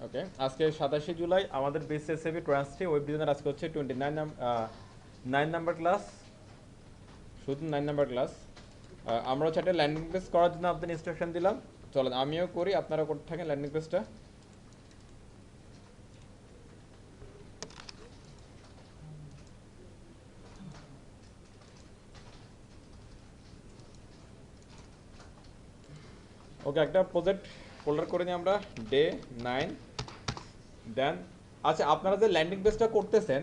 ওকে, আজকে 27 জুলাই আমাদের বিএসএসএবি ট্রান্সটি web designer আজকে হচ্ছে 9 নাম্বার ক্লাস, শুধু 9 নাম্বার ক্লাস। আমরা হচ্ছে একটা ল্যান্ডিং পেজ করার জন্য আপনাদের ইনস্ট্রাকশন দিলাম। চলেন আমিও করি, আপনারা করতে থাকেন ল্যান্ডিং পেজটা। ওকে, একটা প্রজেক্ট ফোল্ডার করে নিই আমরা, ডে 9। দেন আচ্ছা, আপনারা যে ল্যান্ডিং পেজটা করতেছেন,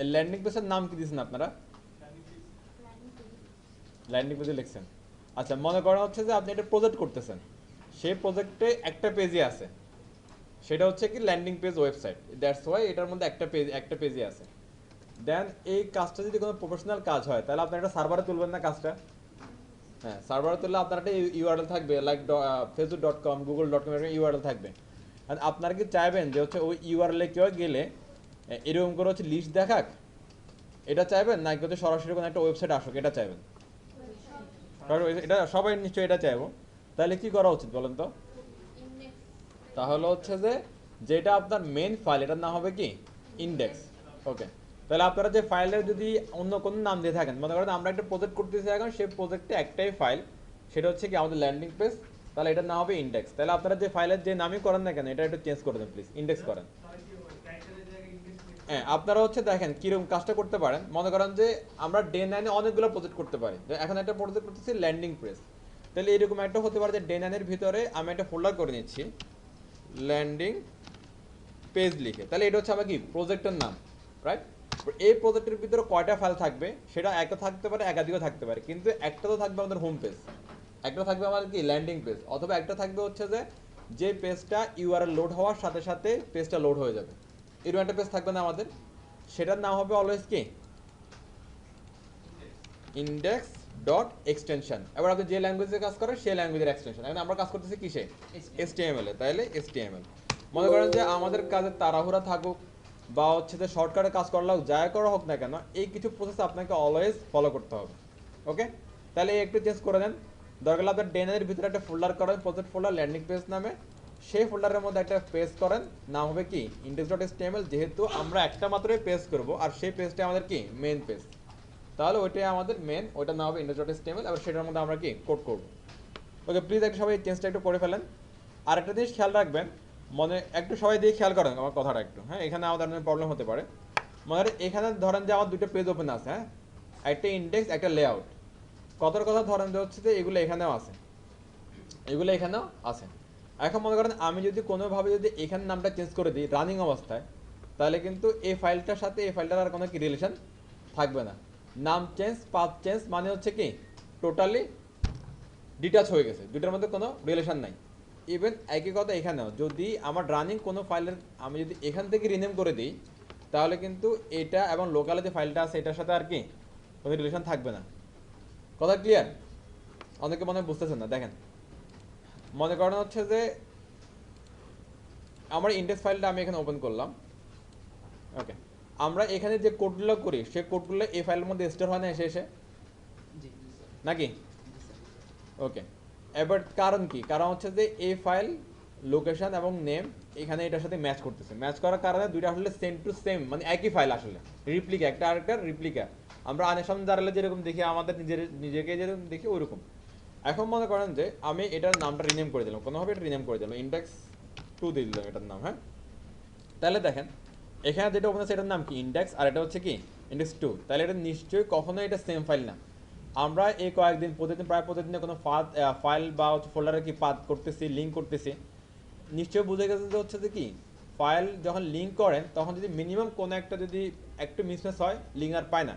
এই ল্যান্ডিং পেজের নাম কি দিয়েছেন আপনারা? ল্যান্ডিং পেজে লিখছেন। আচ্ছা, মনে করা হচ্ছে যে আপনি একটা প্রজেক্ট করতেছেন, সেই প্রজেক্টে একটা পেজই আছে, সেটা হচ্ছে কি landing page website. That's why এটার মধ্যে একটা পেজই আছে। দেন এই কাজটা যদি কোনো প্রফেশনাল কাজ হয়, তাহলে আপনার একটা সার্ভারে তুলবেন না কাজটা? হ্যাঁ, সার্ভারে তুললে আপনার একটা ইউআরএল থাকবে, লাইক facebook.com, google.com এর ইউআরএল থাকবে। আর আপনারা কি চাইবেন যে হচ্ছে ওই ইউআরএল এ কেউ গেলে এরকম করে হচ্ছে লিস্ট দেখাক, এটা চাইবেন, নাকি হচ্ছে সরাসরি কোনো একটা ওয়েবসাইট আসুক, এটা চাইবেন? কারণ এটা সবাই নিশ্চয়ই এটা চাইবো। তাহলে কি করা উচিত বলেন তো? তাহলে হচ্ছে যে যেটা আপনার মেন ফাইল, এটার নাম হবে কি ইন্ডেক্স। ওকে, তাহলে আপনারা যে ফাইলের যদি অন্য কোনো নাম দিয়ে থাকেন, মনে করেন আমরা একটা প্রজেক্ট করতেছি এখন, সেই প্রজেক্টে একটাই ফাইল, সেটা হচ্ছে কি আমাদের ল্যান্ডিং পেজ, তাহলে এটার নাম হবে ইন্ডেক্স। তাহলে আপনারা যে ফাইলের যে নামই করেন না কেন, এটা একটু চেঞ্জ করে দেন প্লিজ, ইন্ডেক্স করেন। হ্যাঁ, আপনারা হচ্ছে দেখেন কিরকম কাজটা করতে পারেন। মনে করেন যে আমরা ডে 9-এ অনেকগুলো প্রজেক্ট করতে পারি, এখন একটা প্রজেক্ট করতেছি ল্যান্ডিং পেজ, তাহলে এরকম একটা হতে পারে যে ডে 9-এর ভিতরে আমি একটা ফোল্ডার করে নিচ্ছি ল্যান্ডিং পেজ লিখে, তাহলে এটা হচ্ছে আমার কি প্রজেক্টের নাম, রাইট? এই প্রজেক্টের ভিতরে কয়টা ফাইল থাকবে, সেটা একটা থাকতে পারে, একাধিকও থাকতে পারে, কিন্তু একটা তো থাকবে আমাদের হোম পেজ, একটা থাকবে আমাদের কি ল্যান্ডিং পেজ, অথবা একটা থাকবে হচ্ছে যে পেজটা ইউআরএল লোড হওয়ার সাথে সাথে পেজটা লোড হয়ে যাবে, এরকম একটা পেজ থাকবে না আমাদের, সেটার নাম হবে অলওয়েজ কি ইন্ডেক্স ডট এক্সটেনশন। এবার আপনি যে ল্যাঙ্গুয়েজে কাজ করেন সেই ল্যাঙ্গুয়েজের এক্সটেনশন, এখন আমরা কাজ করতেছি কিসে? HTML এ, তাহলে HTML। মনে করেন যে আমাদের কাজে তাড়াহুড়া থাকুক বা হচ্ছে যে শর্টকাটে কাজ করলেও যাই করা হোক না কেন, এই কিছু প্রসেস আপনাকে অলওয়েজ ফলো করতে হবে। ওকে, তাহলে একটু চেঞ্জ করে দেন। দরকার হলে আপনার ডেনের ভিতরে একটা ফোল্ডার করেন, প্রজেক্ট ফোল্ডার ল্যান্ডিং পেজ নামে, সেই ফোল্ডারের মধ্যে একটা পেজ করেন, নাম হবে কি ইন্ডেক্স ডট HTML, যেহেতু আমরা একটা মাত্রই পেজ করব আর সেই পেজটা আমাদের কি মেন পেজ, তাহলে ওইটাই আমাদের মেন, ওইটা না হবে index.html, আবার সেটার মধ্যে আমরা কি কোড করব। ওকে, প্লিজ একটু সবাই চেঞ্জটা একটু করে ফেলেন। আর একটা জিনিস খেয়াল রাখবেন, মনে একটু সবাই দিয়ে খেয়াল করেন আমার কথাটা একটু, হ্যাঁ, এখানে আমাদের প্রবলেম হতে পারে। মানে এখানে ধরেন যে আমার দুটো পেজ ওপেন আছে, হ্যাঁ, একটা ইন্ডেক্স একটা লেআউট, কথার কথা ধরেন যে হচ্ছে যে এগুলো এখানেও আছে, এগুলো এখানেও আছে। এখন মনে করেন আমি যদি কোনোভাবে যদি এখানে নামটা চেঞ্জ করে দিই রানিং অবস্থায়, তাহলে কিন্তু এই ফাইলটার সাথে এই ফাইলটার আর কোনো কি রিলেশন থাকবে না। নাম চেঞ্জ, পাথ চেঞ্জ মানে হচ্ছে কি টোটালি ডিটাচ হয়ে গেছে, দুটার মধ্যে কোনো রিলেশন নাই। ইভেন একই কথা এখানেও, যদি আমার রানিং কোনো ফাইলের আমি যদি এখান থেকে রিনেম করে দিই, তাহলে কিন্তু এটা এবং লোকালে যে ফাইলটা আছে এটার সাথে আর কি কোনো রিলেশন থাকবে না। কথা ক্লিয়ার? অনেকে মনে হয় বুঝতেছেন না। দেখেন, মনে করেন হচ্ছে যে আমার ইন্ডেক্স ফাইলটা আমি এখানে ওপেন করলাম। ওকে, আমরা এখানে যে কোডগুলো করি সেই কোডগুলো এই ফাইলের মধ্যে স্টোর হয় না এসে এসে, নাকি? ওকে, এবার কারণ কি, কারণ হচ্ছে যে এই ফাইল লোকেশন এবং নেম এখানে এটার সাথে ম্যাচ করতেছে, ম্যাচ করার কারণে দুইটা আসলে সেম টু সেম, মানে একই ফাইল আসলে রিপ্লিকা, একটা আরেকটার রিপ্লিকা। আমরা আনেসাম দাঁড়ালে যেরকম দেখি, আমাদের নিজেকে যেরকম দেখি ওরকম। এখন মনে করেন যে আমি এটার নামটা রিনেম করে দিলাম, কোনোভাবে এটা রিনেম করে দিলাম, index 2 দিয়ে দিলাম এটার নাম, হ্যাঁ। তাহলে দেখেন এখানে যেটা ওপেন আছে এটার নাম কি ইন্ডেক্স, আর এটা হচ্ছে কি index 2, তাহলে এটা নিশ্চয়ই কখনোই এটা সেম ফাইল না। আমরা এই কয়েকদিন প্রায় প্রতিদিনে কোনো ফাইল বা হচ্ছে ফোল্ডারে কি পাথ করতেছি, লিঙ্ক করতেছি, নিশ্চয়ই বুঝে গেছে যে হচ্ছে যে কি ফাইল যখন লিঙ্ক করেন তখন যদি মিনিমাম কোনো একটা যদি একটু মিসম্যাচ হয়, লিঙ্ক আর পায় না,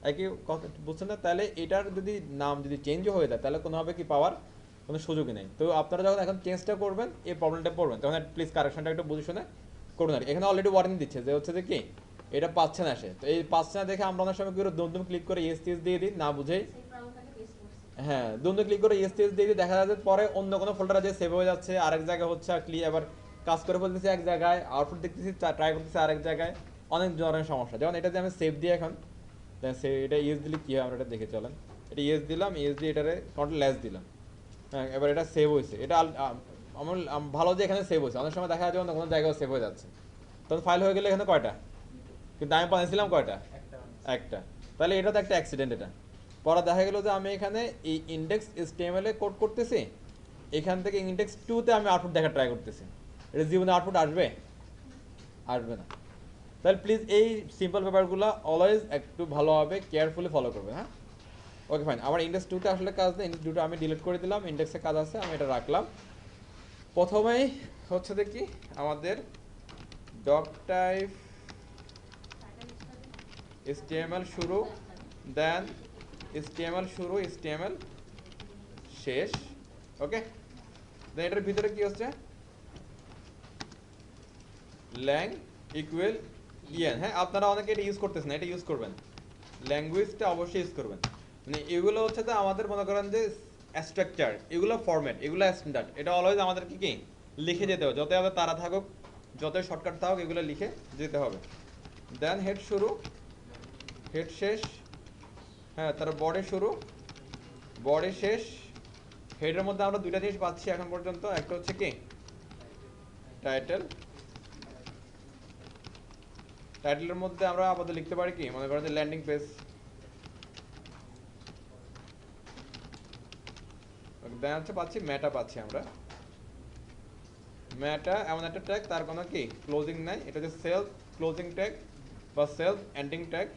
একই কথা বুঝছেন না? তাহলে এটার যদি নাম যদি চেঞ্জও হয়ে যায়, তাহলে কোনোভাবে কি পাওয়ার কোনো সুযোগই নেই। তো আপনারা যখন এখন চেঞ্জটা করবেন, এই প্রবলেমটা পড়বেন, তখন প্লিজ কারেকশনটা একটু বুঝে শুনে করুন। আর এখানে অলরেডি ওয়ার্নিং দিচ্ছে যে হচ্ছে যে কি এটা পাচ্ছে না সে, তো এই পাচ্ছে না দেখে আমরা অনেক সময় কি করে দুম ক্লিক করে ইয়েস টিএস দিয়ে দিই না বুঝেই। হ্যাঁ, দুম ক্লিক করে ইয়েস টিএস দিয়ে দিই, দেখা যাচ্ছে পরে অন্য কোনো ফোল্ডারে যে সেভ হয়ে যাচ্ছে, আরেক জায়গায় হচ্ছে আর আবার কাজ করে ফেলতেছি এক জায়গায়, আউটপুট দেখতেছি ট্রাই করতেছি আরেক জায়গায়, অনেক ধরনের সমস্যা। যেমন এটা যে আমি সেভ দিই এখন, সে এটা ইয়েস দিলে কী হয় আমরা এটা দেখে চলেন। এটা ইয়েস দিলাম, ইয়েস দিয়ে এটারে কন্ট্রোল লেস দিলাম, হ্যাঁ, এবার এটা সেভ হয়েছে, এটা আমার ভালো যে এখানে সেভ হয়েছে, অনেক সময় দেখা যায় অন্য কোনো জায়গায় সেভ হয়ে যাচ্ছে, তখন ফাইল হয়ে গেলে এখানে কয়টা, কিন্তু আমি বানিয়েছিলাম কয়টা, একটা। তাহলে এটা তো একটা অ্যাক্সিডেন্ট। এটা পরে দেখা গেলো যে আমি এখানে এই ইন্ডেক্স HTML এ কোড করতেছি, এখান থেকে ইন্ডেক্স 2-তে আমি আউটপুট দেখার ট্রাই করতেছি, এটা জীবনে আউটপুট আসবে, আসবে না। তাহলে প্লিজ এই সিম্পল ব্যাপারগুলো অলওয়েজ একটু ভালোভাবে কেয়ারফুলি ফলো করবেন, হ্যাঁ। ওকে ফাইন, আমার ইন্ডেক্স 2-তে আসলে কাজ নেই, ইন্ডেক্স 2টা আমি ডিলিট করে দিলাম, ইন্ডেক্সে কাজ আছে, আমি এটা রাখলাম। প্রথমেই হচ্ছে দেখি আমাদের ডক টাইপ HTML শুরু, দেন HTML শুরু, HTML শেষ। ওকে, দেন এটার ভিতরে কি হচ্ছে, ল্যাং ইকুয়াল ইএন। হ্যাঁ, আপনারা অনেকে এটা ইউজ করতেছেন, এটা ইউজ করবেন, ল্যাঙ্গুয়েজটা অবশ্যই ইউজ করবেন। মানে এগুলো হচ্ছে যে আমাদের মনে করেন যে স্ট্রাকচার, এগুলো ফরম্যাট, এগুলো স্ট্যান্ডার্ড, এটা অলওয়েজ আমাদেরকে কি লিখে যেতে হবে, যতই আমাদের তারা থাকুক, যতই শর্টকাট থাকুক, এগুলো লিখে যেতে হবে। দেন হেড শুরু, হেড শেষ, হ্যাঁ, তার বডি শুরু, বডি শেষ। হেডের মধ্যে আমরা দুইটা জিনিস পাচ্ছি এখন পর্যন্ত, একটা হচ্ছে কি টাইটেল, টাইটেলের মধ্যে আমরা আপাতত লিখতে পারি কি, মনে করেন যে ল্যান্ডিং পেজ। দেন হচ্ছে পাচ্ছি মেটা, পাচ্ছি আমরা মেটা, এমন একটা ট্যাগ তার কোনো কি ক্লোজিং নাই, এটা হচ্ছে সেলফ ক্লোজিং ট্যাগ বা সেলফ এন্ডিং ট্যাগ।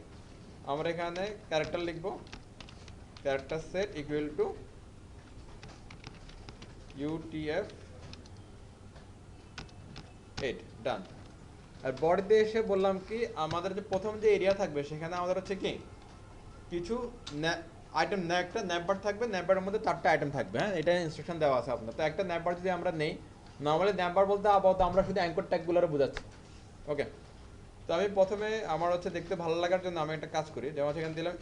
আমরা এখানে ক্যারেক্টার লিখবো, character set equal to UTF-8, ডান। আর বডিতে এসে বললাম কি, আমাদের যে প্রথম যে এরিয়া থাকবে সেখানে আমাদের হচ্ছে কি কিছু আইটেম, একটা ন্যাপবার থাকবে, ন্যাপবারের মধ্যে 4টা আইটেম থাকবে, হ্যাঁ, এটা ইনস্ট্রাকশন দেওয়া আছে আপনার। তো একটা ন্যাপবার যদি আমরা নেই, নর্মালি ন্যাপবার বলতে আপাতত আমরা শুধু অ্যাঙ্কর ট্যাগগুলোর বোঝাচ্ছি। ওকে, তো আমি প্রথমে আমার হচ্ছে দেখতে ভালো লাগার জন্য আমি একটা কাজ করি, যেমন সেখানে দিলাম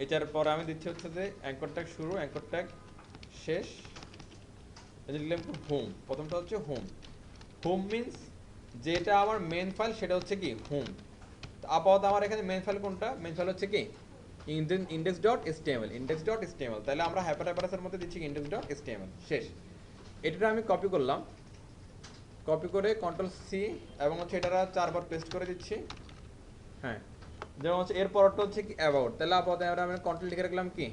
HR পরে আমি দিচ্ছি হচ্ছে যে অ্যাঙ্কর ট্যাগ শুরু, অ্যাঙ্কর ট্যাগ শেষ, দিলাম হোম। প্রথমটা হচ্ছে হোম, হোম মিনস যেটা আমার মেন ফাইল সেটা হচ্ছে কি হোম। তো আপাতত আমার এখানে মেন ফাইল কোনটা, মেন ফাইল হচ্ছে কি index.html, তাহলে আমরা হাইপারএর মধ্যে দিচ্ছি index.html, শেষ। এটা আমি কপি করলাম, কপি করে Ctrl+C এবং হচ্ছে এটা 4বার পেস্ট করে দিচ্ছি, হ্যাঁ। যেমন হচ্ছে এর পরটা হচ্ছে কি অ্যাবাউট, তাহলে আপাতত আমি কন্টেন্ট লিখে রাখলাম কি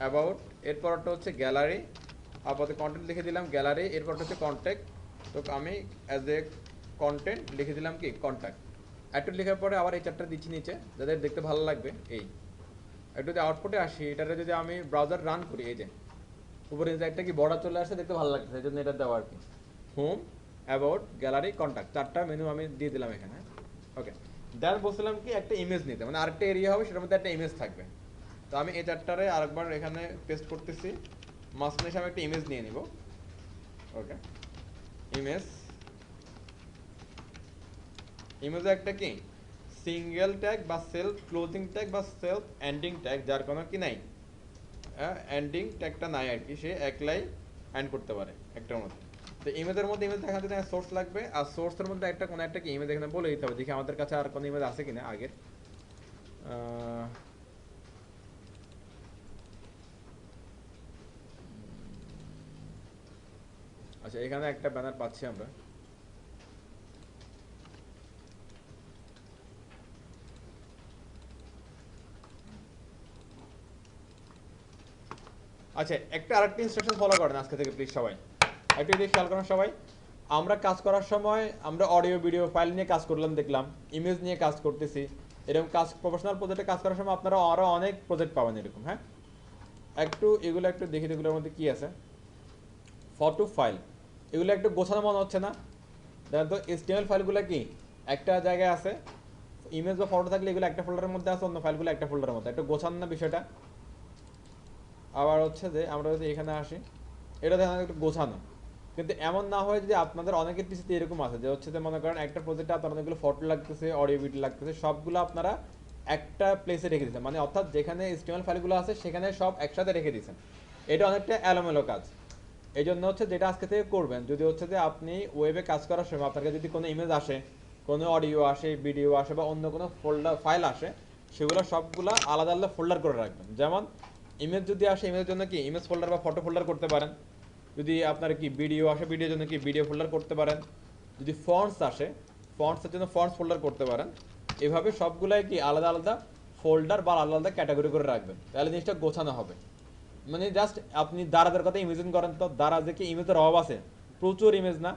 অ্যাবাউট। এর পরটা হচ্ছে গ্যালারি, আপাতত কন্টেন্ট লিখে দিলাম গ্যালারি। এর পরটা হচ্ছে কন্ট্যাক্ট, তো আমি অ্যাজ এ কন্টেন্ট লিখে দিলাম কি কন্ট্যাক্ট। একটু লেখার পরে আবার এই 4টা দিচ্ছি নিচে, যাদের দেখতে ভালো লাগবে। এই একটু যদি আউটপুটে আসি, এটারে যদি আমি ব্রাউজার রান করি, এই যে উপরে যে একটা কি বর্ডার চলে আসে, দেখতে ভালো লাগছে, এই জন্য এটা দেওয়া আর কি। হোম, অ্যাবাউট, গ্যালারি, কন্ট্যাক্ট, 4টা মেনু আমি দিয়ে দিলাম এখানে। ওকে, দেন বলছিলাম কি একটা ইমেজ নিতে, মানে আরেকটা এরিয়া হবে, সেটার মধ্যে একটা ইমেজ থাকবে। তো আমি এই 4টারে আরেকবার এখানে পেস্ট করতেছি, মাঝখানে এসে আমি একটা ইমেজ নিয়ে নিব। ওকে, ইমেজে একটা কি সিঙ্গেল ট্যাগ বা সেলফ ক্লোজিং ট্যাগ বা সেলফ এন্ডিং ট্যাগ, যার কোনো কি নাই, এন্ডিং ট্যাগটা নাই আর কি, সে একলাই এন্ড করতে পারে একটার মধ্যে। তো ইমেজের মধ্যে ইমেজ দেখার জন্য সোর্স লাগবে, আর সোর্সের মধ্যে একটা কোনো একটা কি ইমেজ এখানে বলে দিতে হবে, দেখি আমাদের কাছে আর কোনো ইমেজ আছে কিনা আগের। আচ্ছা, এখানে একটা ব্যানার পাচ্ছি আমরা। আচ্ছা, একটা আরেকটা ইনস্ট্রাকশন ফলো করেন আজকে থেকে প্লিজ সবাই, একটু যদি খেয়াল করেন সবাই। আমরা কাজ করার সময় আমরা অডিও ভিডিও ফাইল নিয়ে কাজ করলাম, দেখলাম ইমেজ নিয়ে কাজ করতেছি, এরকম কাজ প্রফেশনাল প্রজেক্টে কাজ করার সময় আপনারা আরও অনেক প্রজেক্ট পাবেন এরকম, হ্যাঁ। এগুলো একটু দেখি, এগুলোর মধ্যে কি আছে। ফটো ফাইল, এগুলো একটু গোছানো মনে হচ্ছে না? দেখেন তো HTML ফাইলগুলো কি একটা জায়গায় আছে, ইমেজ বা ফটো থাকলে এগুলো একটা ফোল্ডারের মধ্যে আছে, অন্য ফাইলগুলো একটা ফোল্ডারের মধ্যে, একটু গোছানো না বিষয়টা? আবার হচ্ছে যে আমরা যদি এখানে আসি, এটা দেখেন একটু গোছানো, কিন্তু এমন না হয় যে আপনাদের অনেকের পিছিয়ে এরকম আছে যে হচ্ছে যে মনে করেন একটা প্রজেক্টে আপনার অনেকগুলো ফটো লাগতেছে, অডিও ভিডিও লাগতেছে, সবগুলো আপনারা একটা প্লেসে রেখে দিচ্ছেন, মানে অর্থাৎ যেখানে HTML ফাইলগুলো আছে সেখানে সব একসাথে রেখে দিচ্ছেন, এটা অনেকটা এলোমেলো কাজ। এই জন্য হচ্ছে যেটা আজকে থেকে করবেন, যদি হচ্ছে যে আপনি ওয়েবে কাজ করার সময় আপনার কাছে যদি কোনো ইমেজ আসে, কোনো অডিও আসে, ভিডিও আসে বা অন্য কোনো ফাইল আসে, সেগুলো সবগুলো আলাদা আলাদা ফোল্ডার করে রাখবেন। যেমন ইমেজ যদি আসে, ইমেজের জন্য কি ইমেজ ফোল্ডার বা ফটো ফোল্ডার করতে পারেন, যদি আপনার কি ভিডিও আসে ভিডিওর জন্য কি ভিডিও ফোল্ডার করতে পারেন, যদি ফন্টস আসে ফন্টসের জন্য ফন্টস ফোল্ডার করতে পারেন। এভাবে সবগুলাই কি আলাদা আলাদা ফোল্ডার বা আলাদা আলাদা ক্যাটাগরি করে রাখবেন, তাহলে জিনিসটা গোছানো হবে। মানে জাস্ট আপনি দারাজের কথা ইমেজিন করেন তো, দারাজে কি ইমেজের অভাব আছে? প্রচুর ইমেজ না?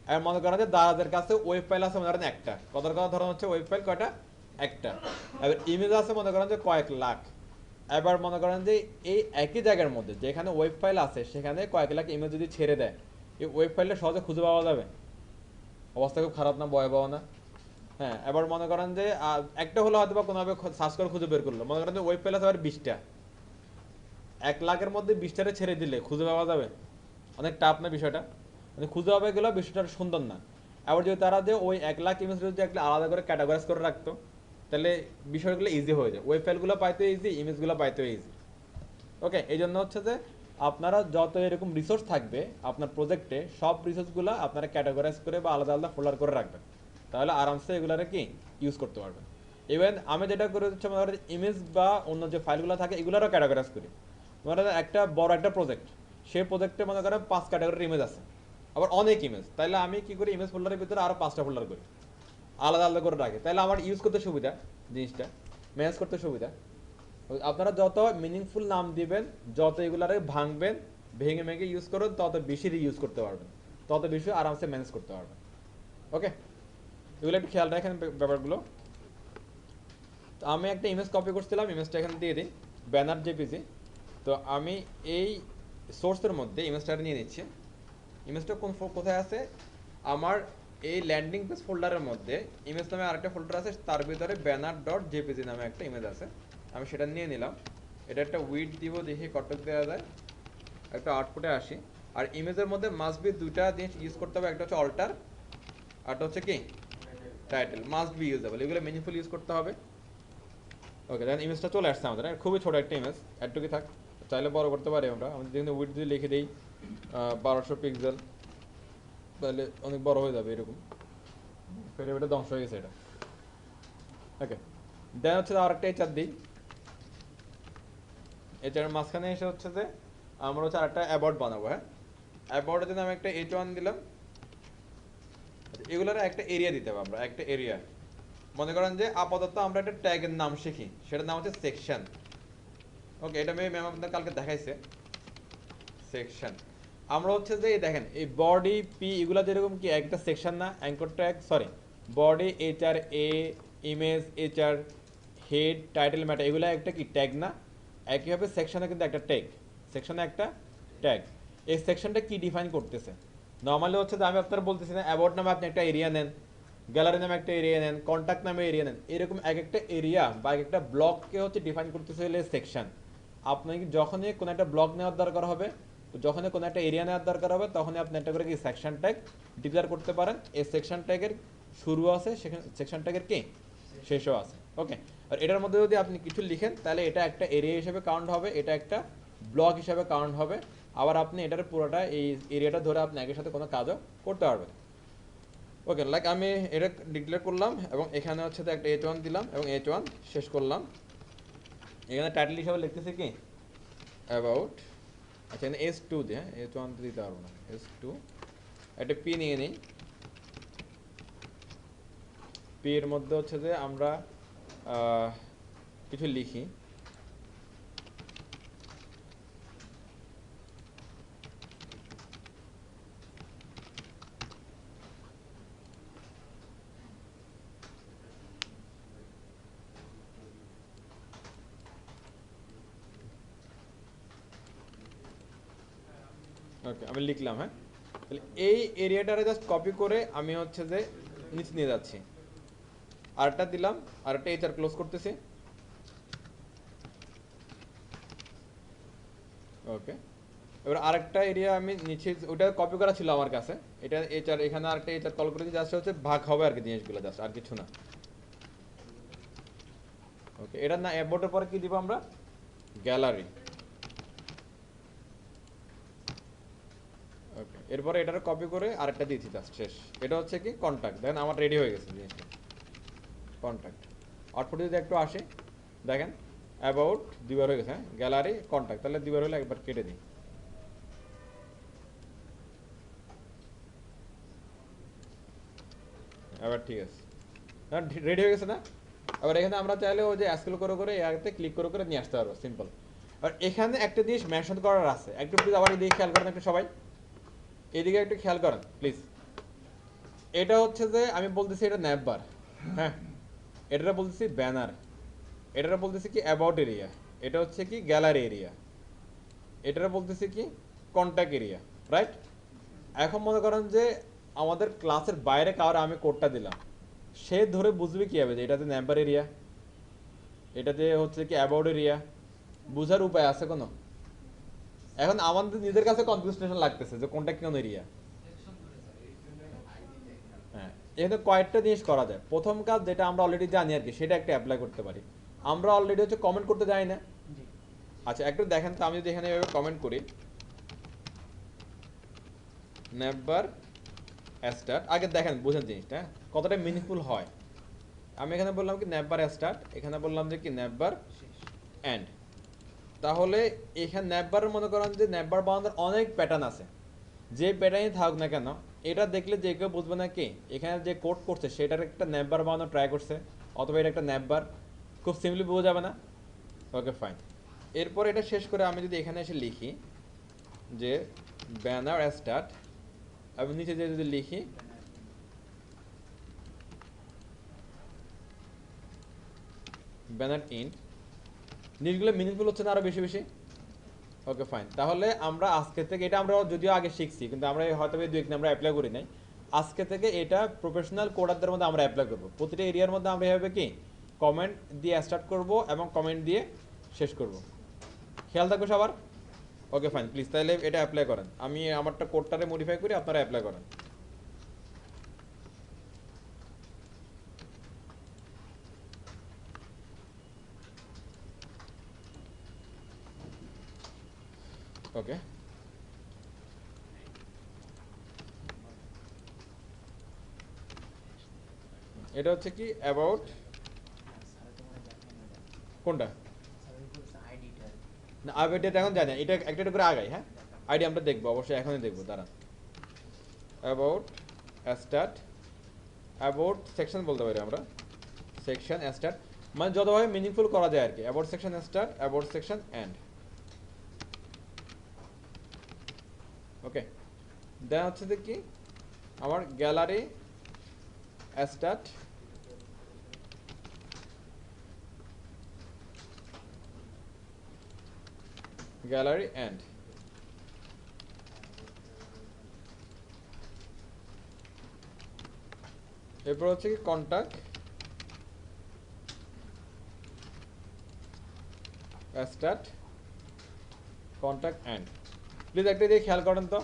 আর মনে করেন যে দারাজের কাছে ওয়েব ফাইল আছে মনে করেন একটা, কথার কথা ধরেন হচ্ছে ওয়েব ফাইল কয়টা? একটা। এবার ইমেজ আছে মনে করেন যে কয়েক লাখ। এবার মনে করেন যে এই একই জায়গার মধ্যে যেখানে ওয়েব ফাইল আছে সেখানে কয়েক লাখ ইমেজ যদি ছেড়ে দেয়, এই ওয়েব ফাইলটা সহজে খুঁজে পাওয়া যাবে? অবস্থা খুব খারাপ না, ভয়াবহ না? হ্যাঁ, এবার মনে করেন যে একটা হলো হয়তো বা কোনোভাবে সার্চ করে খুঁজে বের করলো, মনে করেন যে ওয়েব ফাইল আছে আবার 20টা, 1 লাখের মধ্যে 20টারে ছেড়ে দিলে খুঁজে পাওয়া যাবে? অনেক টাফ না বিষয়টা? মানে খুঁজে পাবে গেলেও বিষয়টা সুন্দর না। আবার যদি তারা যে ওই 1 লাখ ইমেজ যদি একটা আলাদা করে ক্যাটাগরাইজ করে রাখতো, তাহলে বিষয়গুলো ইজি হয়ে যায়, ওয়েব ফাইলগুলো পাইতে ইজি, ইমেজগুলো পাইতেও ইজি। ওকে, এই জন্য হচ্ছে যে আপনারা যত এরকম রিসোর্স থাকবে আপনার প্রজেক্টে, সব রিসোর্সগুলো আপনারা ক্যাটাগরাইজ করে বা আলাদা আলাদা ফোল্ডার করে রাখবেন, তাহলে আরামসে এগুলারে কি ইউজ করতে পারবেন। ইভেন আমি যেটা করে হচ্ছে আমাদের ইমেজ বা অন্য যে ফাইলগুলো থাকে এগুলোরও ক্যাটাগরাইজ করি। মানে একটা বড় একটা প্রজেক্ট, সেই প্রজেক্টে মনে করেন 5 ক্যাটাগরির ইমেজ আছে, আবার অনেক ইমেজ, তাইলে আমি কি করি ইমেজ ফোল্ডারের ভিতরে আরও 5টা ফোল্ডার করি, আলাদা আলাদা করে রাখি, তাহলে আমার ইউজ করতে সুবিধা, জিনিসটা ম্যানেজ করতে সুবিধা। আপনারা যত মিনিংফুল নাম দিবেন, যত এগুলারে ভাঙবেন, ভেঙে ভেঙে ইউজ করুন, তত বেশি ইউজ করতে পারবেন, তত বেশি আরামসে ম্যানেজ করতে পারবেন। ওকে, এগুলো একটু খেয়াল রাখেন ব্যাপারগুলো। তো আমি একটা ইমেজ কপি করছিলাম, ইমেজটা এখানে দিয়ে দিই, ব্যানার জেপিজি। তো আমি এই সোর্সের মধ্যে ইমেজটা নিয়ে নিচ্ছি। ইমেজটা কোথায় আছে? আমার এই ল্যান্ডিং পেজ ফোল্ডারের মধ্যে ইমেজ নামে আরেকটা ফোল্ডার আছে, তার ভিতরে ব্যানার ডট জেপিজি নামে একটা ইমেজ আছে, আমি সেটা নিয়ে নিলাম। এটা একটা উইড দিব, দেখি কতটুক দেওয়া যায়, একটা আউটপুটে আসি। আর ইমেজের মধ্যে মাস্ট বি দুইটা জিনিস ইউজ করতে হবে, একটা হচ্ছে অল্টার, আরটা হচ্ছে কি টাইটেল, মাস্ট বি ইউজেবল, এগুলো মিনিংফুল ইউজ করতে হবে। ওকে, দেন ইমেজটা চলে আসছে আমাদের, খুবই ছোট একটা ইমেজ, এটুকুই থাক, চাইলে বড় করতে পারি আমরা। আমাদের যেখানে উইড যদি লিখে দিই 1200 পিক্সেল, তাহলে অনেক বড় হয়ে যাবে এরকম, ফেরে এটা ধ্বংস হয়ে গেছে এটা। ওকে, দেন হচ্ছে আরেকটা এইচআর দিই, এইচআর মাঝখানে এসে হচ্ছে যে আমরা হচ্ছে আরেকটা অ্যাবাউট বানাবো। হ্যাঁ, অ্যাবাউটের জন্য আমি একটা H1 দিলাম। এগুলোর একটা এরিয়া দিতে হবে, আমরা একটা এরিয়া, মনে করেন যে আপাতত আমরা একটা ট্যাগের নাম শিখি, সেটার নাম হচ্ছে সেকশন। ওকে, এটা ম্যাম আপনার কালকে দেখাইছে, সেকশন। আমরা হচ্ছে যে দেখেন এই বডি পি এগুলা যেরকম কি একটা সেকশন না, anchor tag, sorry body HR A, image HR, head, title, matter, এগুলো একটা কি ট্যাগ না? একইভাবে সেকশনে কিন্তু একটা ট্যাগ, সেকশনে একটা ট্যাগ। এই সেকশনটা কি ডিফাইন করতেছে? নর্মালি হচ্ছে যে আমি আপনার বলতেছি না অ্যাবাউট নামে আপনি একটা এরিয়া নেন, গ্যালারি নামে একটা এরিয়া নেন, কন্ট্যাক্ট নামে এরিয়া নেন, এরকম এক একটা এরিয়া বা এক একটা ব্লককে হচ্ছে ডিফাইন করতেছে হলে সেকশন। আপনাকে যখনই কোনো একটা ব্লক নেওয়ার দরকার হবে, তো যখনই কোনো একটা এরিয়া নেওয়ার দরকার হবে, তখনই আপনি একটা করে কি সেকশন ট্যাগ ডিক্লেয়ার করতে পারেন। এই সেকশন ট্যাগের শুরু আছে, সেখানে সেকশন ট্যাগের কি শেষও আছে। ওকে, আর এটার মধ্যে যদি আপনি কিছু লিখেন তাহলে এটা একটা এরিয়া হিসেবে কাউন্ট হবে, এটা একটা ব্লক হিসেবে কাউন্ট হবে। আবার আপনি এটার পুরোটা এই এরিয়াটা ধরে আপনি একই সাথে কোনো কাজও করতে পারবেন। ওকে, লাইক আমি এটা ডিক্লেয়ার করলাম এবং এখানে হচ্ছে তো একটা H1 দিলাম এবং H1 শেষ করলাম। এখানে টাইটেল হিসাবে লিখতেছি কি অ্যাবাউট, আচ্ছা এখানে S2 দিয়ে, হ্যাঁ H1 দিতে পারবো না, S2 একটা পি নিয়ে নিই। পি এর মধ্যে হচ্ছে যে আমরা কিছু লিখি, ওকে আমি লিখলাম। হ্যাঁ, তাহলে এই এরিয়াটারে জাস্ট কপি করে আমি হচ্ছে যে নিচে নিয়ে যাচ্ছি, আরেকটা দিলাম, আরেকটা এইচআর ক্লোজ করতেছি। ওকে, এবার আরেকটা এরিয়া আমি নিচে, ওটা কপি করা ছিল আমার কাছে, এটা এইচআর, এখানে আরেকটা এইচআর কল করে দিই, জাস্ট হচ্ছে ভাগ হবে আর কি জিনিসগুলো, জাস্ট আর কিছু না। ওকে, এটা না অ্যাবাউটের পরে কি দিব আমরা? গ্যালারি। ওকে, এরপরে এটার কপি করে আরেকটা দিয়েছি, জাস্ট শেষ। এটা হচ্ছে কি কন্ট্যাক্ট, দেখেন আমার রেডি হয়ে গেছে জিনিসটা, কন্ট্যাক্ট। আউটপুট যদি একটু আসে দেখেন, অ্যাবাউট দুইবার হয়ে গেছে, হ্যাঁ গ্যালারি কন্ট্যাক্ট, তাহলে দুইবার হলে একবার কেটে দিই। এবার ঠিক আছে, রেডি হয়ে গেছে না? আবার এখানে আমরা চাইলে ওই যে স্ক্রল করে করে এতে ক্লিক করে করে নিয়ে আসতে পারবো, সিম্পল। আর এখানে একটা জিনিস মেনশন করার আছে, একটু প্লিজ আবার এদিকে খেয়াল করেন একটু সবাই, এদিকে একটু খেয়াল করেন প্লিজ। এটা হচ্ছে যে আমি বলতেছি এটা ন্যাপবার, হ্যাঁ, এটা বলতেছি ব্যানার, এটা বলতেছি কি অ্যাবাউট এরিয়া, এটা হচ্ছে কি গ্যালারি এরিয়া, এটা বলতেছি কি কন্ট্যাক্ট এরিয়া, রাইট? এখন মনে করেন যে আমাদের ক্লাসের বাইরে কারো আমি কোডটা দিলাম, সে ধরে বুঝবে কীভাবে যে এটাতে ন্যাম্বার এরিয়া, এটাতে হচ্ছে কি অ্যাবাউট এরিয়া, বুঝার উপায় আছে কোনো? এখন আমাদের নিজের কাছে কনফিউশন লাগতেছে যে কোনটা কোন এরিয়া। হ্যাঁ, এখানে কয়েকটা জিনিস করা যায়। প্রথম কাজ যেটা আমরা অলরেডি জানি আর কি, সেটা একটা অ্যাপ্লাই করতে পারি। আমরা অলরেডি হচ্ছে কমেন্ট করতে যাই না? আচ্ছা একটু দেখেন তো, আমি যদি এখানে এভাবে কমেন্ট করি নেভার স্টার্ট, আগে দেখেন বুঝেন জিনিসটা কতটা মিনিংফুল হয়। আমি এখানে বললাম কি নেভার স্টার্ট, এখানে বললাম যে কি নেভার এন্ড। তাহলে এখানে নেভার মনে করেন যে নেভার বানানোর অনেক প্যাটার্ন আছে, যে প্যাটার্নই থাকুক না কেন, এটা দেখলে যে কেউ বুঝবে না কি এখানে যে কোড করছে সেটার একটা নেভার বানানো ট্রাই করছে, অথবা এটা একটা নেভার, খুব সিম্পলি বোঝা যাবে না? Okay fine. এরপর এটা শেষ করে আমি যদি এখানে এসে লিখি যে ব্যানার স্টার্ট, আমি নিচে যে যদি লিখি ব্যানার ইন্ট, জিনিসগুলো মিনিংফুল হচ্ছে না আরো বেশি বেশি? Okay fine. তাহলে আমরা আজকে থেকে এটা আমরা যদিও আগে শিখছি, কিন্তু আমরা হয়তো দুই একদিন আমরা অ্যাপ্লাই করি নাই, আজকে থেকে এটা প্রফেশনাল কোডারদের মধ্যে আমরা অ্যাপ্লাই করবো। প্রতিটা এরিয়ার মধ্যে আমরা এভাবে কি কমেন্ট দিয়ে স্টার্ট করব এবং কমেন্ট দিয়ে শেষ করব, খেয়াল থাকবে সবার? ওকে ফাইন, প্লিজ তাহলে এটা অ্যাপ্লাই করেন। আমি আমারটা কোডটারে মডিফাই করি, আপনারা অ্যাপ্লাই করেন। ওকে, এটা হচ্ছে কি অ্যাবাউট, কোনটা না আইডিটা এখন জানি, এটা একটা একটা করে আগাই। হ্যাঁ, আইডি আমরা দেখবো অবশ্যই, এখনই দেখবো, দাঁড়ান। অ্যাবাউট স্টার্ট, অ্যাবাউট সেকশন বলতে পারি আমরা, সেকশন স্টার্ট, মানে যতভাবে মিনিংফুল করা যায় আর কি। About section start, about section end. Okay, then হচ্ছে যে কি আমার গ্যালারি স্টার্ট, গ্যালারি এন্ড। এরপর হচ্ছে কি contact start, contact end. Please একটা দিয়ে খেয়াল করেন তো,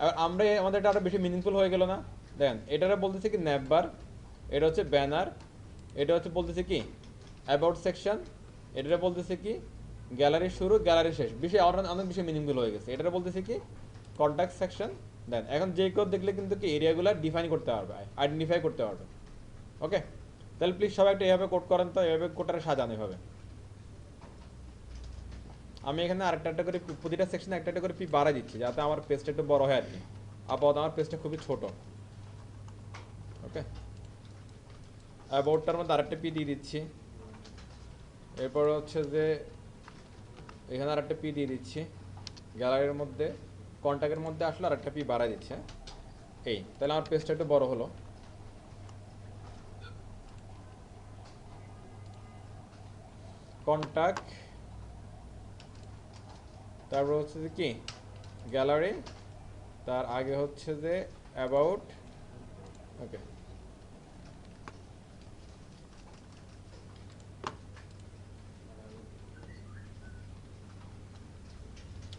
এবার আমরা আমাদের এটা আরো বেশি মিনিংফুল হয়ে গেল না? দেন এটারে বলতেছে কি নেভার, এটা হচ্ছে ব্যানার, এটা হচ্ছে বলতেছে কি অ্যাবাউট সেকশন, এটারে বলতেছে কি গ্যালারি শুরু গ্যালারি শেষ, বেশি অনেক বেশি মিনিংফুল হয়ে গেছে। এটারে বলতেছে কি কন্টাক্ট সেকশন। দেন এখন যে কেউ দেখলে কিন্তু কি এরিয়াগুলো ডিফাইন করতে পারবে, আইডেন্টিফাই করতে পারবে। ওকে, তাহলে প্লিজ সবাই একটু এভাবে কোড করেন তো, এভাবে কোডটা সাজানো হবে। আমি এখানে আরেকটা একটা করে প্রতিটা সেকশনে একটা একটা করে পি বাড়াই দিচ্ছি, যাতে আমার পেজটা একটু বড় হয় আর কি। আপাতত আমার পেজটা খুবই ছোট। ওকে, অ্যাবাউটটার মধ্যে আরেকটা পি দিয়ে দিচ্ছি, এরপর হচ্ছে যে এখানে আরেকটা পি দিয়ে দিচ্ছি, গ্যালারির মধ্যে কন্ট্যাক্টের মধ্যে আসলে আরেকটা পি বাড়াই দিচ্ছে। এই তাহলে আমার পেজটা একটু বড় হলো। কন্ট্যাক্ট, তারপর হচ্ছে যে কি গ্যালারি, তার আগে হচ্ছে যে অ্যাবাউট। ওকে,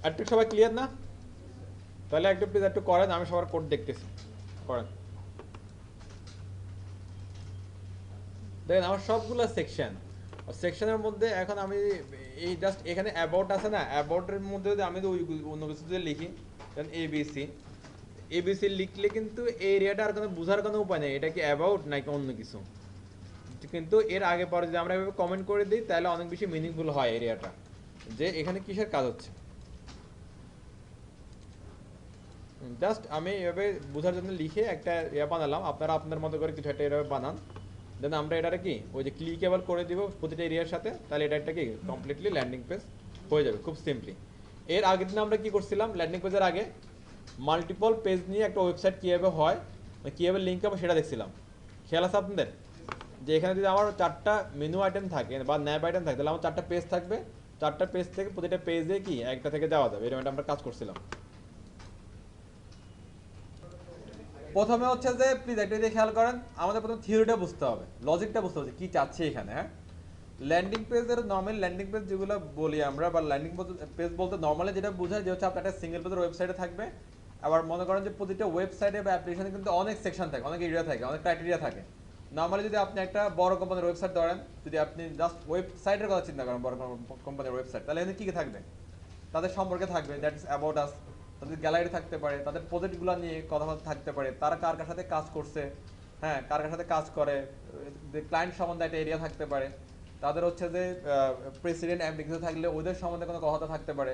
একটু সবাই ক্লিয়ার না? তাহলে একটু প্লিজ একটু করেন, আমি সবার কোড দেখতেছি, করেন। দেখেন আমার সবগুলো সেকশন, সেকশনের মধ্যে এখন আমি এই জাস্ট এখানে অ্যাবাউট আছে না, অ্যাবাউটের মধ্যে যদি আমি অন্য কিছু যদি লিখি, দেন এবিসি, এবিসি লিখলে কিন্তু এই এরিয়াটা আর কোনো বোঝার কোনো উপায় নেই এটা কি অ্যাবাউট নাকি অন্য কিছু। কিন্তু এর আগে পরে যদি আমরা এভাবে কমেন্ট করে দিই তাহলে অনেক বেশি মিনিংফুল হয় এরিয়াটা, যে এখানে কিসের কাজ হচ্ছে। জাস্ট আমি এভাবে বোঝার জন্য লিখে একটা ইয়ে বানালাম, আপনারা আপনার মতো করে কিছু একটা এভাবে বানান, দেন আমরা এটারে কি ওই যে ক্লিকেবল করে দিব প্রতিটা এরিয়ার সাথে, তাহলে এটা একটা কি কমপ্লিটলি ল্যান্ডিং পেজ হয়ে যাবে খুব সিম্পলি। এর আগের দিন আমরা কি করছিলাম, ল্যান্ডিং পেজের আগে মাল্টিপল পেজ নিয়ে একটা ওয়েবসাইট কীভাবে হয়, কীভাবে লিঙ্ক হবে সেটা দেখছিলাম। খেয়াল আছে আপনাদের যে এখানে যদি আমার 4টা মেনু আইটেম থাকে বা ন্যাব আইটেম থাকে, তাহলে আমার 4টা পেজ থাকবে, 4টা পেজ থেকে প্রতিটা পেজে কি একটা থেকে যাওয়া যাবে, এরকম আমরা কাজ করছিলাম। প্রথমে হচ্ছে যে প্লিজ একটা দিয়ে খেয়াল করেন, আমাদের প্রথমে থিওরিটা বুঝতে হবে, লজিকটা বুঝতে হবে কি চাচ্ছে এখানে। হ্যাঁ, ল্যান্ডিং পেজের নর্মাল ল্যান্ডিং পেজ যেগুলো বলি আমরা, বা ল্যান্ডিং পেজ বলতে নর্মালি যেটা বোঝায় যে হচ্ছে আপনার একটা সিঙ্গেল পেজের ওয়েবসাইটে থাকবে। আবার মনে করেন যে প্রতিটা ওয়েবসাইটে বা অ্যাপ্লিকেশনে কিন্তু অনেক সেকশন থাকে, অনেক এরিয়া থাকে, অনেক ক্রাইটেরিয়া থাকে। নর্মালি যদি আপনি একটা বড় কোম্পানির ওয়েবসাইট ধরেন, যদি আপনি জাস্ট ওয়েবসাইটের কথা চিন্তা করেন, বড় কোম্পানির ওয়েবসাইট, তাহলে এখানে কী কী থাকবে? তাদের সম্পর্কে থাকবে, দ্যাট ইজ অ্যাবাউট আস, তাদের গ্যালারি থাকতে পারে, তাদের প্রজেক্টগুলো নিয়ে কথাবার্তা থাকতে পারে, তারা কার কার সাথে কাজ করছে, হ্যাঁ কার কার সাথে কাজ করে, ক্লায়েন্ট সম্বন্ধে একটা এরিয়া থাকতে পারে, তাদের হচ্ছে যে প্রেসিডেন্ট এমডি কিছু থাকলে ওদের সম্বন্ধে কোনো কথা থাকতে পারে।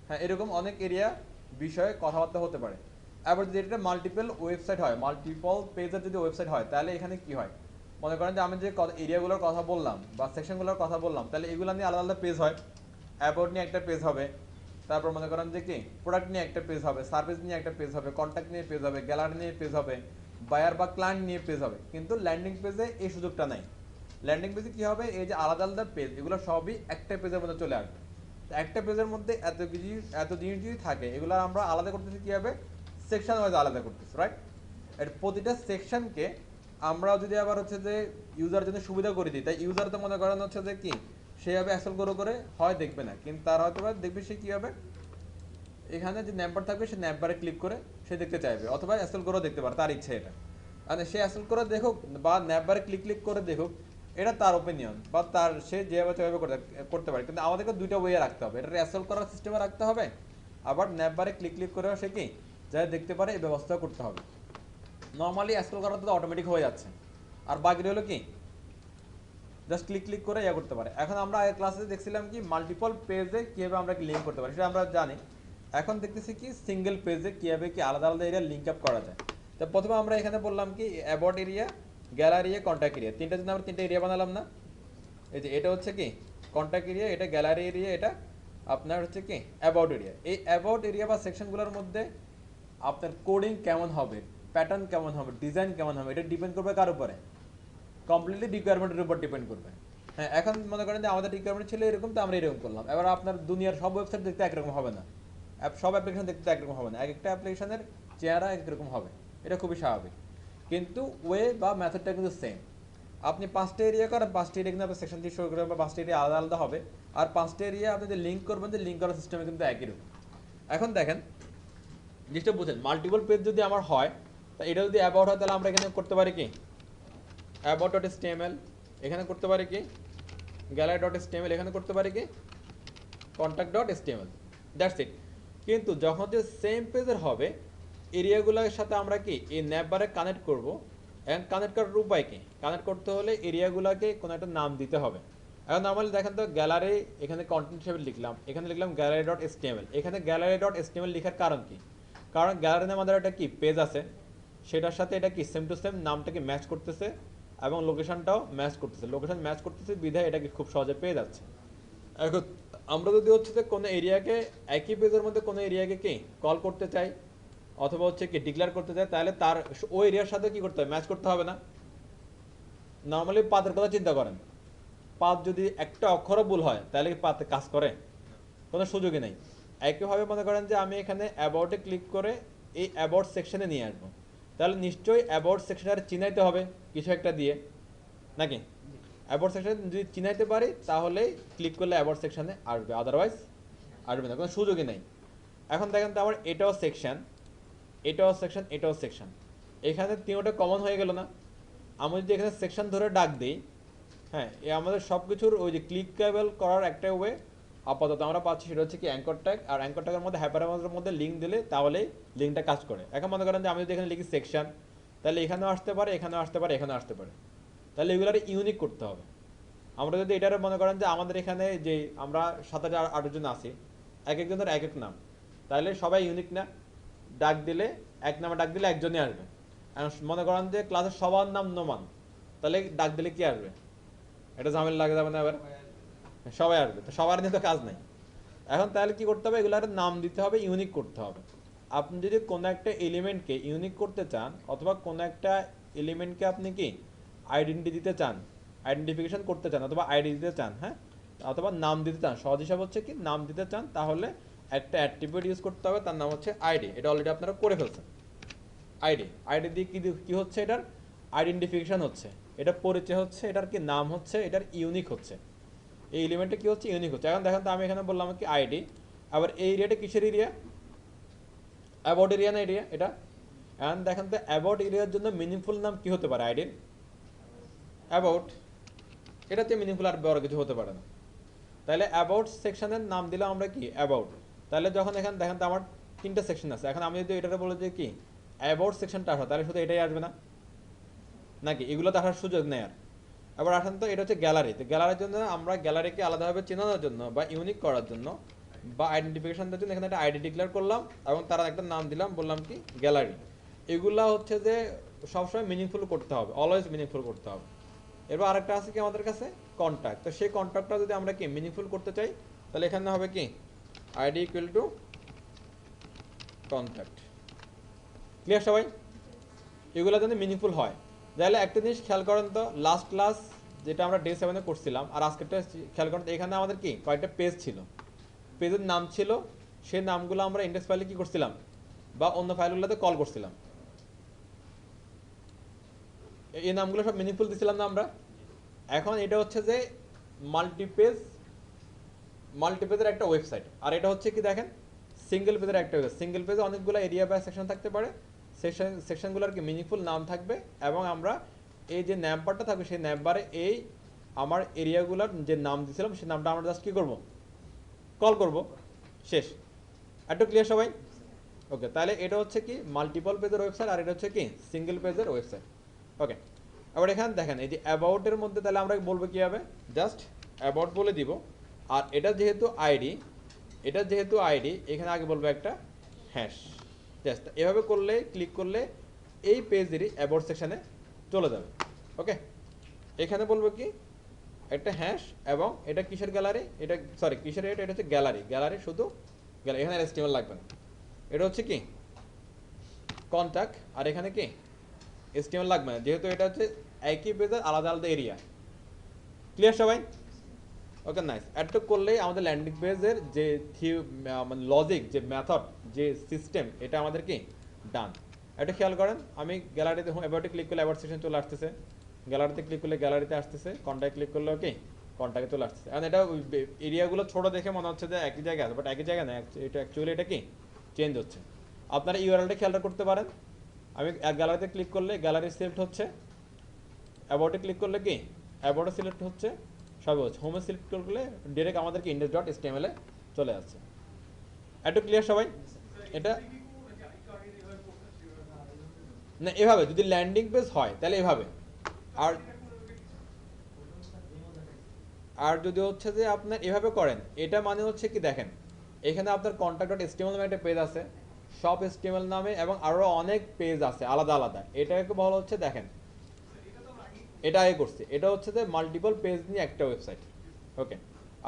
হ্যাঁ, এরকম অনেক এরিয়া বিষয়ে কথাবার্তা হতে পারে। এবার যদি এটা মাল্টিপল ওয়েবসাইট হয়, মাল্টিপল পেজের যদি ওয়েবসাইট হয়, তাহলে এখানে কি হয়, মনে করেন যে আমি যে এরিয়াগুলোর কথা বললাম বা সেকশনগুলোর কথা বললাম, তাহলে এগুলো নিয়ে আলাদা আলাদা পেজ হয়। অ্যাবাউট নিয়ে একটা পেজ হবে, তারপর মনে করেন যে কি প্রোডাক্ট নিয়ে একটা পেজ হবে, সার্ভিস নিয়ে একটা পেজ হবে, কন্ট্যাক্ট নিয়ে পেজ হবে, গ্যালারি নিয়ে পেজ হবে, বায়ার বা ক্লায়েন্ট নিয়ে পেজ হবে। কিন্তু ল্যান্ডিং পেজে এই সুযোগটা নাই। ল্যান্ডিং পেজে কি হবে, এই যে আলাদা আলাদা পেজ, এগুলো সবই একটা পেজের মধ্যে চলে আসবে। একটা পেজের মধ্যে এত জিনিস যদি থাকে, এগুলো আমরা আলাদা করতেছি কী হবে, সেকশন ওয়াইজ আলাদা করতেছি, রাইট? এর প্রতিটা সেকশনকে আমরা যদি আবার হচ্ছে যে ইউজার জন্য সুবিধা করে দিই, তাই ইউজার তো মনে করেন হচ্ছে যে কি সেভাবে অ্যাক্সেল করে হয় দেখবে না, কিন্তু তার হয়তো দেখবে সে কী হবে, এখানে যে ন্যাম্বার থাকবে সে ন্যাম্বারে ক্লিক করে সে দেখতে চাইবে, অথবা অ্যাসেল করেও দেখতে পারে, তার ইচ্ছে এটা। মানে সে অ্যাসেল করে দেখুক বা ন্যাম্বারে ক্লিক করে দেখুক, এটা তার ওপিনিয়ন বা তার সে যেভাবে সেভাবে করতে পারে। কিন্তু আমাদেরকে দুইটা ওয়ে রাখতে হবে, এটা অ্যাসেল করার সিস্টেমে রাখতে হবে, আবার ন্যাম্বারে ক্লিক করেও সে কি যারা দেখতে পারে এই ব্যবস্থাও করতে হবে। নর্মালি অ্যাসেল করা তো অটোমেটিক হয়ে যাচ্ছে, আর বাকি হলো কি জাস্ট ক্লিক করে ইয়া করতে পারে। এখন আমরা ক্লাসে দেখছিলাম কি মাল্টিপল পেজে কীভাবে আমরা কি লিঙ্ক করতে পারি সেটা আমরা জানি। এখন দেখতেছি কি সিঙ্গেল পেজে কীভাবে কি আলাদা আলাদা এরিয়া লিঙ্ক আপ করা যায়। তো প্রথমে আমরা এখানে বললাম কি about area, gallery, contact area, তিনটা জন্য আমরা তিনটা এরিয়া বানালাম না? এই যে এটা হচ্ছে কি কন্ট্যাক্ট এরিয়া, এটা গ্যালারি এরিয়া, এটা আপনার হচ্ছে কি অ্যাবাউট এরিয়া। এই অ্যাবাউট এরিয়া বা সেকশনগুলোর মধ্যে আপনার কোডিং কেমন হবে, প্যাটার্ন কেমন হবে, ডিজাইন কেমন হবে, এটা ডিপেন্ড করবে কার উপরে, কমপ্লিটলি রিকোয়ারমেন্টের উপর ডিপেন্ড করবে। হ্যাঁ, এখন মনে করেন যে আমাদের রিকোয়ারমেন্ট ছিল এরকম, তো আমরা এরকম করলাম। এবার আপনার দুনিয়ার সব ওয়েবসাইট দেখতে একরকম হবে না, সব অ্যাপ্লিকেশন দেখতে একরকম হবে না, এক একটা অ্যাপ্লিকেশনের চেহারা একরকম হবে, এটা খুবই স্বাভাবিক। কিন্তু ওয়ে বা মেথডটা কিন্তু সেম। আপনি 5টা এরিয়া করেন, 5টা এরিয়া কিন্তু আপনার সেকশন দিয়ে শুরু করবেন, বা 5টা এরিয়া আলাদা আলাদা হবে। আর 5টা এরিয়া আপনি যে লিঙ্ক করবেন, যে লিঙ্ক করার সিস্টেমে কিন্তু একই রকম। এখন দেখেন জিনিসটা বুঝেন, মাল্টিপল পেজ যদি আমার হয়, তা এটা যদি অ্যাবাউট হয়, তাহলে আমরা এখানে করতে পারি কি about.html, এখানে করতে পারি কি gallery.html, এখানে করতে পারি কি contact.html, দ্যাটস ইট। কিন্তু যখন যে সেম পেজের হবে, এরিয়াগুলোর সাথে আমরা কি এই ন্যাপবারে কানেক্ট করব, এবং কানেক্ট করার উপায় কি, কানেক্ট করতে হলে এরিয়াগুলোকে কোনো একটা নাম দিতে হবে। এখন নর্মালি দেখেন তো গ্যালারি, এখানে কন্টেন্ট হিসেবে লিখলাম, এখানে লিখলাম gallery.html। এখানে gallery.html লেখার কারণ কি, কারণ গ্যালারি নামে আমাদের একটা কি পেজ আছে, সেটার সাথে এটা কি সেম টু সেম নামটাকে ম্যাচ করতেছে, এবং লোকেশনটাও ম্যাচ করতেছে, লোকেশন ম্যাচ করতেছে বিধায় এটাকে খুব সহজে পেয়ে যাচ্ছে। এখন আমরা যদি হচ্ছে যে কোনো এরিয়াকে একই পেজের মধ্যে কোনো এরিয়াকে কি কল করতে চাই, অথবা হচ্ছে কি ডিক্লেয়ার করতে চাই, তাহলে তার ওই এরিয়ার সাথে কি করতে হবে, ম্যাচ করতে হবে না? নর্মালি পাতের কথা চিন্তা করেন, পাত যদি একটা অক্ষরও ভুল হয়, তাহলে কি পাতে কাজ করে? কোনো সুযোগই নেই। একইভাবে মনে করেন যে আমি এখানে অ্যাবাউটে ক্লিক করে এই অ্যাবাউট সেকশনে নিয়ে আসবো, তাহলে নিশ্চয়ই অ্যাবাউট সেকশনে চিনাইতে হবে কিছু একটা দিয়ে, নাকি? অ্যাবাউট সেকশনে যদি চিনাইতে পারি, তাহলেই ক্লিক করলে অ্যাবাউট সেকশনে আসবে, আদারওয়াইজ আসবে না, কোনো সুযোগই নেই। এখন দেখেন তো আমার এটাও সেকশন, এটাও সেকশন, এটাও সেকশন, এখানে তিনটা কমন হয়ে গেল না? আমি যদি এখানে সেকশন ধরে ডাক দিই, হ্যাঁ, এ আমাদের সব কিছুর ওই যে ক্লিকেবল করার একটা ওয়ে আপাতত আমরা পাচ্ছি, সেটা হচ্ছে কি অ্যাঙ্কর ট্যাগ। আর অ্যাঙ্কর ট্যাগের মধ্যে হাইপারলিঙ্কের মধ্যে লিঙ্ক দিলে তাহলেই লিঙ্কটা কাজ করে। এখন মনে করেন যে আমি যদি এখানে লিখি সেকশন, তাহলে এখানেও আসতে পারে, এখানেও আসতে পারে, এখানেও আসতে পারে, তাহলে এগুলোর ইউনিক করতে হবে। আমরা যদি এটারে মনে করেন যে আমাদের এখানে যে আমরা 7,000-8 জন আছি, এক একজনের এক এক নাম, তাহলে সবাই ইউনিক না? ডাক দিলে এক নামে ডাক দিলে একজনই আসবে। মনে করেন যে ক্লাসের সবার নাম নোমান, তাহলে ডাক দিলে কি আসবে? এটা ঝামেলা লাগে যাবে না? এবার সবাই আসবে, তো সবার নিয়ে তো কাজ নাই। এখন তাহলে কি করতে হবে? এগুলার নাম দিতে হবে, ইউনিক করতে হবে। আপনি যদি কোনো একটা এলিমেন্টকে ইউনিক করতে চান, অথবা কোনো একটা এলিমেন্টকে আপনি কি আইডেন্টি দিতে চান, আইডেন্টিফিকেশন করতে চান, অথবা আইডি দিতে চান, হ্যাঁ, অথবা নাম দিতে চান, সহজ হিসাব হচ্ছে কি নাম দিতে চান, তাহলে একটা অ্যাট্রিবিউট ইউজ করতে হবে, তার নাম হচ্ছে আইডি। এটা অলরেডি আপনারা করে ফেলছেন। আইডি, আইডি দিয়ে কি হচ্ছে? এটার আইডেন্টিফিকেশন হচ্ছে, এটা পরিচয় হচ্ছে, এটার কি নাম হচ্ছে, এটার ইউনিক হচ্ছে, এই এলিমেন্টটা কি হচ্ছে? ইউনিক হচ্ছে। এখন দেখেন তো আমি এখানে বললাম কি আইডি, আবার এই এরিয়াটা কিসের এরিয়া? অ্যাবাউট এরিয়া না এরিয়া এটা? এখন দেখেন তো অ্যাবাউট এরিয়ার জন্য মিনিংফুল নাম কি হতে পারে আইডির? অ্যাবাউট। এটাতে মিনিংফুল আর বড় কিছু হতে পারে না। তাহলে অ্যাবাউট সেকশনের নাম দিলাম আমরা কি অ্যাবাউট। তাহলে যখন এখানে দেখেন তো আমার 3টা সেকশন আছে, এখন আমি যদি এটাতে বলে যে কি অ্যাবাউট সেকশনটা আসা, তাহলে শুধু এটাই আসবে না নাকি? এগুলো তো আসার সুযোগ নেই আর। আবার আসেন তো এটা হচ্ছে গ্যালারি, তো গ্যালারির জন্য আমরা গ্যালারিকে আলাদাভাবে চেনানোর জন্য বা ইউনিক করার জন্য বা আইডেন্টিফিকেশন দেওয়ার জন্য এখানে একটা আইডি ডিক্লেয়ার করলাম এবং তার একটা নাম দিলাম, বললাম কি গ্যালারি। এগুলা হচ্ছে যে সবসময় মিনিংফুল করতে হবে, অলওয়েজ মিনিংফুল করতে হবে। এবার আরেকটা আছে কি আমাদের কাছে কন্ট্যাক্ট, তো সেই কন্ট্যাক্টটা যদি আমরা কি মিনিংফুল করতে চাই, তাহলে এখানে হবে কি ID equal to contact. Clear সবাই? এগুলো যদি মিনিংফুল হয়, তাহলে একটা জিনিস খেয়াল করেন তো, লাস্ট ক্লাস যেটা আমরা ডে 7-এ করছিলাম আর আজকেরটা খেয়াল করেন তো, এখানে আমাদের কি কয়েকটা পেজ ছিল, পেজের নাম ছিল, সেই নামগুলো আমরা ইন্ডেক্স ফাইলে কি করছিলাম বা অন্য ফাইলগুলোতে কল করছিলাম, এই নামগুলো সব মিনিংফুল দিছিলাম না আমরা? এখন এটা হচ্ছে যে মাল্টিপেজের একটা ওয়েবসাইট, আর এটা হচ্ছে কি দেখেন সিঙ্গেল পেজের একটা ওয়েবসাইট। সিঙ্গেল পেজে অনেকগুলো এরিয়া বা সেকশন থাকতে পারে, সেকশনগুলোর কি মিনিংফুল নাম থাকবে, এবং আমরা এই যে ন্যাম বারটা থাকবে সেই ন্যাম বারে এই আমার এরিয়াগুলোর যে নাম দিয়েছিলাম সেই নামটা আমরা জাস্ট কী করবো? কল করব, শেষ। একটু ক্লিয়ার সবাই? ওকে, তাহলে এটা হচ্ছে কি মাল্টিপল পেজের ওয়েবসাইট, আর এটা হচ্ছে কি সিঙ্গেল পেজের ওয়েবসাইট। ওকে, আবার এখানে দেখেন এই যে অ্যাবাউটের মধ্যে তাহলে আমরা বলবো কী হবে? জাস্ট অ্যাবাউট বলে দিব, আর এটা যেহেতু আইডি, এখানে আগে বলবো একটা হ্যাশ। জাস্ট এভাবে করলে, ক্লিক করলে এই পেজেরই অ্যাবাউট সেকশানে চলে যাবে। ওকে, এখানে বলবো কি একটা হ্যাশ, এবং এটা কিসের গ্যালারি? এটা সরি কিসের, এটা হচ্ছে গ্যালারি শুধু গ্যালারি, এখানে HTML লাগবে না। এটা হচ্ছে কি কন্ট্যাক্ট, আর এখানে কি HTML লাগবে না, যেহেতু এটা হচ্ছে একই পেজের আলাদা আলাদা এরিয়া। ক্লিয়ার সবাই? ওকে, নাইস। এতটুকু করলেই আমাদের ল্যান্ডিং পেজের যে মানে লজিক, যে মেথড, যে সিস্টেম, এটা আমাদের কি ডান। এটা খেয়াল করেন, আমি গ্যালারিতে অ্যাবাউটে ক্লিক করলে অ্যাবাউট সেকশন চলে আসতেছে, গ্যালারিতে ক্লিক করলে গ্যালারিতে আসতেছে, কন্ট্যাক্ট ক্লিক করলে কি কন্ট্যাক্টে চলে আসতেছে। এখন এটা এরিয়াগুলো ছোট দেখে মনে হচ্ছে যে একই জায়গায় আছে, বাট একই জায়গায় না, এটা অ্যাকচুয়ালি এটা কি চেঞ্জ হচ্ছে। আপনারা ইউআরএলটা খেয়ালটা করতে পারেন। আমি গ্যালারিতে ক্লিক করলে গ্যালারি সিলেক্ট হচ্ছে, অ্যাবাউটে ক্লিক করলে কি অ্যাবাউটে সিলেক্ট হচ্ছে, সবই হচ্ছে। হোমে সিলেক্ট করলে ডিরেক্ট আমাদেরকে index.html এ চলে আসছে। একটু ক্লিয়ার সবাই? এটা না, এভাবে যদি ল্যান্ডিং পেজ হয় তাহলে এভাবে, আর আর যদি হচ্ছে যে আপনার এভাবে করেন, এটা মানে হচ্ছে কি দেখেন এখানে আপনার contact.html নামে একটা পেজ আছে, সব HTML নামে, এবং আরও অনেক পেজ আছে আলাদা আলাদা। এটাকে বলা হচ্ছে, দেখেন এটা আগে করছি, এটা হচ্ছে যে মাল্টিপল পেজ নিয়ে একটা ওয়েবসাইট। ওকে,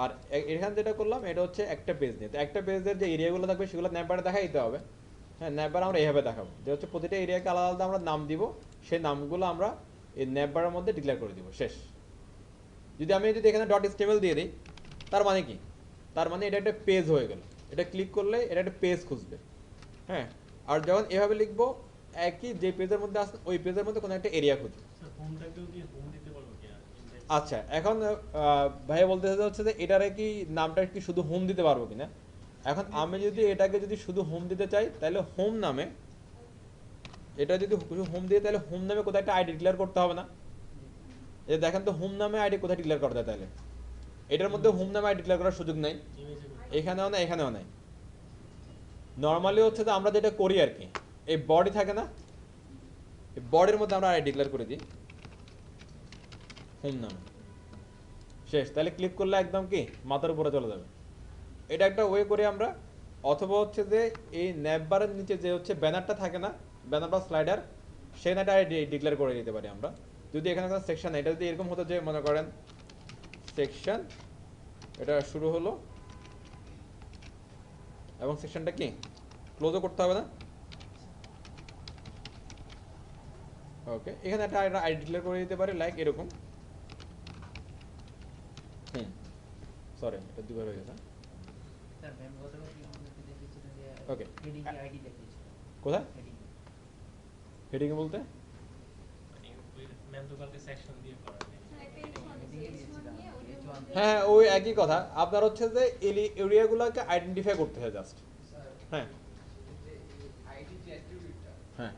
আর এখানে যেটা করলাম এটা হচ্ছে একটা পেজ নিয়ে, তো একটা পেজের যে এরিয়াগুলো থাকবে সেগুলো ন্যাপবারে দেখাই দিতে হবে। হ্যাঁ, ন্যাপবার আমরা এইভাবে দেখাবো, যে হচ্ছে প্রতিটা এরিয়াকে আলাদা আলাদা আমরা নাম দিব, সেই নামগুলো আমরা এই ন্যাপবারের মধ্যে ডিক্লেয়ার করে দিব, শেষ। যদি এখানে .html দিয়ে দিই, তার মানে কি? তার মানে এটা একটা পেজ হয়ে গেল, এটা ক্লিক করলে এটা একটা পেজ খুঁজবে। হ্যাঁ, আর যখন এভাবে লিখবো, একই যে পেজের মধ্যে আসবে ওই পেজের মধ্যে কোনো একটা এরিয়া খুঁজবে। আচ্ছা, এখন ভাইয়া বলতে হচ্ছে যে এটারে কি নামটা কি শুধু হোম দিতে পারবো কিনা। এখন আমি যদি এটাকে শুধু হোম দিতে চাই, তাহলে হোম নামে, এটা যদি হোম দিয়ে, তাহলে হোম নামে কোথায় একটা আইডি ডিক্লেয়ার করতে হবে না? এই দেখেন তো হোম নামে আইডি কোথায় ডিক্লেয়ার করা যায়? তাহলে এটার মধ্যে হোম নামে আইডি ডিক্লেয়ার করার সুযোগ নাই, এখানেও না এখানেও নাই। নর্মালি হচ্ছে যে আমরা যেটা করি আর কি, এই বডি থাকে না, এই বডির মধ্যে আমরা আইডি ডিক্লেয়ার করে দিই হোম নামে, শেষ। তাহলে ক্লিক করলে একদম কি মাথার উপরে চলে যাবে। এটা একটা ওয়ে করি আমরা, অথবা হচ্ছে যে এই ন্যাববারের নিচে যে হচ্ছে ব্যানারটা থাকে না, ব্যানার বা স্লাইডার, সেই নাটা ডিক্লেয়ার করে দিতে পারি আমরা। যদি এখানে কোনো সেকশন, এটা যদি এরকম হতো যে মনে করেন সেকশন, এটা শুরু হলো এবং সেকশনটা কি ক্লোজও করতে হবে না। ওকে, এখানে একটা আইডি ডিক্লেয়ার করে দিতে পারি লাইক এরকম। সরি, এটা দুবার হয়ে গেছে। স্যার ম্যাম গতকাল কি আমাদেরকে দেখিয়েছিলেন যে ওকে, হেডিং এ আইডি দেখিয়েছিল কোথায় হেডিং হেডিং বলতে? ম্যাম তো কালকে সেকশন দিয়ে করাবে। হ্যাঁ, ওই একই কথা। আপনার হচ্ছে যে এরিয়াগুলোকে আইডেন্টিফাই করতে হয় জাস্ট। হ্যাঁ হ্যাঁ,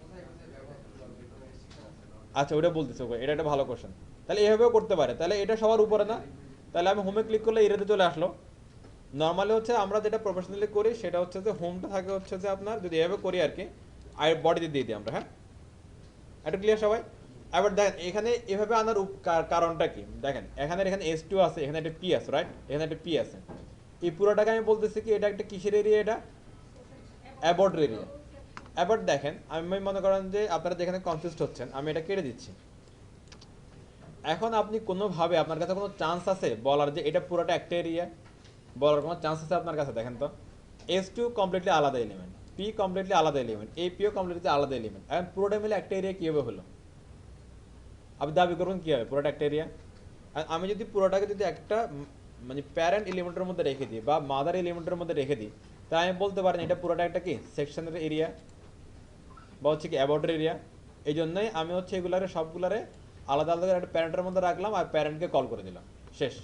আচ্ছা ওটা বলতেছে, ওকে, এটা একটা ভালো কোশ্চেন। তাহলে এভাবেও করতে পারে, তাহলে এটা সবার উপরে না, তাহলে আমি হোমে ক্লিক করলে এরিয়াতে চলে আসলো। নর্মালি হচ্ছে আমরা যেটা প্রফেশনালি করি সেটা হচ্ছে যে হোমটা থাকে হচ্ছে যে আপনার, যদি এভাবে করি আর কি, আর বডিতে দিয়ে দিই আমরা। হ্যাঁ, এটা ক্লিয়ার সবাই? এবার দেখেন এখানে এভাবে আনার কারণটা কি, দেখেন এখানে S2 আছে, এখানে একটা P আছে, রাইট, এখানে একটা P আছে। এই পুরোটাকে আমি বলতেছি কি এটা একটা কিসের এরিয়া, এটা অ্যাবর্ড এরিয়া। এবার দেখেন আমি মনে করেন যে আপনারা যেখানে কনফিউজড হচ্ছেন, আমি এটা কেটে দিচ্ছি। এখন আপনি কোনোভাবে আপনার কাছে কোনো চান্স আছে বলার যে এটা পুরোটা একটা এরিয়া, বলার কোনো চান্স আছে আপনার কাছে? দেখেন তো, S2 কমপ্লিটলি আলাদা এলিমেন্ট, P কমপ্লিটলি আলাদা এলিমেন্ট, APও কমপ্লিটলি আলাদা এলিমেন্ট, এখন পুরোটা মিলে একটা এরিয়া কীভাবে হলো? আপনি দাবি করবেন কী হবে পুরোটা একটা এরিয়া? আমি যদি পুরোটাকে যদি একটা মানে প্যারেন্ট এলিমেন্টের মধ্যে রেখে দিই বা মাদার এলিমেন্টের মধ্যে রেখে দিই, তাই আমি বলতে পারেন এটা পুরোটা একটা কি সেকশনের এরিয়া বা হচ্ছে কি অ্যাবাউটের এরিয়া। এই জন্যই আমি হচ্ছে এগুলারে সবগুলারে আলাদা আলাদা করে একটা প্যারেন্টের মধ্যে রাখলাম আর প্যারেন্টকে কল করে দিলাম, শেষ।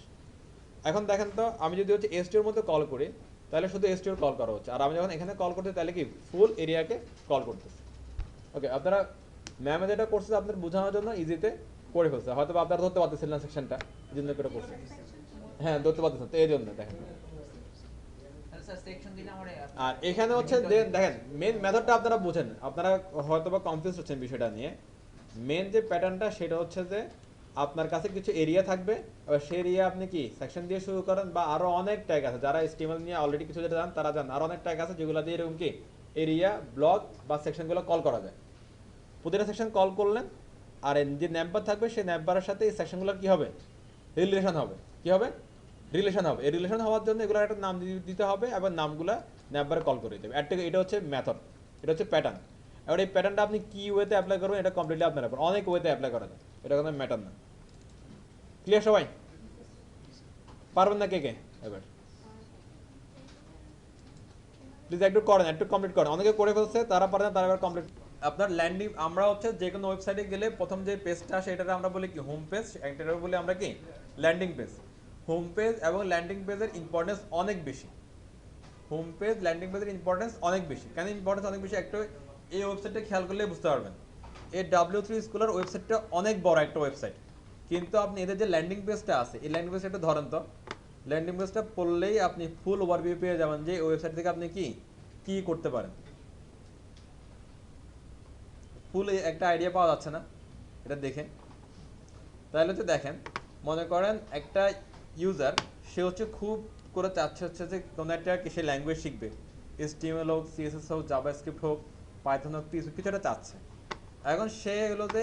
এখন দেখেন তো, আমি যদি হচ্ছে S2 এর মধ্যে কল করি তাহলে শুধু S2 এর কল করা হচ্ছে, আর আমি যখন এখানে কল করতে তাহলে কি ফুল এরিয়াকে কল করতেছি। ওকে, আপনারা ম্যামে যেটা করছে আপনার বোঝানোর জন্য ইজিতে করে ফেলছে, হয়তো আপনারা ধরতে পারতেছিলেন না সেকশনটা, এই জন্য করে করছে। হ্যাঁ, ধরতে পারতেছেন তো, এই জন্য দেখেন। স্যার সেকশন দিলে আমরা আর এখানে হচ্ছে দেখেন মেন মেথডটা আপনারা বুঝেন, আপনারা হয়তো বা কনফিউজ হচ্ছেন বিষয়টা নিয়ে। মেন যে প্যাটার্নটা সেটা হচ্ছে যে আপনার কাছে কিছু এরিয়া থাকবে, এবার সেই এরিয়া আপনি কি সেকশন দিয়ে শুরু করেন, বা আরও অনেক ট্যাগ আছে, যারা HTML নিয়ে অলরেডি কিছু যেটা জানেন তারা জানেন, আরও অনেক ট্যাগ আছে যেগুলো দিয়ে এরকম কি এরিয়া, ব্লক বা সেকশনগুলো কল করা যায়। প্রতিটা সেকশন কল করলেন, আর যে ন্যাম্বার থাকবে সেই ন্যাম্বারের সাথে এই সেকশনগুলোর কী হবে, রিলেশন হবে। কী হবে? রিলেশন হবে। এই রিলেশন হওয়ার জন্য এগুলোর একটা নাম দিতে হবে, এবং নামগুলো ন্যাম্বারে কল করে দেবে। এটা হচ্ছে মেথড, এটা হচ্ছে প্যাটার্ন। এবার এই প্যাটার্নটা আপনি কী ওয়েতে অ্যাপ্লাই করবেন এটা কমপ্লিটলি আপনার ব্যাপার, অনেক ওয়েতে অ্যাপ্লাই করা যায়, এটা কোনো ম্যাটার না। ক্লিয়ার সবাই? পারবেন না কে কে? এবার প্লিজ একটু করেন, একটু কমপ্লিট করেন। অনেকে করে ফেলছে, তারা পারে না, তারা এবার কমপ্লিট। আপনার ল্যান্ডিং, আমরা হচ্ছে যে কোনো ওয়েবসাইটে গেলে প্রথম যে পেজটা আসে এটাকে আমরা বলি কি হোম পেজ, এটাকে বলি আমরা কি ল্যান্ডিং পেজ। হোম পেজ এবং ল্যান্ডিং পেজের ইম্পর্টেন্স অনেক বেশি। হোম পেজ ল্যান্ডিং পেজের ইম্পর্টেন্স অনেক বেশি। কেন ইম্পর্টেন্স অনেক বেশি? একটা এই ওয়েবসাইটটা খেয়াল করলে বুঝতে পারবেন। এই W3 স্কুলের ওয়েবসাইটটা অনেক বড় একটা ওয়েবসাইট, কিন্তু আপনি এদের যে ল্যান্ডিং পেজটা আছে, এই ল্যান্ডিং পেজটা একটু ধরেন তো, ল্যান্ডিং পেজটা পড়লেই আপনি ফুল ওভারভিউ পেয়ে যাবেন যে ওয়েবসাইট থেকে আপনি কি কি করতে পারেন। ফুল একটা আইডিয়া পাওয়া যাচ্ছে না এটা দেখে? তাহলে হচ্ছে দেখেন, মনে করেন একটা ইউজার, সে হচ্ছে খুব করে চাচ্ছে হচ্ছে যে কোনো একটা সে ল্যাঙ্গুয়েজ শিখবে, HTML হোক, CSS হোক, জাভাস্ক্রিপ্ট হোক, পাইথন হোক, কিছু একটা চাচ্ছে। এখন সে হলো যে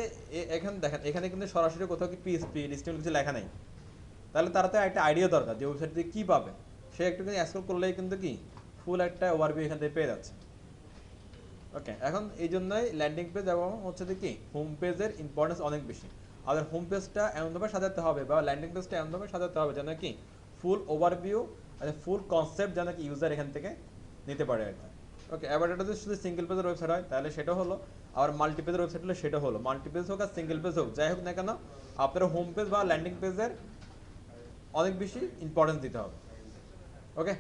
এখানে দেখেন, এখানে কিন্তু সরাসরি কোথাও কি PHP HTML কিছু লেখা নেই। তাহলে তারা তো একটা আইডিয়া দরকার যে ওয়েবসাইট থেকে কী পাবে। সে একটুখানি স্ক্রল করলেই কিন্তু কি ফুল একটা ওভারভিউ এখান থেকে পেয়ে যাচ্ছে। ওকে, এখন এই জন্যই ল্যান্ডিং পেজ এবং হচ্ছে যে কি হোম পেজের ইম্পর্টেন্স অনেক বেশি। আর হোম পেজটা এমনভাবে সাজাতে হবে বা ল্যান্ডিং পেজটা এমনভাবে সাজাতে হবে যেন কি ফুল ওভারভিউ, ফুল কনসেপ্ট যেন কি ইউজার এখান থেকে নিতে পারে আর কি। ওকে, এবার এটা যদি শুধু সিঙ্গেল পেজের ওয়েবসাইট হয় তাহলে সেটা হলো, আর মাল্টি পেজের ওয়েবসাইট হলে সেটা হলো। মাল্টি পেজ হোক আর সিঙ্গেল পেজ হোক, যাই হোক না কেন, আপনার হোম পেজ বা ল্যান্ডিং পেজের অনেক বেশি ইম্পর্টেন্স দিতে হবে। ওকে,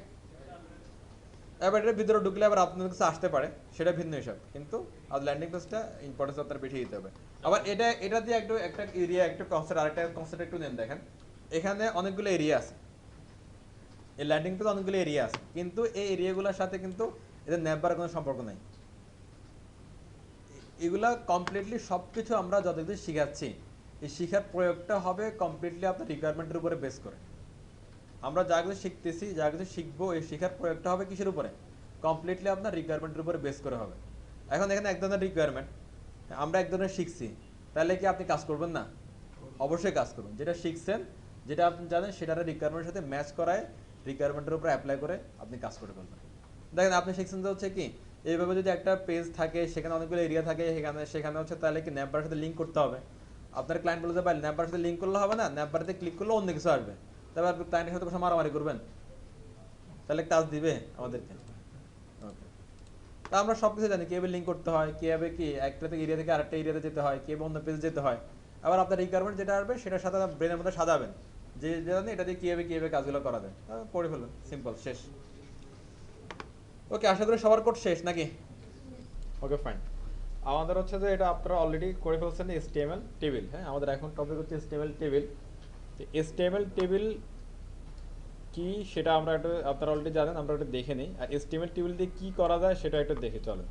এবার এটার ভিতরে ঢুকলে আবার আপনাদের কাছে আসতে পারে, সেটা ভিন্ন হিসাব, কিন্তু আর ল্যান্ডিং পেজটা ইম্পর্টেন্স আপনার বেশি দিতে হবে। আবার এটা দিয়ে একটা এরিয়া, একটা কনসেপ্ট, আরেকটা কনসেপ্ট একটু নেন। দেখেন এখানে অনেকগুলো এরিয়া আছে, এই ল্যান্ডিং পেজে অনেকগুলো এরিয়া আছে, কিন্তু এই এরিয়াগুলোর সাথে কিন্তু এদের নেবার কোনো সম্পর্ক নাই। এগুলা কমপ্লিটলি সব কিছু আমরা যত কিছু শিখাচ্ছি, এই শিখার প্রয়োগটা হবে কমপ্লিটলি আপনার রিকোয়ারমেন্টের উপরে বেস করে। আমরা যা কিছু শিখতেছি, যা কিছু শিখবো, এই শিখার প্রয়োগটা হবে কিসের উপরে? কমপ্লিটলি আপনার রিকোয়ারমেন্টের উপরে বেস করে হবে। এখন এখানে এক ধরনের রিকোয়ারমেন্ট, আমরা এক ধরনের শিখছি, তাহলে কি আপনি কাজ করবেন না? অবশ্যই কাজ করুন। যেটা শিখছেন, যেটা আপনি জানেন, সেটার রিকোয়ারমেন্টের সাথে ম্যাচ করায় রিকোয়ারমেন্টের উপরে অ্যাপ্লাই করে আপনি কাজ করে ফেলবেন। দেখেন আপনি শিখছেন যে হচ্ছে কি, এইভাবে যদি একটা পেজ থাকে, সেখানে অনেকগুলো এরিয়া থাকে, সেখানে হচ্ছে তাহলে কি ন্যাপবারের সাথে লিঙ্ক করতে হবে। আপনার ক্লায়েন্ট বলে যে ভাই ন্যাপবারের সাথে লিঙ্ক করলে হবে না, ন্যাপবারেতে ক্লিক করলে অন্য কিছু আসবে, তারপর আপনি ক্লায়েন্টের সাথে বসে মারামারি করবেন, তাহলে কাজ দিবে আমাদেরকে? ওকে, তা আমরা সব কিছু জানি, কীভাবে লিঙ্ক করতে হয়, কীভাবে কি একটা থেকে এরিয়া থেকে আরেকটা এরিয়াতে যেতে হয়, কীভাবে অন্য পেজে যেতে হয়। আবার আপনার রিকোয়ারমেন্ট যেটা আসবে সেটার সাথে ব্রেনের মধ্যে সাজাবেন, যে জানি এটা দিয়ে কীভাবে কাজগুলো করা যায়, করে ফেলুন, সিম্পল, শেষ। ওকে, আশা করি সবার কোড শেষ নাকি? Okay fine. আমাদের হচ্ছে যে এটা আপনারা অলরেডি করে ফেলছেন HTML টেবিল। হ্যাঁ, আমাদের এখন টপিক হচ্ছে HTML টেবিল। তো HTML টেবিল কি সেটা আমরা একটু, আপনারা অলরেডি জানেন, আমরা একটু দেখে নিই। আর HTML টেবিল দিয়ে কী করা যায় সেটা একটু দেখে চলেন।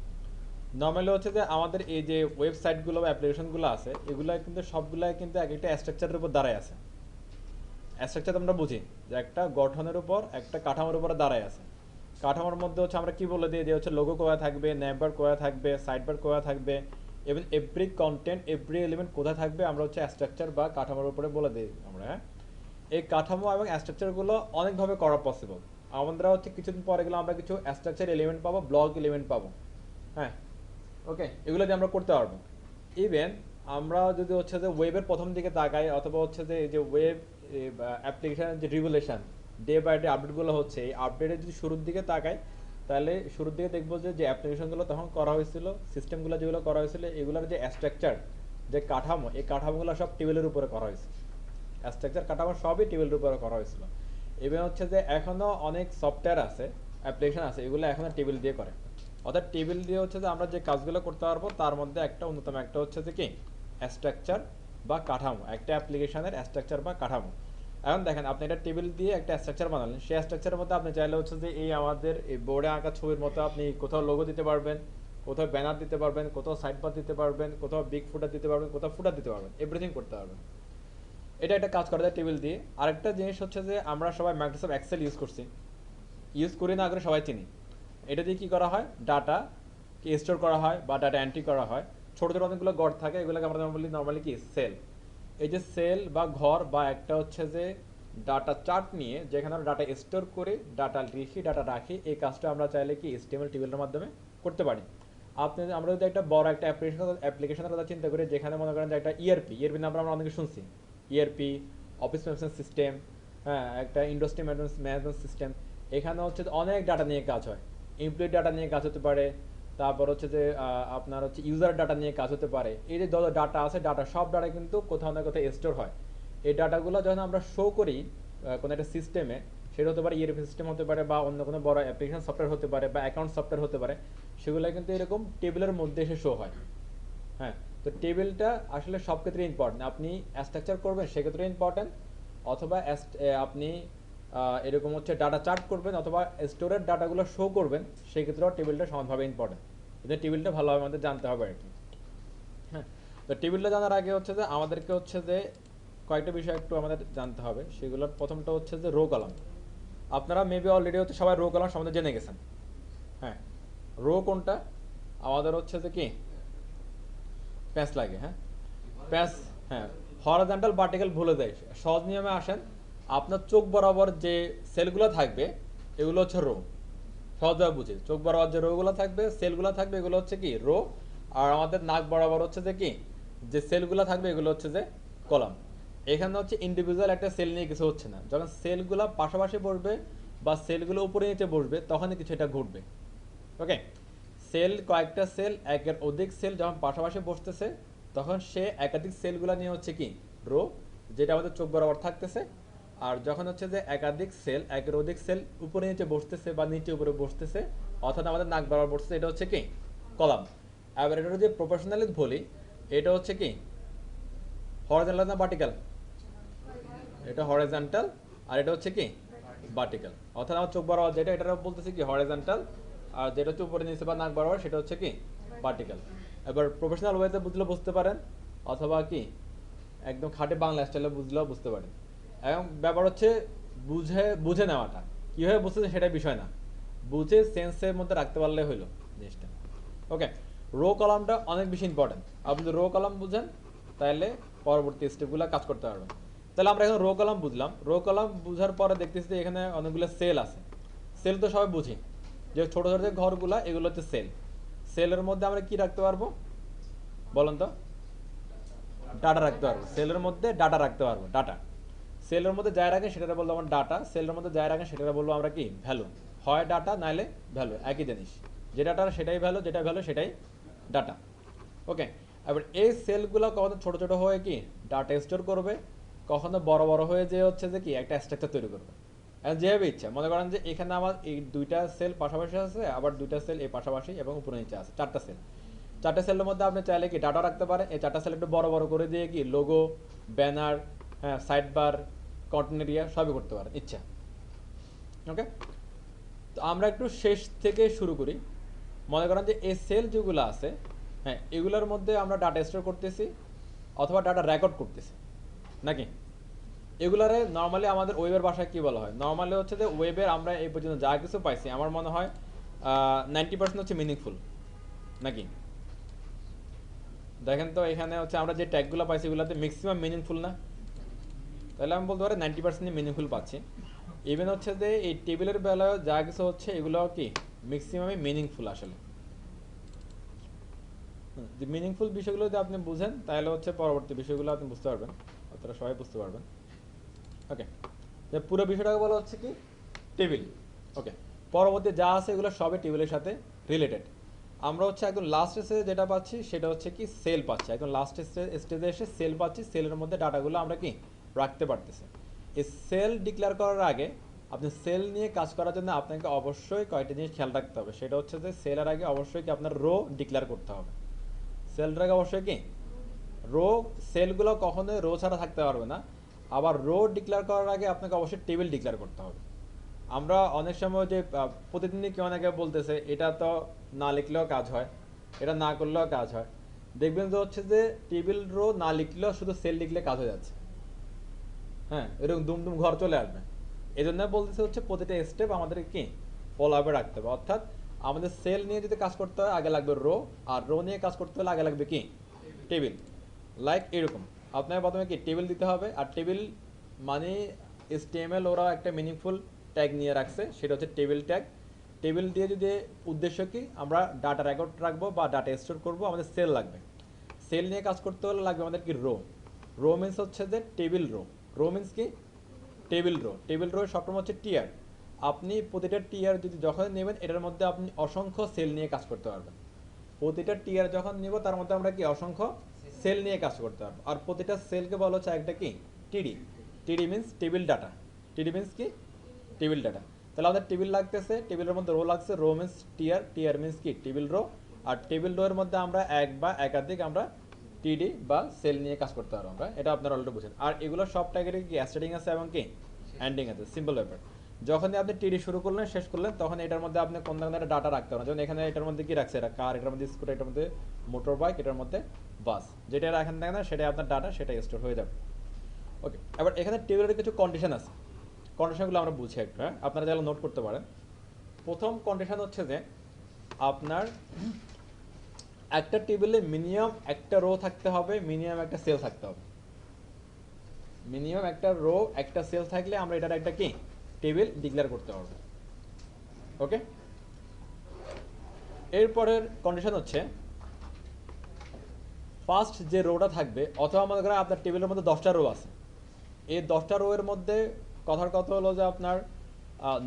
নর্মালি হচ্ছে যে আমাদের এই যে ওয়েবসাইটগুলো বা অ্যাপ্লিকেশনগুলো আছে, এগুলো কিন্তু সবগুলাই কিন্তু এক একটা স্ট্রাকচারের উপর দাঁড়ায় আছে। স্ট্রাকচার আমরা বুঝি যে একটা গঠনের উপর, একটা কাঠামোর উপরে দাঁড়ায় আছে। কাঠামোর মধ্যে হচ্ছে আমরা কি বলে দিই যে হচ্ছে লোগো কোয়া থাকবে, নেমবার কোয়া থাকবে, সাইডবার কোয়া থাকবে, এবং এভরি কন্টেন্ট, এভরি এলিমেন্ট কোথায় থাকবে আমরা হচ্ছে স্ট্রাকচার বা কাঠামোর উপরে বলে দিই আমরা। হ্যাঁ, এই কাঠামো এবং স্ট্রাকচারগুলো অনেকভাবে করা পসিবল। আমরা হচ্ছে কিছুদিন পরে গেলে আমরা কিছু স্ট্রাকচার এলিমেন্ট পাবো, ব্লক এলিমেন্ট পাবো। হ্যাঁ, ওকে, এগুলো দিয়ে আমরা করতে পারবো। ইভেন আমরা যদি হচ্ছে যে ওয়েবের প্রথম দিকে তাকাই, অথবা হচ্ছে যে এই যে ওয়েব অ্যাপ্লিকেশনের যে রিভলিউশন, ডে বাই ডে আপডেটগুলো হচ্ছে, এই আপডেটের যদি শুরুর দিকে তাকাই, তাহলে শুরুর দিকে দেখবো যে অ্যাপ্লিকেশনগুলো তখন করা হয়েছিল, সিস্টেমগুলো যেগুলো করা হয়েছিল, এগুলোর যে স্ট্রাকচার, যে কাঠামো, এই কাঠামোগুলো সব টেবিলের উপরে করা হয়েছে। স্ট্রাকচার কাঠামো সবই টেবিলের উপরে করা হয়েছিল। ইভেন হচ্ছে যে এখনও অনেক সফটওয়্যার আছে, অ্যাপ্লিকেশন আছে, এগুলো এখনও টেবিল দিয়ে করে। অর্থাৎ টেবিল দিয়ে হচ্ছে যে আমরা যে কাজগুলো করতে পারবো, তার মধ্যে একটা অন্যতম একটা হচ্ছে যে কি স্ট্রাকচার বা কাঠামো, একটা অ্যাপ্লিকেশনের স্ট্রাকচার বা কাঠামো। এখন দেখেন, আপনি একটা টেবিল দিয়ে একটা স্ট্রাকচার বানালেন, সেই স্ট্রাকচারের মধ্যে আপনি চাইলে হচ্ছে যে এই আমাদের এই বোর্ডে আঁকা ছবির মতো আপনি কোথাও লোগো দিতে পারবেন, কোথাও ব্যানার দিতে পারবেন, কোথাও সাইড বার দিতে পারবেন, কোথাও বিগ ফুটার দিতে পারবেন, কোথাও ফুটার দিতে পারবেন, এভরিথিং করতে পারবেন। এটা একটা কাজ করা যায় টেবিল দিয়ে। আরেকটা জিনিস হচ্ছে যে আমরা সবাই মাইক্রোসফট এক্সেল ইউজ করছি, ইউজ করি না করে সবাই চিনি। এটা দিয়ে কী করা হয়, ডাটা কি স্টোর করা হয় বা ডাটা এন্ট্রি করা হয়। ছোটো ছোটো অনেকগুলো ঘর থাকে, এগুলোকে আমরা নর্মালি কি সেল। এই যে সেল বা ঘর বা একটা হচ্ছে যে ডাটা চার্ট নিয়ে যেখানে আমরা ডাটা স্টোর করে ডাটা রাখি, এই কাজটা আমরা চাইলে কি HTML টেবিলের মাধ্যমে করতে পারি। আমরা যদি একটা বড় একটা অ্যাপ্লিকেশনের কথা চিন্তা করি, যেখানে মনে করেন যে একটা ইআরপি নাম্বার আমরা অনেকে শুনছি, ইআরপি, অফিস ম্যানেজমেন্ট সিস্টেম, হ্যাঁ, একটা ইন্ডাস্ট্রি ম্যানেজমেন্ট সিস্টেম। এখানে হচ্ছে অনেক ডাটা নিয়ে কাজ হয়, এমপ্লয়ি ডাটা নিয়ে কাজ হতে পারে, তারপর হচ্ছে যে আপনার হচ্ছে ইউজার ডাটা নিয়ে কাজ হতে পারে। এই যে যত ডাটা আছে, সব ডাটা কিন্তু কোথাও না কোথাও স্টোর হয়। এই ডাটাগুলো যখন আমরা শো করি কোনো একটা সিস্টেমে, সেটা হতে পারে ইআরপি সিস্টেম হতে পারে, বা অন্য কোনো বড় অ্যাপ্লিকেশন সফটওয়্যার হতে পারে, বা অ্যাকাউন্ট সফটওয়্যার হতে পারে, সেগুলো কিন্তু এরকম টেবিলের মধ্যে এসে শো হয়। হ্যাঁ, তো টেবিলটা আসলে সব ক্ষেত্রে ইম্পর্টেন্ট। আপনি স্ট্রাকচার করবেন সেক্ষেত্রে ইম্পর্টেন্ট, অথবা আপনি এরকম হচ্ছে ডাটা চার্ট করবেন, অথবা স্টোরের ডাটাগুলো শো করবেন, সেক্ষেত্রেও টেবিলটা সমানভাবে ইম্পর্টেন্ট। কিন্তু টেবিলটা ভালোভাবে আমাদের জানতে হবে আর কি। হ্যাঁ, তো টেবিলটা জানার আগে হচ্ছে যে আমাদেরকে হচ্ছে যে কয়েকটা বিষয় একটু আমাদের জানতে হবে। সেগুলোর প্রথমটা হচ্ছে যে রো কলাম। আপনারা মেবি অলরেডি হচ্ছে সবাই রো কলাম সম্বন্ধে জেনে গেছেন। হ্যাঁ, রো কোনটা আমাদের হচ্ছে যে কি প্যাঁচ লাগে। হ্যাঁ, প্যাঁচ, হ্যাঁ, হরিজন্টাল ভার্টিক্যাল ভুলে যায়। সহজ নিয়মে আসেন, আপনার চোখ বরাবর যে সেলগুলো থাকবে এগুলো হচ্ছে রো। সহজভাবে বুঝি, চোখ বরাবর যে রোগুলো থাকবে, সেলগুলো থাকবে, এগুলো হচ্ছে কি রো। আর আমাদের নাক বরাবর হচ্ছে যে কি যে সেলগুলো থাকবে, এগুলো হচ্ছে যে কলাম। এখানে হচ্ছে ইন্ডিভিজুয়াল একটা সেল নিয়ে কিছু হচ্ছে না। যখন সেলগুলো পাশাপাশি বসবে বা সেলগুলো উপরে নিচে বসবে, তখনই কিছু এটা ঘটবে। ওকে, সেল, কয়েকটা সেল, একের অধিক সেল যখন পাশাপাশি বসতেছে, তখন সে একাধিক সেলগুলো নিয়ে হচ্ছে কি রো, যেটা আমাদের চোখ বরাবর থাকতেছে। আর যখন হচ্ছে যে একাধিক সেল, একের অধিক সেল উপরে নিচে বসতেছে বা নিচে উপরে বসতেছে, অর্থাৎ আমাদের নাক বরাবর বসতেছে, এটা হচ্ছে কি কলাম। এবার এটা যদি প্রফেশনালি বলি, এটা হচ্ছে কি হরিজন্টাল না ভার্টিক্যাল? এটা হরিজন্টাল, আর এটা হচ্ছে কি ভার্টিক্যাল। অর্থাৎ আমার চোখ বরাবর যেটা, এটা বলতেছে কি হরিজন্টাল, আর যেটা হচ্ছে উপরে নিচে বা নাক বরাবর, সেটা হচ্ছে কি ভার্টিক্যাল। এবার প্রফেশনাল ওয়েতে বুঝলে বুঝতে পারেন, অথবা কি একদম খাঁটি বাংলা স্টাইলে বুঝলেও বুঝতে পারেন। এবং ব্যাপার হচ্ছে বুঝে নেওয়াটা, কীভাবে বুঝতেছে সেটা বিষয় না, বুঝে সেন্সের মধ্যে রাখতে পারলে হইলো জিনিসটা। ওকে, রো কলামটা অনেক বেশি ইম্পর্টেন্ট। আপনি যদি রো কলাম বুঝেন তাহলে পরবর্তী স্টেপগুলো কাজ করতে পারবেন। তাহলে আমরা এখন রো কলাম বুঝলাম। রো কলাম বুঝার পরে দেখতেছি যে এখানে অনেকগুলো সেল আছে। সেল তো সবাই বুঝি, যে ছোটো ছোটো যে ঘরগুলো এগুলো হচ্ছে সেল। সেলের মধ্যে আমরা কি রাখতে পারবো বলেন তো? ডাটা রাখতে পারবো। সেলের মধ্যে ডাটা রাখতে পারবো, ডাটা। সেলের মধ্যে যাই রাখেন সেটা বলবো আমরা ডাটা, সেলের মধ্যে যাই রাখেন সেটা বলবো আমরা কি ভ্যালু। হয় ডাটা নাইলে ভ্যালু, একই জিনিস। যে ডাটা সেটাই ভ্যালু, যেটা ভ্যালু সেটাই ডাটা। ওকে, এবার এই সেলগুলো কখনো ছোটো ছোটো হয়ে কি ডাটা স্টোর করবে, কখনো বড় বড় হয়ে যে হচ্ছে যে কি একটা স্ট্রাকচার তৈরি করবে। এখন যেভাবে ইচ্ছা, মনে করেন যে এখানে আমার এই দুইটা সেল পাশাপাশি আছে, আবার দুইটা সেল এই পাশাপাশি এবং উপরে নিচে আছে, চারটা সেল। চারটা সেলের মধ্যে আপনি চাইলে কি ডাটা রাখতে পারেন। এই চারটা সেল একটু বড় বড় করে দিয়ে কি লোগো, ব্যানার, হ্যাঁ সাইড বার, কন্টেন্ট এরিয়া সবই করতে পারেন ইচ্ছা। ওকে, তো আমরা একটু শেষ থেকে শুরু করি। মনে করেন যে এই সেল যেগুলো আছে, হ্যাঁ এগুলোর মধ্যে আমরা ডাটা স্টোর করতেছি অথবা ডাটা রেকর্ড করতেছি নাকি। এগুলারে নর্মালি আমাদের ওয়েবের ভাষায় কী বলা হয়? নর্মালি হচ্ছে যে ওয়েবের আমরা এই পর্যন্ত যা কিছু পাইছি আমার মনে হয় 90% হচ্ছে মিনিংফুল নাকি। দেখেন তো এখানে হচ্ছে আমরা যে ট্যাগগুলো পাইছি এগুলোতে ম্যাক্সিমাম মিনিংফুল না? তাহলে আমি বলতে পারি 90% মিনিংফুল পাচ্ছি। ইভেন হচ্ছে যে এই টেবিলের বেলায় যা কিছু হচ্ছে এগুলো কি ম্যাক্সিমামই মিনিংফুল আসলে। যে মিনিংফুল বিষয়গুলো যদি আপনি বুঝেন তাহলে হচ্ছে পরবর্তী বিষয়গুলো আপনি বুঝতে পারবেন, আপনারা সবাই বুঝতে পারবেন। ওকে, যে পুরো বিষয়টাকে বলা হচ্ছে কি টেবিল। ওকে, পরবর্তী যা আছে এগুলো সবই টেবিলের সাথে রিলেটেড। আমরা হচ্ছে একদম লাস্ট স্টেজে যেটা পাচ্ছি সেটা হচ্ছে কি সেল পাচ্ছি। একদম লাস্ট স্টেজে এসে সেল পাচ্ছি, সেলের মধ্যে ডাটাগুলো আমরা কি রাখতে পারতেছি। এই সেল ডিক্লেয়ার করার আগে আপনি সেল নিয়ে কাজ করার জন্য আপনাকে অবশ্যই কয়েকটা জিনিস খেয়াল রাখতে হবে। সেটা হচ্ছে যে সেলের আগে অবশ্যই কি আপনার রো ডিক্লেয়ার করতে হবে। সেলটার আগে অবশ্যই কি রো, সেলগুলো কখনোই রো ছাড়া থাকতে পারবে না। আবার রো ডিক্লেয়ার করার আগে আপনাকে অবশ্যই টেবিল ডিক্লেয়ার করতে হবে। আমরা অনেক সময় যে প্রতিদিনই কেউ অনেকে বলতেছে এটা তো না লিখলেও কাজ হয়, এটা না করলেও কাজ হয়। দেখবেন যে হচ্ছে যে টেবিল রো না লিখলেও শুধু সেল লিখলে কাজ হয়ে যাচ্ছে। হ্যাঁ, এরকম দুম ঘর চলে আসবে। এই জন্য বলতেছে হচ্ছে প্রতিটা স্টেপ আমাদের কি ফলো আপে রাখতে হবে। অর্থাৎ আমাদের সেল নিয়ে যদি কাজ করতে হয় আগে লাগবে রো, আর রো নিয়ে কাজ করতে হলে আগে লাগবে কি টেবিল। লাইক এরকম আপনাকে প্রথমে কি টেবিল দিতে হবে। আর টেবিল মানে HTML ওরা একটা মিনিংফুল ট্যাগ নিয়ে রাখছে, সেটা হচ্ছে টেবিল ট্যাগ। টেবিল দিয়ে যদি উদ্দেশ্য কি আমরা ডাটা রেকর্ড রাখবো বা ডাটা স্টোর করবো, আমাদের সেল লাগবে। সেল নিয়ে কাজ করতে হলে লাগবে আমাদের কি রো। রো মিনস হচ্ছে যে টেবিল রো। রো মিনস কি টেবিল রো। টেবিল রো সবসময় হচ্ছে টিয়ার। আপনি প্রতিটা টিয়ার যদি যখন নেবেন এটার মধ্যে আপনি অসংখ্য সেল নিয়ে কাজ করতে পারবেন। প্রতিটা টিয়ার যখন নিব তার মধ্যে আমরা কি অসংখ্য সেল নিয়ে কাজ করতে পারবো। আর প্রতিটা সেলকে বলা হচ্ছে একটা কি টিডি। টিডি মিনস টেবিল ডাটা। টিডি মিনস কি টেবিল ডাটা। তাহলে আমাদের টেবিল লাগতেছে, টেবিলের মধ্যে রো লাগছে। রো মিনস টিয়ার, টিয়ার মিনস কি টেবিল রো। আর টেবিল রো এর মধ্যে আমরা এক বা একাধিক আমরা টিডি বা সেল নিয়ে কাজ করতে পারবো আমরা। এটা আপনারা অলরেডি বুঝেন। আর এগুলো সব ট্যাগের কি স্টার্টিং আছে এবং কি এন্ডিং আছে, সিম্পল ব্যাপার। যখনই আপনি টিডি শুরু করলেন শেষ করলেন তখন এটার মধ্যে আপনি কোন ধরনের ডাটা রাখতে পারেন। যেমন এখানে এটার মধ্যে কি রাখছে, এটা কার, এটার মধ্যে স্কুটার, এটার মধ্যে মোটর বাইক, এটার মধ্যে বাস। যেটা রাখেন না সেটাই আপনার ডাটা, সেটাই স্টোর হয়ে যাবে। ওকে, এবার এখানে টেবিলের কিছু কন্ডিশন আছে। কন্ডিশনগুলো আমরা বুঝি একটু, হ্যাঁ আপনারা যারা নোট করতে পারেন। প্রথম কন্ডিশন হচ্ছে যে আপনার একটা টেবিলে মিনিমাম একটা রো থাকতে হবে, মিনিমাম একটা সেল থাকতে হবে। মিনিমাম একটা রো একটা সেল থাকলে আমরা এটার একটা কি টেবিল ডিক্লেয়ার করতে পারবো। ওকে, এরপরের কন্ডিশন হচ্ছে ফার্স্ট যে রোটা থাকবে, অথবা মনে করেন আপনার টেবিলের মধ্যে 10টা রো আছে। এই 10টা রো এর মধ্যে কথার কথা হলো যে আপনার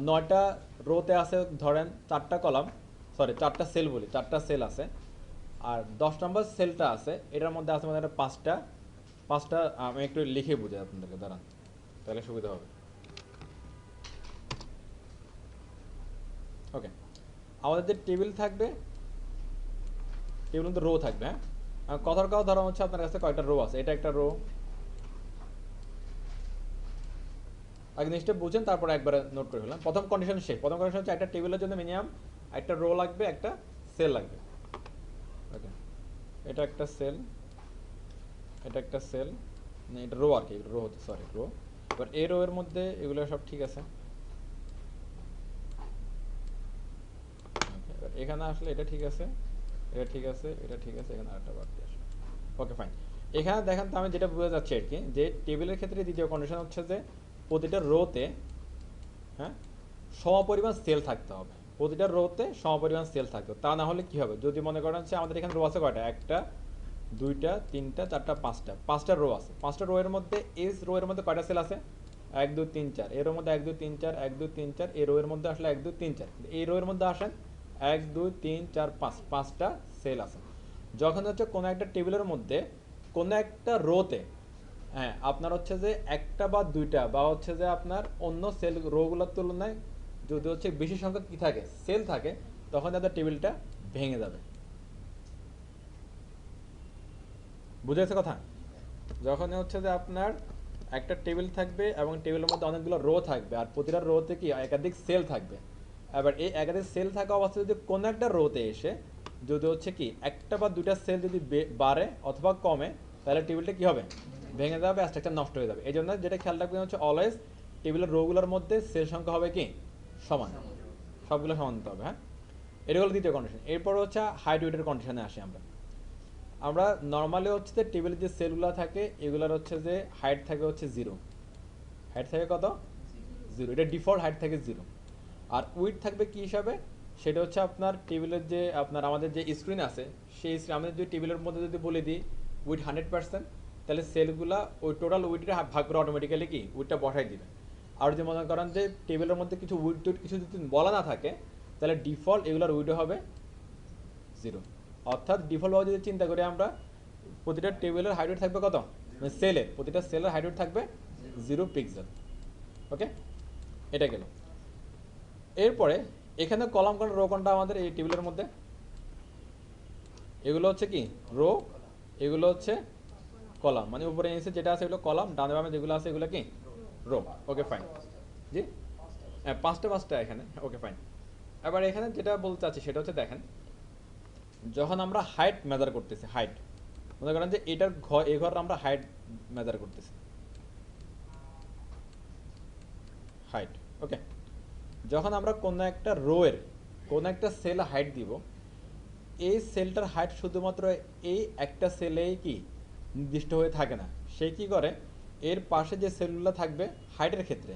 9টা রোতে আছে ধরেন 4টা কলাম, সরি 4টা সেল বলি, 4টা সেল আছে। আর 10 নম্বর সেলটা আছে এটার মধ্যে আছে আমাদের পাঁচটা আমি একটু লিখে বুঝাই আপনাদেরকে, দাঁড়ান তাহলে সুবিধা হবে। ওকে, আমাদের যে টেবিল থাকবে, টেবিলের মধ্যে রো থাকবে। হ্যাঁ, কথার কথা ধরা হচ্ছে আপনার কাছে কয়টা রো আছে। এটা একটা রো, আগে জিনিসটা বুঝেন তারপরে একবারে নোট করে ফেললাম। প্রথম কন্ডিশন শেষ। প্রথম কন্ডিশন হচ্ছে একটা টেবিলের জন্য মিনিমাম একটা রো লাগবে, একটা সেল লাগবে। ওকে, এটা একটা সেল, এটা একটা সেল, এটা রো আর কি, রো হতে সরি রো। এবার এই রো এর মধ্যে এগুলো সব ঠিক আছে। এখানে আসলে এটা ঠিক আছে, এটা ঠিক আছে, এটা ঠিক আছে, এখানে আরেকটা বাদ দিয়ে আসলে। Okay fine. এখানে দেখেন তো আমি যেটা বোঝা যাচ্ছে আর কি, যে টেবিলের ক্ষেত্রে দ্বিতীয় কন্ডিশন হচ্ছে যে প্রতিটা রোতে, হ্যাঁ, সমপরিমাণ সেল থাকতে হবে। প্রতিটা রোতে সমপরিমাণ সেল থাকবে, তা না হলে কি হবে, যদি মনে করেন যে আমাদের এখানে রো আছে কয়টা, একটা, দুইটা, তিনটা, চারটা, পাঁচটা রো আছে। পাঁচটা রো এর মধ্যে এস রো এর মধ্যে কয়টা সেল আছে, এক দুই তিন চার, এর মধ্যে এক দুই তিন চার, এক দুই তিন চার, এই রো এর মধ্যে আসলে এক দুই তিন চার, এই রো এর মধ্যে আসেন এক দুই তিন চার পাঁচ, পাঁচটা সেল আছে। যখন হচ্ছে কোনো একটা টেবিলের মধ্যে কোনো একটা রোতে, হ্যাঁ, আপনার হচ্ছে যে একটা বা দুইটা বা হচ্ছে যে আপনার অন্য সেল রোগুলোর তুলনায় যদি হচ্ছে বেশি সংখ্যক কি থাকে, সেল থাকে, তখন তাদের টেবিলটা ভেঙে যাবে। বুঝে গেছে কথা? যখন হচ্ছে যে আপনার একটা টেবিল থাকবে এবং টেবিলের মধ্যে অনেকগুলো রো থাকবে আর প্রতিটা রোতে কি একাধিক সেল থাকবে, এবার এই একাধিক সেল থাকা অবস্থায় যদি কোনো একটা রোতে এসে যদি হচ্ছে কি একটা বা দুইটা সেল যদি বাড়ে অথবা কমে, তাহলে টেবিলটা কি হবে, ভেঙে যাবে, স্ট্রাকচার নষ্ট হয়ে যাবে। এই জন্য যেটা খেয়াল রাখবেন হচ্ছে অলওয়েজ টেবিলের রোগুলোর মধ্যে সেল সংখ্যা হবে কি সমান, সবগুলো সমান হতে হবে। হ্যাঁ, এটা হলো দ্বিতীয় কন্ডিশন। এরপর হচ্ছে হাইট ওয়েটের কন্ডিশনে আসি আমরা নর্মালি হচ্ছে যে টেবিলের যে সেলগুলো থাকে এগুলোর হচ্ছে যে হাইট থাকে হচ্ছে জিরো। হাইট থাকে কত, জিরো, এটা ডিফল্ট হাইট থাকে জিরো। আর উইড থাকবে কি হিসাবে, সেটা হচ্ছে আপনার টেবিলের যে আপনার আমাদের যে স্ক্রিন আছে সেই আমাদের যদি টেবিলের মধ্যে যদি বলে দিই উইড 100%, তাহলে সেলগুলা ওই টোটাল উইডটা ভাগ করে অটোমেটিক্যালি কি উইডটা বসাই দিবে। আর যদি মনে করেন যে টেবিলের মধ্যে কিছু উইড টুইড কিছু যদি বলা না থাকে, তাহলে ডিফল্ট এগুলোর উইডও হবে জিরো। অর্থাৎ ডিফল্টভাবে যদি চিন্তা করি আমরা, প্রতিটা টেবিলের হাইট ওয়েট থাকবে কত, মানে সেলের প্রতিটা সেলের হাইট ওয়েট থাকবে 0 পিক্সেল। ওকে, এটা গেল। এরপরে এখানে কলাম কোন রো কোনটা আমাদের এই টেবিলের মধ্যে, এগুলো হচ্ছে কি রো, এগুলো হচ্ছে কলাম, মানে উপরে নিচে যেটা আছে এগুলো কলাম, ডানে বামে যেগুলো আছে এগুলো কি রো। ওকে ফাইন, জি হ্যাঁ, পাঁচটা এখানে। Okay fine. এবার এখানে যেটা বলতে চাচ্ছি সেটা হচ্ছে দেখেন, যখন আমরা হাইট মেজার করতেছি, হাইট মনে করেন যে এটার ঘর, এই ঘর আমরা হাইট মেজার করতেছি, হাইট। ওকে, যখন আমরা কোনো একটা রোয়ের কোনো একটা সেল হাইট দিব, এই সেলটার হাইট শুধুমাত্র এই একটা সেলেই কি নির্দিষ্ট হয়ে থাকে না, সে কি করে এর পাশে যে সেলগুলো থাকবে হাইটের ক্ষেত্রে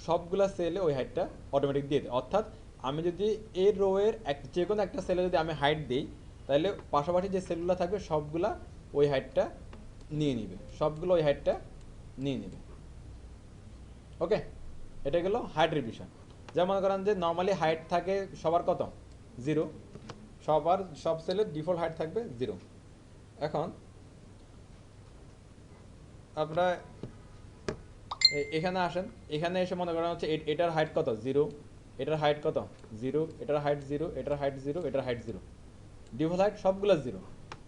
সবগুলা সেলে ওই হাইটটা অটোমেটিক দিয়ে দেয়। অর্থাৎ আমি যদি এই রোয়ের যে কোনো একটা সেলে যদি আমি হাইট দিই, তাহলে পাশাপাশি যে সেলগুলো থাকবে সবগুলা ওই হাইটটা নিয়ে নিবে, সবগুলো ওই হাইটটা নিয়ে নেবে। ওকে, এটা গেল হাইটের বিষয়। যেমন মনে করেন যে নর্মালি হাইট থাকে সবার কত, জিরো, সব সেলের ডিফল্ট হাইট থাকবে জিরো। এখন আপনারা এখানে আসেন, এখানে এসে মনে করেন হচ্ছে এটার হাইট কত, জিরো, এটার হাইট কত, জিরো, এটার হাইট জিরো, এটার হাইট জিরো, এটার হাইট জিরো, ডিফল্ট হাইট সবগুলো জিরো।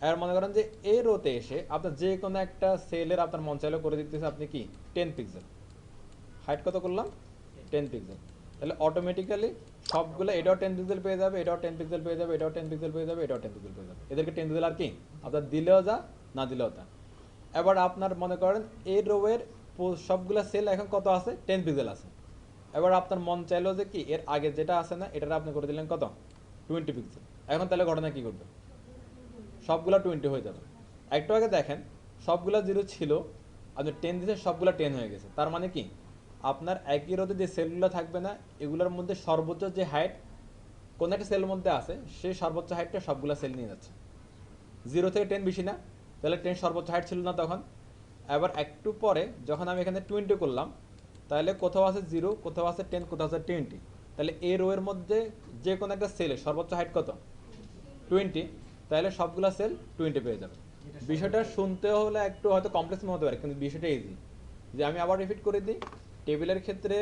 আর মনে করেন যে এই রোতে এসে আপনার যে কোনো একটা সেলের আপনার মন চাইলে করে দিতেছে আপনি কি 10 পিক্সেল, হাইট কত করলাম 10 পিক্সেল, তাহলে অটোমেটিক্যালি সবগুলো এটাও 10 পিক্সেল পেয়ে যাবে, এটাও 10 পিক্সেল পেয়ে যাবে, এটাও 10 পিক্সেল পেয়ে যাবে, এটাও 10 পিক্সেল পেয়ে যাবে। এদেরকে 10 পিক্সেল আর কি আপনার দিলেও যা, না দিলেও তা। এবার আপনার মনে করেন এই রোয়ের সবগুলো সেল এখন কত আছে, 10 পিক্সেল আছে। এবার আপনার মন চাইলো যে কি এর আগে যেটা আছে না এটা আপনি করে দিলেন কত, 20 পিক্সেল। এখন তাহলে ঘটনা কি ঘটবে, সবগুলো 20 হয়ে যাবে। একটু আগে দেখেন সবগুলো জিরো ছিল, আপনি 10 দিয়েছেন, সবগুলো 10 হয়ে গেছে। তার মানে কি আপনার একই রোধে যে সেলগুলো থাকবে না এগুলোর মধ্যে সর্বোচ্চ যে হাইট কোন একটা সেলের মধ্যে আছে সেই সর্বোচ্চ হাইটটা সবগুলো সেল নিয়ে যাচ্ছে। 0 থেকে 10 বেশি না, তাহলে 10 সর্বোচ্চ হাইট ছিল না তখন। এবার একটু পরে যখন আমি এখানে 20 করলাম, তাহলে কোথাও আছে 0, কোথাও আছে 10, কোথাও আছে 20, তাহলে এই রো এর মধ্যে যে কোনো একটা সেলের সর্বোচ্চ হাইট কত, 20, তাহলে সবগুলো সেল 20 পেয়ে যাবে। বিষয়টা শুনতে হলে একটু হয়তো কমপ্লেক্স মনে হতে পারে, কিন্তু বিষয়টা ইজি। যে আমি আবার রিপিট করে দিই, টেবিলের ক্ষেত্রে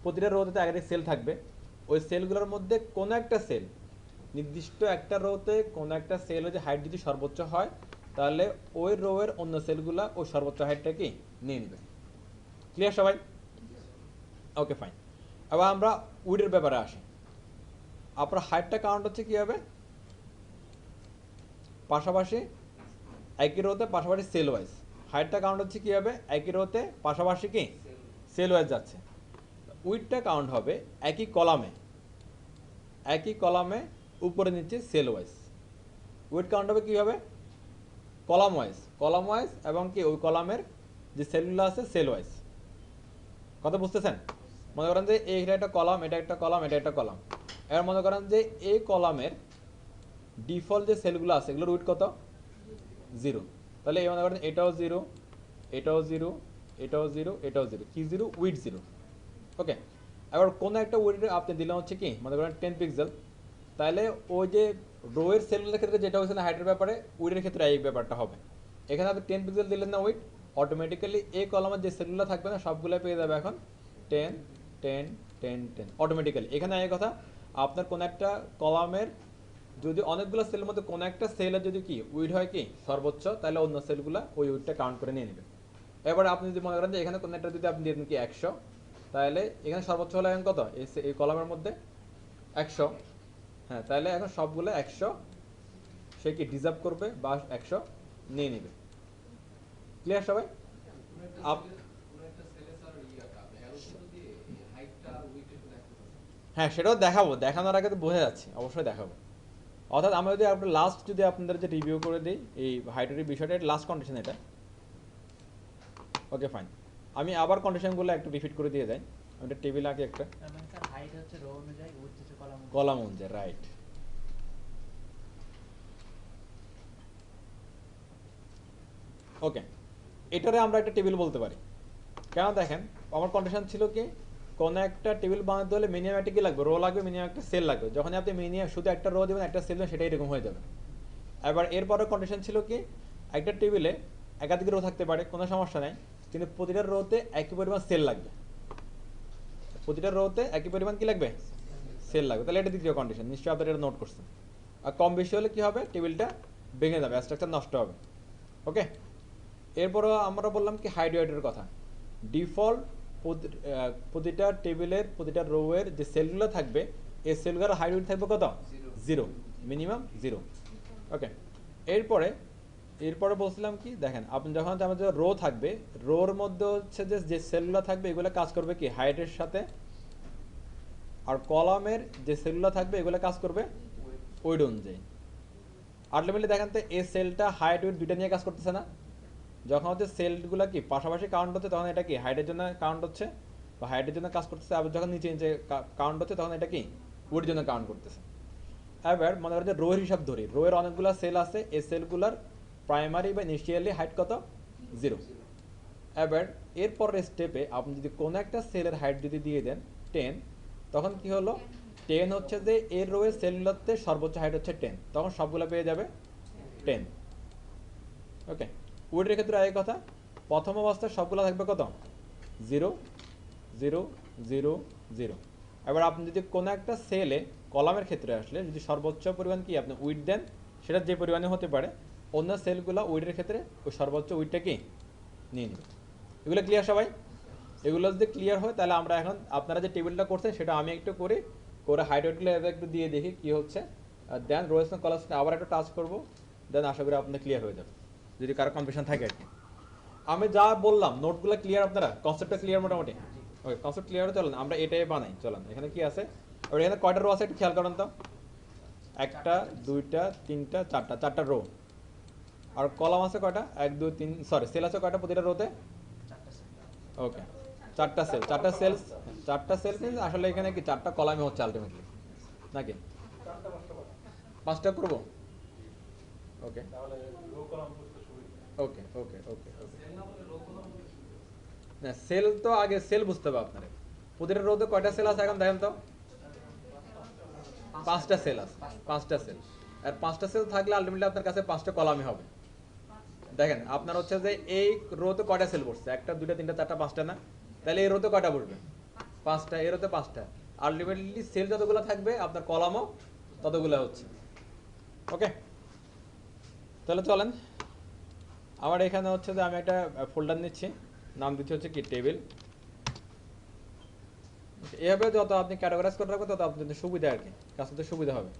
প্রতিটা রোতে একাধিক সেল থাকবে, ওই সেলগুলোর মধ্যে কোনো একটা সেল নির্দিষ্ট একটা রোতে কোনো একটা সেল যদি হাইট যদি সর্বোচ্চ হয়, তাহলে ওই রোয়ের অন্য সেলগুলা ওই সর্বোচ্চ হাইটটা কি নিয়ে নেবে। ক্লিয়ার সবাই? Okay fine. এবার আমরা উইডের ব্যাপারে আসি। আপনার হাইটটা কাউন্ট হচ্ছে কী হবে, পাশাপাশি একই রোতে পাশাপাশি সেল ওয়াইজ হাইটটা কাউন্ট হচ্ছে কী হবে, একই রোতে পাশাপাশি কি সেল ওয়াইজ যাচ্ছে। উইডটা কাউন্ট হবে একই কলামে উপরে নিচে সেল ওয়াইজ। উইড কাউন্ট হবে কীভাবে? কলাম ওয়াইজ এবং কি ওই কলামের যে সেলগুলো আছে সেল ওয়াইজ। কথা বুঝতেছেন? মনে করেন যে এইটা একটা কলাম, এটা একটা কলাম, এটা একটা কলাম। এবার মনে করেন যে এই কলামের ডিফল্ট যে সেলগুলো আছে এগুলোর উইড কত? 0। তাহলে এই মনে করেন এটাও 0, এটাও 0, এটাও 0, এটাও 0, কি 0? উইড 0। ওকে, এবার কোনো একটা উইড আপনি দিলাম হচ্ছে কি মনে করেন 10 পিক্সেল, তাহলে ওই যে রোয়ের সেলগুলোর ক্ষেত্রে যেটা হয়েছে না হাইটের ব্যাপারে, উইডের ক্ষেত্রে এই ব্যাপারটা হবে। এখানে আপনি 10 পিক্সেল দিলেন না উইড, অটোমেটিক্যালি এই কলামের যে সেলগুলো থাকবে না সবগুলো পেয়ে যাবে এখন 10 10 10 10 অটোমেটিক্যালি। এখানে এই কথা, আপনার কোনো একটা কলামের যদি অনেকগুলো সেলের মধ্যে কোনো একটা সেলের যদি কি উইড হয় কি সর্বোচ্চ, তাহলে অন্য সেলগুলো ওই উইডটা কাউন্ট করে নিয়ে নেবে। এবার আপনি যদি মনে করেন যে এখানে কোনো একটা যদি আপনি দিয়ে দেন কি 100, তাহলে এখানে সর্বোচ্চ হলো এখন কত এই কলামের মধ্যে? 100। হ্যাঁ, তাহলে এখন সবগুলো 100 সে কি ডিজার্ভ করবে বা 100 নিয়ে নেবে। ক্লিয়ার সবাই? হ্যাঁ, সেটাও দেখাবো, দেখানোর আগে তো বোঝা যাচ্ছে, অবশ্যই দেখাবো। অর্থাৎ আমরা যদি আপনার লাস্ট যদি আপনাদের যে রিভিউ করে দিই এই হাইটের বিষয়টা, লাস্ট কন্ডিশন এটা। ওকে ফাইন, আমি আবার কন্ডিশনগুলো একটু রিপিট করে দিয়ে যাই। আমি একটা টেবিল আগে একটা তার মানে স্যার হাইট হচ্ছে রো অনুযায়ী, উইডথ হচ্ছে কলাম অনুযায়ী। কলাম অনুযায়ী, রাইট। ওকে, এটারে আমরা একটা টেবিল বলতে পারি। কেন দেখেন, আমার কন্ডিশন ছিল কি কোনো একটা টেবিল বানাতে হলে মিনিমাম একটা কি লাগবে? রো লাগবে, মিনিমাম একটা সেল লাগবে। যখন আপনি মিনিমাম শুধু একটা রো দেবেন একটা সেল দেবেন সেটাই এরকম হয়ে যাবে। এবার এরপরের কন্ডিশন ছিল কি একটা টেবিলে একাধিক রো থাকতে পারে, কোনো সমস্যা নাই, কিন্তু প্রতিটা রোতে একই পরিমাণ সেল লাগবে। প্রতিটা রোতে একই পরিমাণ কি লাগবে? সেল লাগবে। তাহলে এটা দ্বিতীয় কন্ডিশন, নিশ্চয়ই আপনারা এটা নোট করছেন। আর কম বেশি হলে কি হবে? টেবিলটা ভেঙে যাবে, স্ট্রাকচার নষ্ট হবে। ওকে, এরপরও আমরা বললাম কি হাইড ওয়েটের কথা। ডিফল্ট প্রতিটা টেবিলের প্রতিটা রোয়ের যে সেলগুলো থাকবে এই সেলগুলোর হাইড ওয়েট থাকবে কত? 0, মিনিমাম 0। ওকে, এরপরে বলছিলাম কি দেখেন, আপনি যখন আমাদের রো থাকবে, রোর মধ্যে হচ্ছে যে সেলগুলো থাকবে এগুলো কাজ করবে কি হাইটের সাথে, আর কলামের যে সেলগুলো থাকবে এগুলো কাজ করবে ওয়েট অনুযায়ী। আলটিমেটলি দেখেন তো এই সেলটা হাইট ওয়েট দুইটা নিয়ে কাজ করতেছে না? যখন হচ্ছে সেলগুলো কি পাশাপাশি কাউন্ট হচ্ছে তখন এটা কি হাইটের জন্য কাউন্ট হচ্ছে বা হাইটের জন্য কাজ করতেছে, আবার যখন নিচে নিচে কাউন্ট হচ্ছে তখন এটা কি ওয়েটের জন্য কাউন্ট করতেছে। এবার মনে করেন যে রোয়ের হিসাব ধরি, রোয়ের অনেকগুলো সেল আছে, এই সেলগুলোর প্রাইমারি বা ইনিশিয়ালি হাইট কত? 0। এবার এরপরের স্টেপে আপনি যদি কোনো একটা সেলের হাইট যদি দিয়ে দেন 10, তখন কি হলো 10 হচ্ছে যে এর রোয়ের সেলগুলোতে সর্বোচ্চ হাইট হচ্ছে 10, তখন সবগুলো পেয়ে যাবে 10। ওকে, উইডের ক্ষেত্রে এই কথা, প্রথম অবস্থায় সবগুলো থাকবে কত? 0 0 0 0। এবার আপনি যদি কোনো একটা সেলে কলামের ক্ষেত্রে আসলে যদি সর্বোচ্চ পরিমাণ কি আপনি উইড দেন, সেটা যে পরিমাণে হতে পারে, অন্য সেলগুলো উইডের ক্ষেত্রে ওই সর্বোচ্চ উইডটা কি নিয়ে নেবে। এগুলো ক্লিয়ার সবাই? এগুলো যদি ক্লিয়ার হয় তাহলে আমরা এখন আপনারা যে টেবিলটা করছেন সেটা আমি একটু করে হাইট ওয়েটগুলো একটু দিয়ে দেখি কি হচ্ছে, দেন রোয়েস কলাস আবার একটু টাচ করবো, দেন আশা করি আপনার ক্লিয়ার হয়ে যাবে যদি কারো কনফিউশন থাকে আর কি। আমি যা বললাম নোটগুলো ক্লিয়ার, আপনারা কনসেপ্টটা ক্লিয়ার মোটামুটি? ওকে, কনসেপ্ট ক্লিয়ার হয়ে চলেন আমরা এটাই বানাই। চলেন এখানে কি আছে, আর এখানে কয়টা রো আছে একটু খেয়াল করেন তো। একটা, দুইটা, তিনটা, চারটা রো। আর কলাম আছে কয়টা? 1 2 3, সরি সেল আছে কয়টা প্রতিটা রোতে? ওকে, চারটা সেল মিনস আসলে এখানে কি চারটা কলামই হচ্ছে আলটিমেটলি, নাকি 5টা করব? ওকে ওকে ওকে ওকে ওকে, না সেল তো আগে সেল বুঝতে হবে আপনার। প্রতিটা রোতে কয়টা সেল আছে এখন দেখেন তো? 5টা সেল আছে, 5টা সেল। আর 5টা সেল থাকলে আলটিমেটলি আপনার কাছে 5টা কলামই হবে। দেখেন আপনার হচ্ছে যে এই রোতে কয়টা সেল বসছে? 1 2 3 4 5টা না? তাহলে এই রোতে কয়টা বসবে? 5টা। এই রোতে 5টা। আলটিমেটলি সেল যতগুলো থাকবে আপনার কলামও ততগুলো হচ্ছে। ওকে, তাহলে চলেন আমার এখানে হচ্ছে যে আমি একটা ফোল্ডার নিচ্ছি, নাম দিচ্ছি হচ্ছে কি টেবিল। এভাবে যত আপনি ক্যাটাগরাইজ করে রাখবেন তত আপনাদের সুবিধা আর কি, কাজ করতে সুবিধা হবে।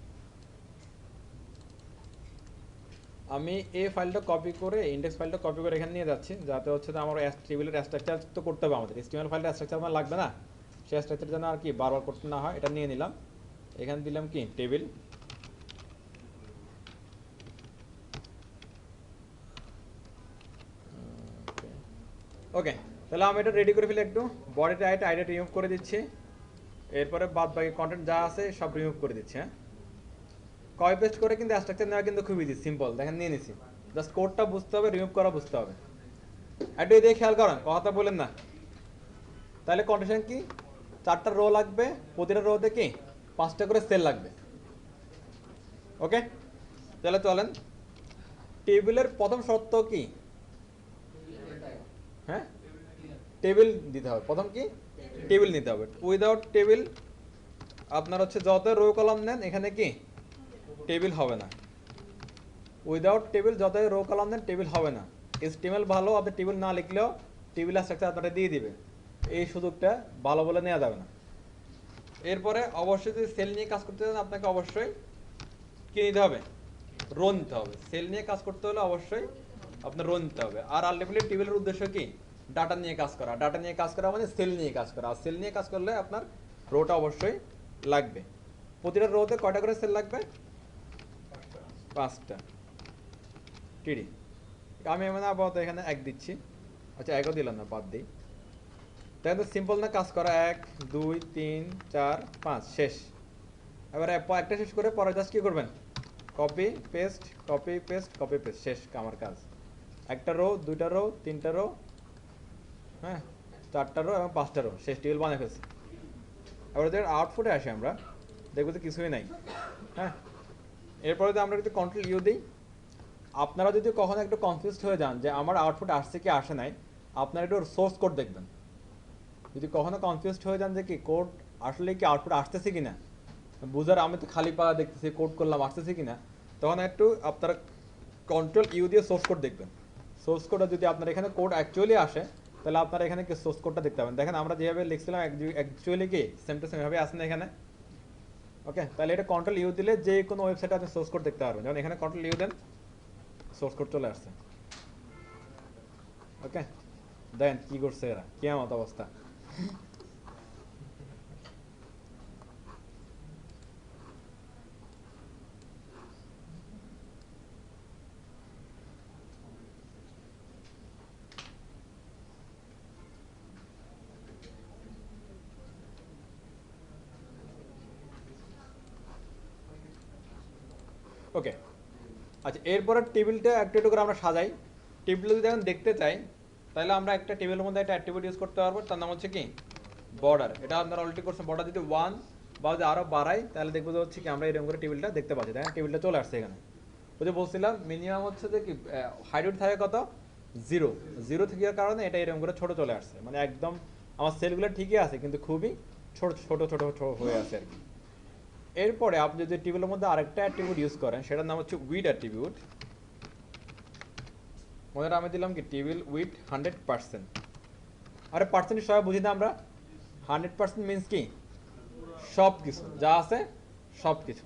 আমি এই ফাইলটা কপি করে ইন্ডেক্স ফাইলটা কপি করে এখানে নিয়ে যাচ্ছি, যাতে হচ্ছে আমার টেবিলের স্ট্রাকচার তো করতে হবে আমাদের, HTML ফাইলটা স্ট্রাকচার আমার লাগবে না, সেই স্ট্রাকচার যেন আর কি বারবার করতে না হয়। এটা নিয়ে নিলাম, এখানে দিলাম কি টেবিল, ওকে, তাহলে আমি এটা রেডি করে ফেলি একটু। বডিটা আইডিয়া রিমুভ করে দিচ্ছি, এরপরে বাদ বাকি কন্টেন্ট যা আছে সব রিমুভ করে দিচ্ছি। হ্যাঁ, কপি পেস্ট করে কিন্তু স্ট্রাকচার নেওয়া কিন্তু খুব ইজি, সিম্পল। দেখেন নিয়ে নিছি, জাস্ট কোডটা বুঝতে হবে, রিমুভ করা বুঝতে হবে। একটু এদিকে খেয়াল করেন, কথা বলেন না। তাহলে কন্ডিশন কি, 4টা রো লাগবে, প্রতিটা রোতে কি 5টা করে সেল লাগবে। ওকে, তাহলে চলেন, টেবিলের প্রথম শর্ত কি, হ্যাঁ টেবিল দিতে হবে। প্রথম কি, টেবিল নিতে হবে। উইদাউট টেবিল আপনার হচ্ছে যত রো কলাম নেন এখানে কি টেবিল হবে না। উইদাউট টেবিল যত রো কলাম নেন টেবিল হবে না। HTML ভালো, আপনি টেবিল না লিখলেও টেবিল স্ট্রাকচার আপনারা দিয়ে দিবে, এই সুযোগটা ভালো বলে নেওয়া যাবে না। এরপরে অবশ্যই যদি সেল নিয়ে কাজ করতে চান আপনাকে অবশ্যই কি নিতে হবে, রো নিতে হবে। সেল নিয়ে কাজ করতে হলে অবশ্যই আপনার রো নিতে হবে। আর আলটিমেটলি টেবিলের উদ্দেশ্য কি, ডাটা নিয়ে কাজ করা। ডাটা নিয়ে কাজ করা মানে সেল নিয়ে কাজ করা। আর সেল নিয়ে কাজ করলে আপনার রোটা অবশ্যই লাগবে। প্রতিটা রোতে কয়টা করে সেল লাগবে, 5টা। টিডি আমি মানে আপাতত এখানে 1 দিচ্ছি। আচ্ছা 1ও দিলাম না, বাদ দিই। তাই তো সিম্পল না কাজ করা, 1 2 3 4 5 শেষ। এবার একটা শেষ করে পরে জাস্ট কি করবেন, copy paste copy paste copy paste, শেষ আমার কাজ। একটা রো, 2টা রো, 3টা রো, হ্যাঁ 4টা রো এবং 5টা রো, শেষ, টেবিল বানিয়ে ফেলছি। এবার যদি আউটপুটে আসি আমরা দেখবো যে কিছুই নাই। হ্যাঁ, এরপরে যদি আমরা যদি কন্ট্রোল ইউ দিই, আপনারা যদি কখনো একটু কনফিউজড হয়ে যান যে আমার আউটপুট আসছে কি আসে নাই, আপনারা একটু সোর্স কোড দেখবেন। যদি কখনো কনফিউজড হয়ে যান যে কি কোড আসলে কি আউটপুট আসতেছে কিনা বুঝার, আমি তো খালি পা দেখতেছি কোড করলাম আসতেছে কিনা, তখন একটু আপনারা কন্ট্রোল ইউ দিয়ে সোর্স কোড দেখবেন। সোর্স কোডটা যদি আপনার এখানে কোড অ্যাকচুয়ালি আসে তাহলে আপনারা এখানে কি সোর্স কোডটা দেখতে পাবেন। দেখেন আমরা যেভাবে লিখছিলাম অ্যাকচুয়ালি কি সেম টু সেম ভাবে আসে না এখানে। ওকে, তাহলে এটা কন্ট্রোল ইউ দিলে যে কোনো ওয়েবসাইটে আপনি সোর্স কোড দেখতে পারবেন। যেমন এখানে control U then, source code চলে আসছে। ওকে, দেন কি করছে এরা, কি এমন অবস্থা। ওকে, আচ্ছা এরপরে টেবিলটা একটু একটু করে আমরা সাজাই। টেবিল যদি এখন দেখতে চাই তাহলে আমরা একটা টেবিলের মধ্যে একটা অ্যাট্রিবিউট ইউজ করতে পারবো, তার নাম হচ্ছে কি বর্ডার। এটা আপনারা অলরেডি করছেন। বর্ডার যদি 1 বা যদি আরও বাড়াই তাহলে দেখবো যে হচ্ছে কি আমরা এরকম করে টেবিলটা দেখতে পাচ্ছি। দেখেন টেবিলটা চলে আসছে এখানে। ওই যে বলছিলাম মিনিমাম হচ্ছে যে কি হাইট থাকে কত, 0 থেকে কারণে এটা এরকম করে ছোট চলে আসছে। মানে একদম আমার সেলগুলো ঠিকই আছে কিন্তু খুবই ছোট ছোট ছোট ছোট হয়ে আছে আর কি। এরপরে আপনি যদি টেবিলের মধ্যে আরেকটা অ্যাট্রিবিউট ইউজ করেন সেটার নাম হচ্ছে উইড অ্যাট্রিবিউট। মনে আমি দিলাম কি টেবিল উইথ 100%। আরে পার্সেন্টেজ সবাই বুঝি না আমরা, 100% মিনস কি সব কিছু যা আছে সব কিছু।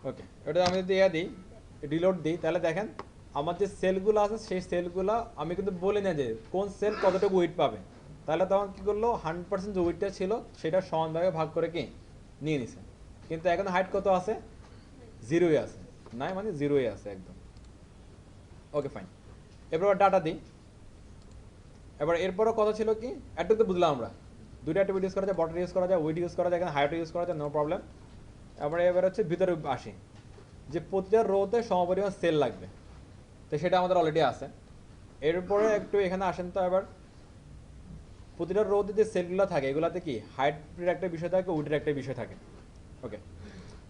ওকে, এটা আমি যদি দিই রিলোড দিই তাহলে দেখেন আমার যে সেলগুলো আছে সেই সেলগুলো আমি কিন্তু বলি না যে কোন সেল কতটুকু উইট পাবে। তাহলে তখন কী করলো, 100% যে উইটটা ছিল সেটা সমানভাবে ভাগ করে কি নিয়ে নিছে। কিন্তু এখন হাইট কত আছে, 0ই আছে, নাই মানে 0ই আছে একদম। ওকে ফাইন, এরপর ডাটা দিই। এবার এরপরও কথা ছিল কি, একটু তো বুঝলাম আমরা দুইটা অ্যাট্রিবিউট ইউজ করা যায়, বর্ডার ইউজ করা যায়, উইড ইউজ করা যায়, এখানে হাইট ইউজ করা যায়, নো প্রবলেম। এবার হচ্ছে ভিতরে আসি যে প্রতিটা রোতে সমপরিমাণ সেল লাগবে, তো সেটা আমাদের অলরেডি আছে। এরপরে একটু এখানে আসেন তো, এবার প্রতিটা রোতে যে সেলগুলো থাকে এগুলাতে কি হাইটের একটা বিষয় থাকে, উইডের একটা বিষয় থাকে। ওকে,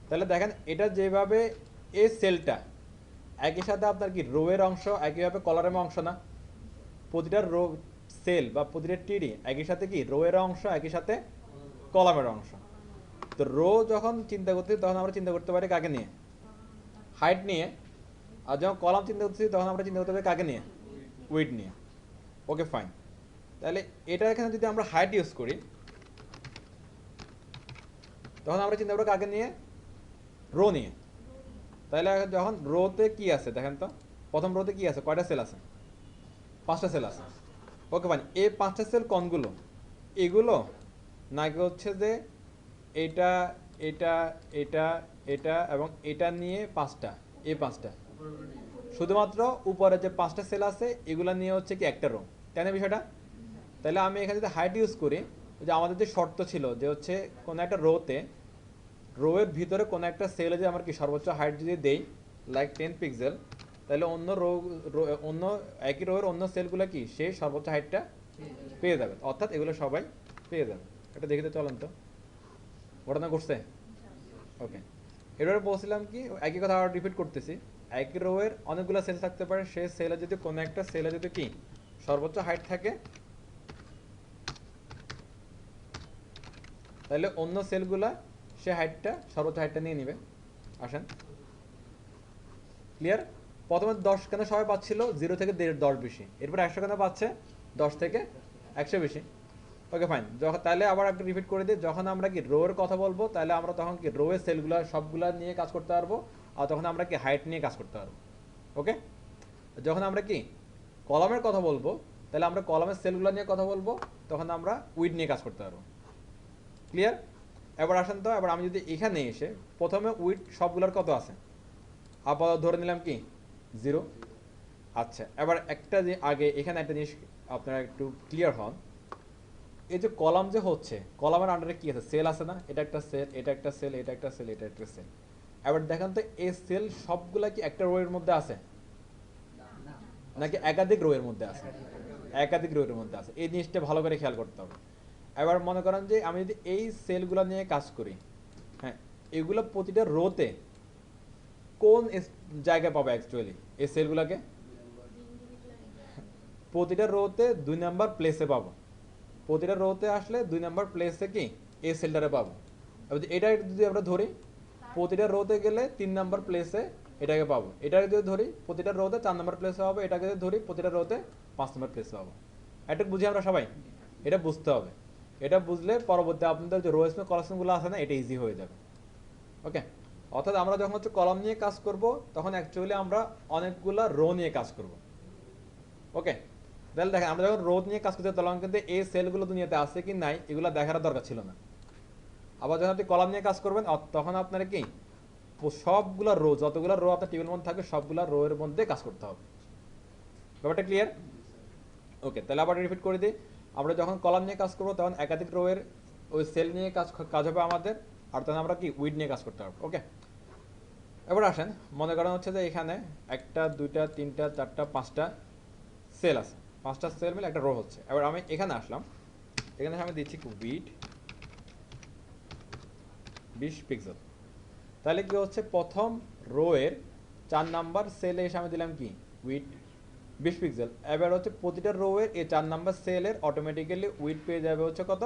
তাহলে দেখেন এটা যেভাবে এই সেলটা একই সাথে আপনার কি রোয়ের অংশ, একইভাবে কলারের অংশ না। প্রতিটা রো সেল বা প্রতিটা টিডি একই সাথে কি রোয়ের অংশ, একই সাথে কলামের অংশ। তো রো যখন চিন্তা করতে তখন আমরা চিন্তা করতে পারি কাকে নিয়ে, হাইট নিয়ে। আর যখন কলাম চিন্তা করতেছি তখন আমরা চিন্তা করতে পারি কাকে নিয়ে, উইড নিয়ে। ওকে ফাইন, তাহলে এটা এখানে যদি আমরা হাইট ইউজ করি তখন আমরা চিন্তা করবো কাকে নিয়ে, রো নিয়ে। তাহলে যখন রোতে কি আছে দেখেন তো, প্রথম রোতে কি আছে, কয়টা সেল আছে, 5টা সেল আছে। ওকে ফাইন, এই 5টা সেল কোনগুলো, এগুলো নাকি হচ্ছে যে এটা এটা এটা এটা এবং এটা নিয়ে 5টা, এই 5টা শুধুমাত্র উপরে যে 5টা সেল আছে এগুলা নিয়ে হচ্ছে কি একটা রো। তাই না বিষয়টা? তাহলে আমি এখানে যদি হাইট ইউজ করি, যে আমাদের যে শর্ত ছিল যে হচ্ছে কোনো একটা রোয়ের ভিতরে কোনো একটা সেলে যদি আমার কি সর্বোচ্চ হাইট যদি দেই লাইক 10 পিক্সেল, তাহলে অন্য একই রোয়ের অন্য সেলগুলো কি সেই সর্বোচ্চ হাইটটা পেয়ে যাবে, অর্থাৎ এগুলো সবাই পেয়ে যাবে। এটা দেখিতে চলেন তো ঘটনা ঘটছে। ওকে, এবারে বলছিলাম কি একই কথা আবার রিপিট করতেছি, একই রোয়ের অনেকগুলো সেল থাকতে পারে, সেই সেলে যদি কোনো একটা সেলে যদি কি সর্বোচ্চ হাইট থাকে, তাহলে অন্য সেলগুলা সে সর্বোচ্চ হাইটটা নিয়ে নিবে। আসেন, ক্লিয়ার? প্রথমে 10 কেন সবাই পাচ্ছিল 0 থেকে 10 বেশি, এরপর 100 কেন পাচ্ছে 10 থেকে 100 বেশি। ওকে ফাইন, তাহলে আবার একটা রিপিট করে দিই, যখন আমরা কি রোয়ের কথা বলবো তাহলে আমরা তখন কি রোয়ের সেলগুলো সবগুলা নিয়ে কাজ করতে পারবো, আর তখন আমরা কি হাইট নিয়ে কাজ করতে পারবো। ওকে, যখন আমরা কি কলামের কথা বলবো তাহলে আমরা কলামের সেলগুলো নিয়ে কথা বলবো, তখন আমরা উইড নিয়ে কাজ করতে পারবো। ক্লিয়ার? এবার আসেন তো, এবার আমি যদি এখানে এসে প্রথমে উইড সবগুলোর কত আছে আপাতত ধরে নিলাম কি 0। আচ্ছা, এবার আগে এখানে একটা জিনিস আপনারা একটু ক্লিয়ার হন, এই যে কলাম যে হচ্ছে, কলামের আন্ডারে কি আছে, সেল আছে না? এটা একটা সেল, এটা একটা সেল, এটা একটা সেল, এটা একটা সেল। এবার দেখেন তো এই সেল সবগুলা কি একটা রোয়ের মধ্যে আছে নাকি একাধিক রোয়ের মধ্যে আছে? একাধিক রোয়ের মধ্যে আছে, এই জিনিসটা ভালো করে খেয়াল করতে হবে। এবার মনে করেন যে আমি যদি এই সেলগুলো নিয়ে কাজ করি, হ্যাঁ, এগুলো প্রতিটা রোতে কোন জায়গায় পাবো অ্যাকচুয়ালি এই সেলগুলোকে? প্রতিটা রোতে 2 নাম্বার প্লেসে পাবো। প্রতিটা রোতে আসলে 2 নাম্বার প্লেসে কি এই সেলটারে পাবো। এটা যদি আমরা ধরি, প্রতিটা রোতে গেলে 3 নাম্বার প্লেসে এটাকে পাবো। এটাকে যদি ধরি প্রতিটা রোতে 4 নাম্বার প্লেসে পাবো, এটাকে যদি ধরি প্রতিটা রোতে 5 নাম্বার প্লেসে পাবো। এটা বুঝি আমরা সবাই? এটা বুঝতে হবে। এটা বুঝলে পরবর্তী আপনাদের যে রো স্পেস কলামগুলো আছে না, এটা ইজি হয়ে যাবে। ওকে, অর্থাৎ আমরা যখন হচ্ছে কলাম নিয়ে কাজ করব তখন অ্যাকচুয়ালি আমরা অনেকগুলা রো নিয়ে কাজ করব। ওকে, তাহলে দেখেন আমরা যখন রো নিয়ে কাজ করতে তখন কিন্তু এই সেলগুলো দুনিয়াতে আছে কি নাই এগুলো দেখার দরকার ছিল না। আবার যখন আপনি কলাম নিয়ে কাজ করবেন তখন আপনার কি সবগুলা রো, যতগুলো রো আপনার টেবিলের মধ্যে থাকবে সবগুলা রো এর মধ্যে কাজ করতে হবে। ব্যাপারটা ক্লিয়ার? ওকে, তাহলে আবার রিপিট করে দিই, আমরা যখন কলাম নিয়ে কাজ করবো তখন একাধিক রো এর ওই সেল নিয়ে কাজ হবে আমাদের, আর তখন আমরা কি উইড নিয়ে কাজ করতে পারবো। ওকে, এবার আসেন, মনে করেন হচ্ছে যে এখানে 1টা 2টা 3টা 4টা 5টা সেল আছে, 5টা সেল মিলে একটা রো হচ্ছে। এবার আমি এখানে আসলাম, এখানে আমি দিচ্ছি উইড 20 পিক্সেল। তাহলে কি হচ্ছে, প্রথম রো এর 4 নাম্বার সেলে এসে আমি দিলাম কি উইড 20 পিক্সেল। এবার হচ্ছে প্রতিটা রো এর এই 4 নাম্বার সেলের অটোমেটিক্যালি উইড পেয়ে যাবে হচ্ছে কত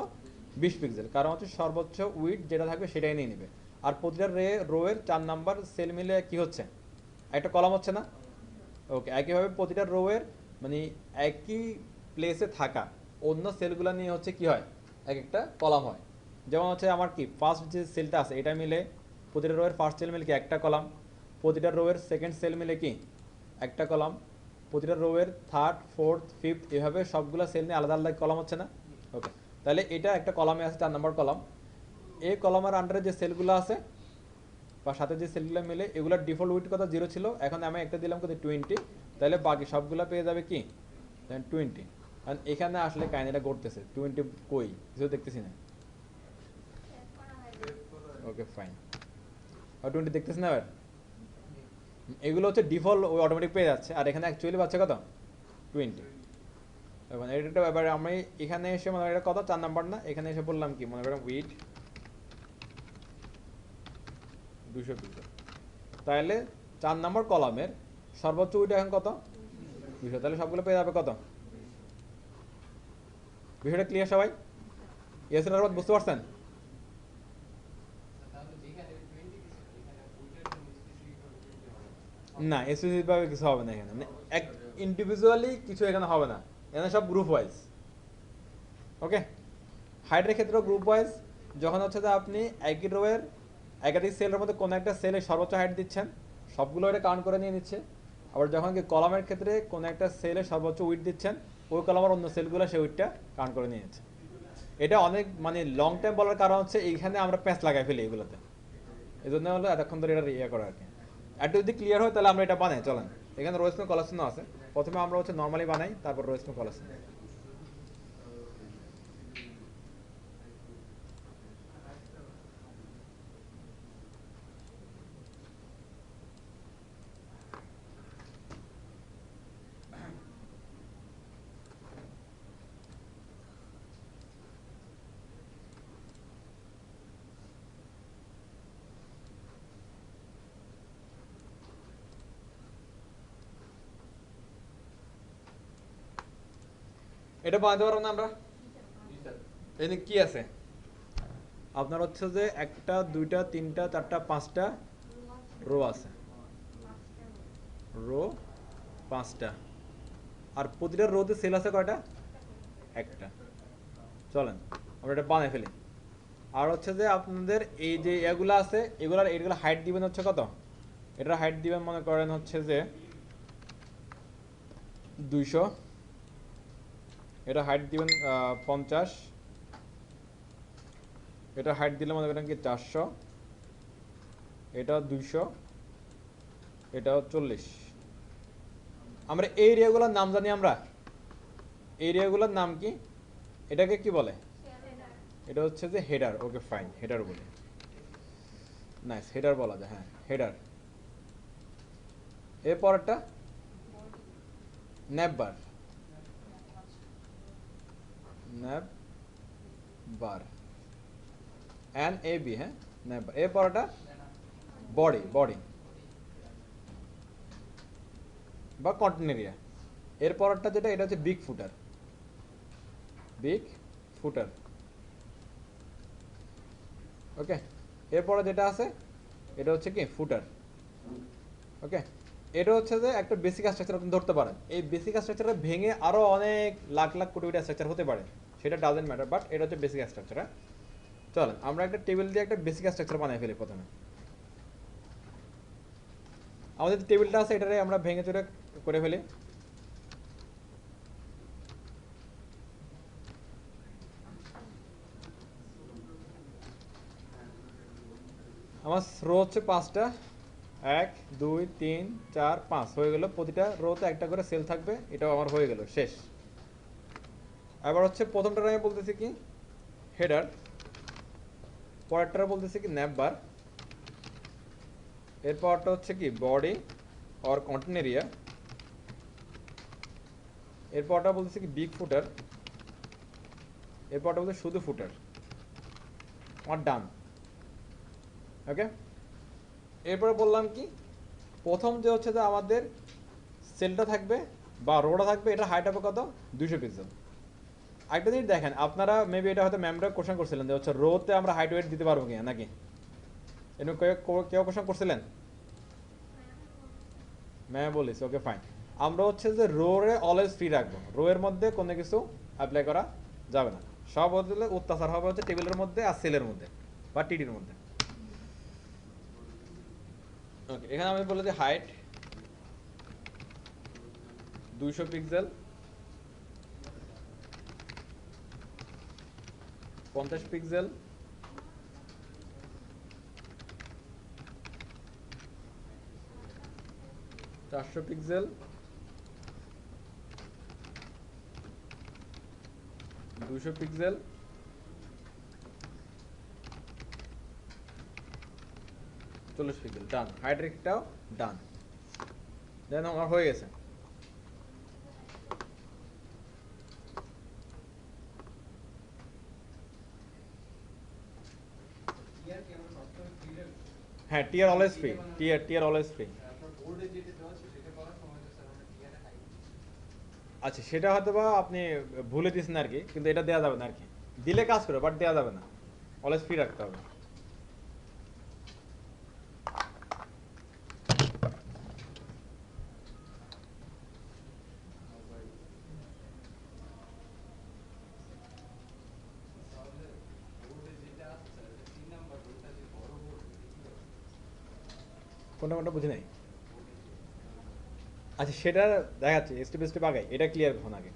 20 পিক্সেল, কারণ হচ্ছে সর্বোচ্চ উইড যেটা থাকবে সেটাই নিয়ে নেবে। আর প্রতিটা রো এর 4 নাম্বার সেল মিলে কি হচ্ছে একটা কলাম হচ্ছে না। ওকে, একইভাবে প্রতিটা রো এর মানে একই প্লেসে থাকা অন্য সেলগুলো নিয়ে হচ্ছে কি হয় এক একটা কলাম হয়। যেমন হচ্ছে আমার কি ফার্স্ট যে সেলটা আছে এটা মিলে প্রতিটা রো এর ফার্স্ট সেল মিলে কি একটা কলাম, প্রতিটা রো এর সেকেন্ড সেল মিলে কি একটা কলাম, প্রতিটা রো এর থার্ড ফোর্থ ফিফথ এভাবে সবগুলো সেল নিয়ে আলাদা আলাদা কলাম হচ্ছে না। ওকে, তাহলে এটা একটা কলামে আছে 4 নম্বর কলাম। এই কলামের আন্ডারে যে সেলগুলো আছে বা সাথে যে সেলগুলো মিলে এগুলোর ডিফল্ট উইড কত 0 ছিল, এখন আমি একটা দিলাম কত 20, তাহলে বাকি সবগুলো পেয়ে যাবে কি 20। কারণ এখানে আসলে কাহিনীটা ঘটতেছে 20 কই কিছু দেখতেছি না। ওকে ফাইন, আর 20 দেখতেছি না। এগুলো হচ্ছে ডিফল্ট ওই অটোমেটিক পেয়ে যাচ্ছে, আর এখানে অ্যাকচুয়ালি পাচ্ছে কত 20। এবং এটা ব্যাপারে আমি এখানে এসে মনে করি এটা কত 4 নাম্বার না, এখানে এসে বললাম কি মনে করেন উইড 200 পিক্সেল। তাহলে 4 নাম্বার কলামের সর্বোচ্চ উইড এখন কত 200, তাহলে সবগুলো পেয়ে যাবে কত। বিষয়টা ক্লিয়ার সবাই? এসএর বাদ বুঝতে পারছেন? না, স্পেসিফিক ভাবে কিছু হবে না এখানে, মানে এক ইন্ডিভিজুয়ালি কিছু এখানে হবে না, এখানে সব গ্রুপ ওয়াইজ। ওকে, হাইটের ক্ষেত্রেও গ্রুপ ওয়াইজ। যখন হচ্ছে যে আপনি একই রোয়ের একাধিক সেলের মধ্যে কোনো একটা সেলে সর্বোচ্চ হাইট দিচ্ছেন সবগুলো এটা কাউন্ট করে নিয়ে নিচ্ছে। আবার যখন কি কলামের ক্ষেত্রে কোনো একটা সেলে সর্বোচ্চ উইড দিচ্ছেন ওই কলামের অন্য সেলগুলো সেই উইডটা কাউন্ট করে নিয়ে নিচ্ছে। এটা অনেক মানে লং টাইম বলার কারণ হচ্ছে এইখানে আমরা প্যাঁচ লাগাই ফেলি এগুলোতে, এই জন্য হলো এতক্ষণ ধরে এটা ইয়ে করা আর কি। একটু যদি ক্লিয়ার হয় তাহলে আমরা এটা বানাই চলেন। এখানে রোয়েস কলাসন আছে, প্রথমে আমরা হচ্ছে নর্মালি বানাই, তারপর রো স্কিম কল আছে। এটা বানাতে পারবো না আমরা? এখানে কি আছে আপনার হচ্ছে যে একটা দুইটা তিনটা চারটা পাঁচটা রো আছে, রো পাঁচটা, আর প্রতিটা রোতে সেল আছে কয়টা? একটা। চলেন আমরা এটা বানাই ফেলি। আর হচ্ছে যে আপনাদের এই যে এগুলো আছে এগুলো হাইট দিবেন হচ্ছে কত? এটার হাইট দিবেন মনে করেন হচ্ছে যে 200, এটা হাইট দিবেন 50, এটা হাইট দিলে মনে করেন কি 400, এটা 200, এটাও 40। আমরা এই এরিয়াগুলোর নাম জানি, আমরা এরিয়াগুলোর নাম কি? এটাকে কি বলে? এটা হচ্ছে যে হেডার। ওকে ফাইন, হেডার বলে। নাইস, হেডার বলা যায়, হ্যাঁ হেডার। এরপরটা ন্যাববার, ন্যাববার NAB, হ্যাঁ ন্যাববার। এরপরটা বডি, বডি বা কন্টেন এরিয়া। এরপরটা যেটা এটা হচ্ছে বিগ ফুটার, বিগ ফুটার। ওকে, এরপরে যেটা আছে এটা হচ্ছে কি ফুটার। ওকে, এটা হচ্ছে যে একটা বেসিক স্ট্রাকচার আপনি ধরতে পারেন। এই বেসিক স্ট্রাকচারটা ভেঙে আরো অনেক লাখ লাখ কোটি কোটি স্ট্রাকচার হতে পারে, সেটা ডাজেন্ট ম্যাটার, বাট এটা হচ্ছে বেসিক স্ট্রাকচার। চলেন আমরা একটা টেবিল দিয়ে একটা বেসিক স্ট্রাকচার বানাই ফেলি। প্রথমে আমাদের যে টেবিলটা আছে এটারে আমরা ভেঙে চুরে করে ফেলি। আমার রো হচ্ছে পাঁচটা, 1 2 3 4 5 হয়ে গেল। প্রতিটা রোতে একটা করে সেল থাকবে, এটাও আমার হয়ে গেল, শেষ। এবার হচ্ছে প্রথমটা আমি বলতেছি কি হেডার, পরেরটা বলতেছি কি ন্যাববার, এরপরটা হচ্ছে কি বডি অর কন্টেন এরিয়া, এরপরটা বলতেছি কি বিগ ফুটার, এরপরটা বলতে শুধু ফুটার। আমার ডান। ওকে, এরপরে বললাম কি প্রথম যে হচ্ছে যে আমাদের সেলটা থাকবে বা রোটা থাকবে, এটা হাইট হবে কত? 200 পিক্সেল। একটা জিনিস দেখেন, আপনারা মেবি এটা হয়তো ম্যামরা কোশ্চেন করছিলেন যে হচ্ছে রোতে আমরা হাইট ওয়েট দিতে পারবো কিনা, নাকি এরকম কেউ কোশ্চেন করছিলেন? ম্যাম বলিস, ওকে ফাইন। আমরা হচ্ছে যে রোরে অলওয়েজ ফ্রি রাখবো, রো এর মধ্যে কোনো কিছু অ্যাপ্লাই করা যাবে না। সব হচ্ছে অত্যাচার হবে হচ্ছে টেবিলের মধ্যে আর সেলের মধ্যে বা টিডির মধ্যে। ওকে, এখানে আমি বলে দিই height 200 pixel, 50 pixel, 400 pixel, 200 pixel, 40 pixel. Done, height রেটটাও ডান। দেন আমার হয়ে গেছে। হ্যাঁ, tier always free, tier always free. আচ্ছা, সেটা হয়তো বা আপনি ভুলে দিয়েছেন আর কি, কিন্তু এটা দেওয়া যাবে না আর কি। দিলে কাজ করে, বাট দেওয়া যাবে না, অলওয়েজ ফ্রি রাখতে হবে। কোনটা কোনটা বুঝি নাই। আচ্ছা, সেটা দেখাচ্ছি স্টেপ স্টেপ আগে, এটা ক্লিয়ার হন আগে।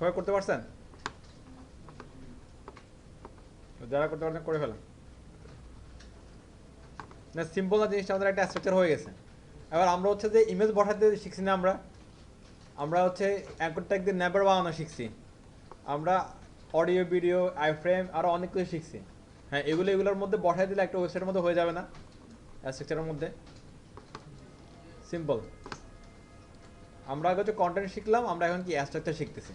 সবাই করতে পারছেন? যারা করতে পারছেন করে ফেলেন। না সিম্পল না, জিনিসটা আমাদের একটা স্ট্রাকচার হয়ে গেছে। এবার আমরা হচ্ছে যে ইমেজ বসাতে শিখছি না, আমরা হচ্ছে অ্যাঙ্কর ট্যাগ দিয়ে নেবার বানানো শিখছি, আমরা অডিও ভিডিও আইফ্রেম আরও অনেক কিছু শিখছি। হ্যাঁ, এগুলোর মধ্যে বসাই দিলে একটা ওয়েবসাইটের মধ্যে হয়ে যাবে না স্ট্রাকচারের মধ্যে? সিম্পল। আমরা আগে হচ্ছে কন্টেন্ট শিখলাম, আমরা এখন কি স্ট্রাকচার শিখতেছি।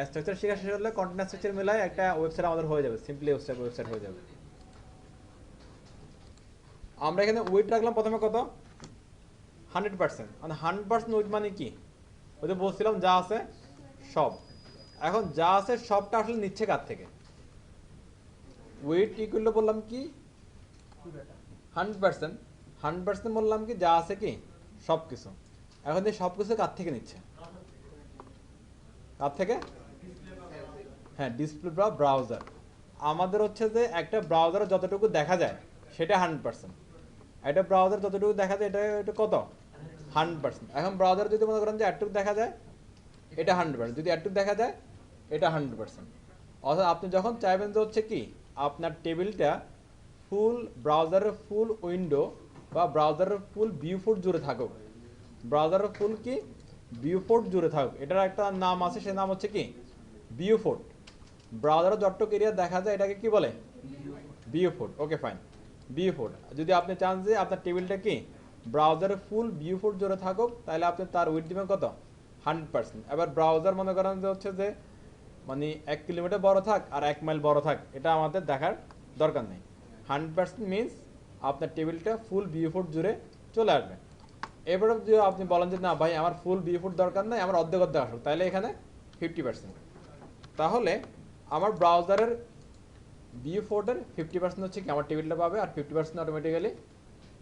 স্ট্রাকচার শেখা শেষ হলে কন্টেন্ট স্ট্রাকচার মেলায় একটা ওয়েবসাইট আমাদের হয়ে যাবে, সিম্পলি ওয়েবসাইট হয়ে যাবে। আমরা এখানে ওয়েট রাখলাম প্রথমে কত? 100%। মানে 100% ওয়েট মানে কি? ওই যে বলছিলাম যা আছে সব। এখন যা আছে সবটা আসলে নিচ্ছে কার থেকে? ওয়েট ইকুয়াল বললাম কি 100%। 100% বললাম কি যা আছে কি সব কিছু। এখন এই সব কিছু কার থেকে নিচ্ছে? কার থেকে? হ্যাঁ, ডিসপ্লে বা ব্রাউজার। আমাদের হচ্ছে যে একটা ব্রাউজারে যতটুকু দেখা যায় সেটা 100%। একটা ব্রাউজার যতটুকু দেখা যায় এটা কত? 100%। এখন ব্রাউজার যদি মনে করেন যে একটুকু দেখা যায়, এটা 100%। যদি একটুকু দেখা যায়, এটা 100%। অর্থাৎ আপনি যখন চাইবেন যে হচ্ছে কি আপনার টেবিলটা ফুল ব্রাউজারের ফুল উইন্ডো বা ব্রাউজারের ফুল ভিউ ফুট জুড়ে থাকুক, ব্রাউজারের ফুল কি ভিউ ফুট জুড়ে থাকুক, এটার একটা নাম আছে, সে নাম হচ্ছে কি ভিউ ফুট। ব্রাউজারের যতটুকু এরিয়া দেখা যায় এটাকে কি বলে? View foot. Okay fine, view foot. যদি আপনি চান যে আপনার টেবিলটা কি ব্রাউজারের ফুল ভিউ ফুট জুড়ে থাকুক, তাহলে আপনি তার উইথ দিবেন কত? 100%। এবার ব্রাউজার মনে করেন যে হচ্ছে যে মানে 1 কিলোমিটার বড় থাক আর 1 মাইল বড় থাক, এটা আমাদের দেখার দরকার নেই। 100% মিনস আপনার টেবিলটা ফুল ভিউ ফুট জুড়ে চলে আসবে। এবারে যদি আপনি বলেন যে না ভাই আমার ফুল ভিউ ফুট দরকার নেই, আমার অর্ধেক অর্ধেক আসুক, তাহলে এখানে 50%। তাহলে আমার ব্রাউজারের ভিউ ফুটের 50% হচ্ছে কি আমার টেবিলটা পাবে, আর 50% অটোমেটিক্যালি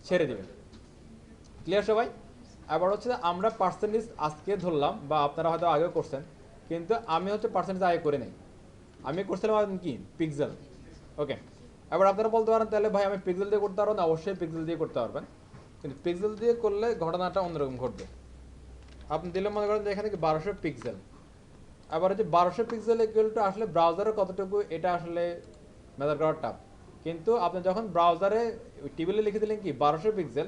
ছেড়ে দেবে। ক্লিয়ার সবাই? এবার হচ্ছে আমরা পার্সেন্টেজ আজকে ধরলাম, বা আপনারা হয়তো আগেও করছেন, কিন্তু আমি হচ্ছে পার্সেন্টেজ আগে করে নেই, আমি করছিলাম কি পিক্সেল। ওকে, এবার আপনারা বলতে পারেন তাহলে ভাই আমি পিক্সেল দিয়ে করতে পারবো না? অবশ্যই পিক্সেল দিয়ে করতে পারবেন, কিন্তু পিক্সেল দিয়ে করলে ঘটনাটা অন্যরকম ঘটবে। আপনি দিলে মনে করেন যে এখানে কি 1200 পিক্সেল, আবার হচ্ছে 1200 পিক্সেল ইকুয়ালটা আসলে ব্রাউজারে কতটুকু এটা আসলে মেজার করা টাফ। কিন্তু আপনি যখন ব্রাউজারে টেবিলে লিখে দিলেন কি 1200 পিক্সেল,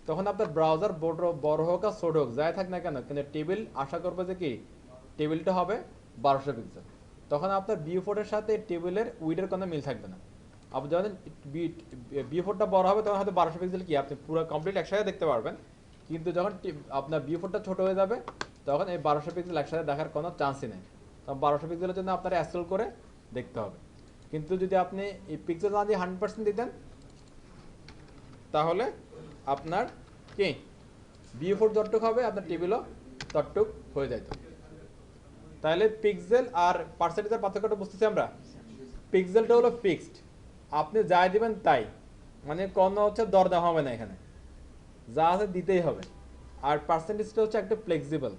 তখন আপনার ব্রাউজার বড় হোক আর ছোট হোক যাই থাক না কেন, কিন্তু টেবিল আশা করবে যে কি টেবিলটা হবে 1200 পিক্সেল। তখন আপনার ভিউ ফোটের সাথে টেবিলের উইডের কোনো মিল থাকবে না। আপনি যখন ভিউ ফোটটা বড় হবে তখন হয়তো 1200 পিক্সেল কি আপনি পুরো কমপ্লিট একসাথে দেখতে পারবেন, কিন্তু যখন আপনার ভিউ ফোটটা ছোট হয়ে যাবে তখন এই 1200 পিক্সেল একসাথে দেখার কোনো চান্সই নেই। তখন 1200 পিক্সেলের জন্য আপনার স্ক্রল করে দেখতে হবে। কিন্তু যদি আপনি এই পিক্সেল না দিয়ে 100% দিতেন, তাহলে আপনার কি ভিউ ফোট যতটুক হবে আপনার টেবিলও ততটুক হয়ে যেত। তাহলে পিক্সেল আর পার্সেন্টেজের পার্থক্যটা বুঝতেছি আমরা। পিক্সেলটা হলো ফিক্সড, আপনি যাই দিবেন তাই, মানে কোনো হচ্ছে দরদাম হবে না, এখানে যা আছে দিতেই হবে। আর পার্সেন্টেজটা হচ্ছে একটা ফ্লেক্সিবল,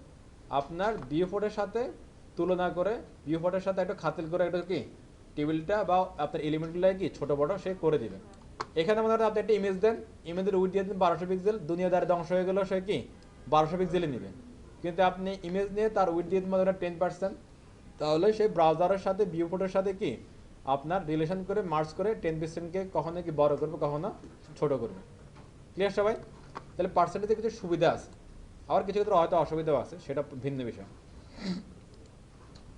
আপনার ভিউ ফোটের সাথে তুলনা করে, ভিউ ফোটের সাথে একটা খাতিল করে একটা কি টেবিলটা বা আপনার এলিমেন্টগুলো কি ছোট বড় সে করে দিবে। এখানে মনে হয় আপনি একটা ইমেজ দেন, ইমেজের উইথ দিয়ে দেন 1200 পিক্সেল, দুনিয়াদারি ধ্বংস হয়ে গেল, সে কি 1200 পিক্সেলই নেবে। কিন্তু আপনি ইমেজ নিয়ে তার উইথ দিয়ে মনে হয় 10%, তাহলে সেই ব্রাউজারের সাথে ভিউ ফোটের সাথে কি আপনার রিলেশন করে মার্জ করে 10%কে কখনো কি বড় করবে, কখনো ছোট করবে। ক্লিয়ার সবাই? তাহলে পার্সেন্টেজে কিছু সুবিধা আছে, আবার কিছু ক্ষেত্রে হয়তো অসুবিধাও আছে, সেটা ভিন্ন বিষয়।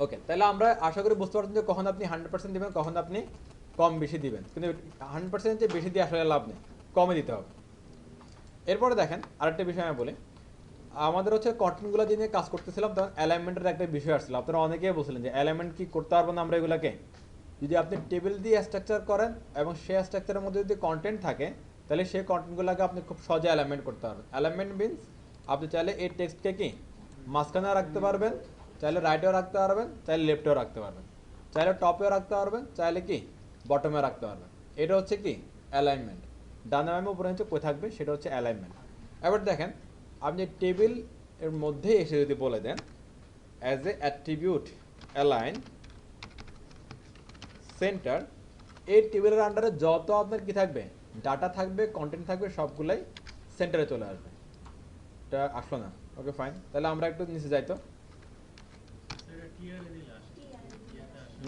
ওকে, তাহলে আমরা আশা করি বুঝতে পারছেন যে কখন আপনি 100% দিবেন, কখন আপনি কম বেশি দিবেন, কিন্তু 100% যে বেশি দিয়ে আসলে লাভ নেই, কমে দিতে হবে। এরপরে দেখেন আরেকটা বিষয় আমি বলি, আমাদের হচ্ছে কন্টেন্টগুলো নিয়ে কাজ করতেছিলাম, তখন অ্যালাইনমেন্টের একটা বিষয় আসছিল। আপনারা অনেকেই বলছিলেন যে অ্যালাইনমেন্ট কি করতে পারবো না আমরা এগুলোকে? যদি আপনি টেবিল দিয়ে স্ট্রাকচার করেন এবং সেই স্ট্রাকচারের মধ্যে যদি কন্টেন্ট থাকে, তাহলে সেই কন্টেন্টগুলোকে আপনি খুব সহজে অ্যালাইনমেন্ট করতে পারবেন। অ্যালাইনমেন্ট মিনস আপনি চাইলে এই টেক্সটকে কি মাঝখানেও রাখতে পারবেন, চাইলে রাইটেও রাখতে পারবেন, চাইলে লেফটেও রাখতে পারবেন, চাইলে টপেও রাখতে পারবেন, চাইলে কি বটমেও রাখতে পারবেন। এটা হচ্ছে কি অ্যালাইনমেন্ট। ডানে বামে উপরে নিচে কোথায় থাকবে সেটা হচ্ছে অ্যালাইনমেন্ট। এবার দেখেন আপনি টেবিল এর মধ্যে এসে যদি বলে দেন as a attribute align centre, এই টেবিলের আন্ডারে যত আপনার কি থাকবে ডাটা থাকবে, কন্টেন্ট থাকবে, সবগুলাই সেন্টারে চলে আসবে। এটা আসলো না? ওকে ফাইন, তাহলে আমরা একটু নিচে যাই তো।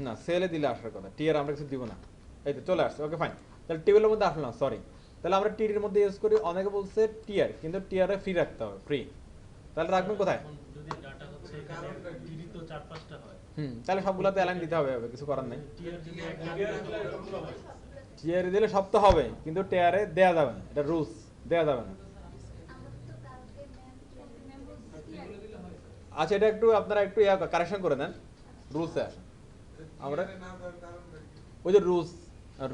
না সেলে দিলে আসার কথা, টিয়ার আমরা কিছু দিব না। এই তো চলে আসছে, ওকে ফাইন। তাহলে টেবিলের মধ্যে আসলো না, সরি। তাহলে আমরা টিডির মধ্যে ইউজ করি, অনেকে বলছে টিয়ার, কিন্তু টিয়ারে ফ্রি রাখতে হবে, ফ্রি। তাহলে রাখবেন কোথায়? যদি ডাটা হচ্ছে এখানে টিডি তো 4-5টা হয়, তাহলে সবগুলোতে অ্যালাইন দিতে হবে, কিছু করার নেই। টিআর যদি একটা টিয়ারে দিলে সব তো হবে, কিন্তু টিয়ারে দেয়া যাবে না, এটা রুলস, দেয়া যাবে না। আচ্ছা, এটা একটু আপনারা একটু কারেকশন করে দেন, রুলসে আসেন। আমরা ওই যে রুলস,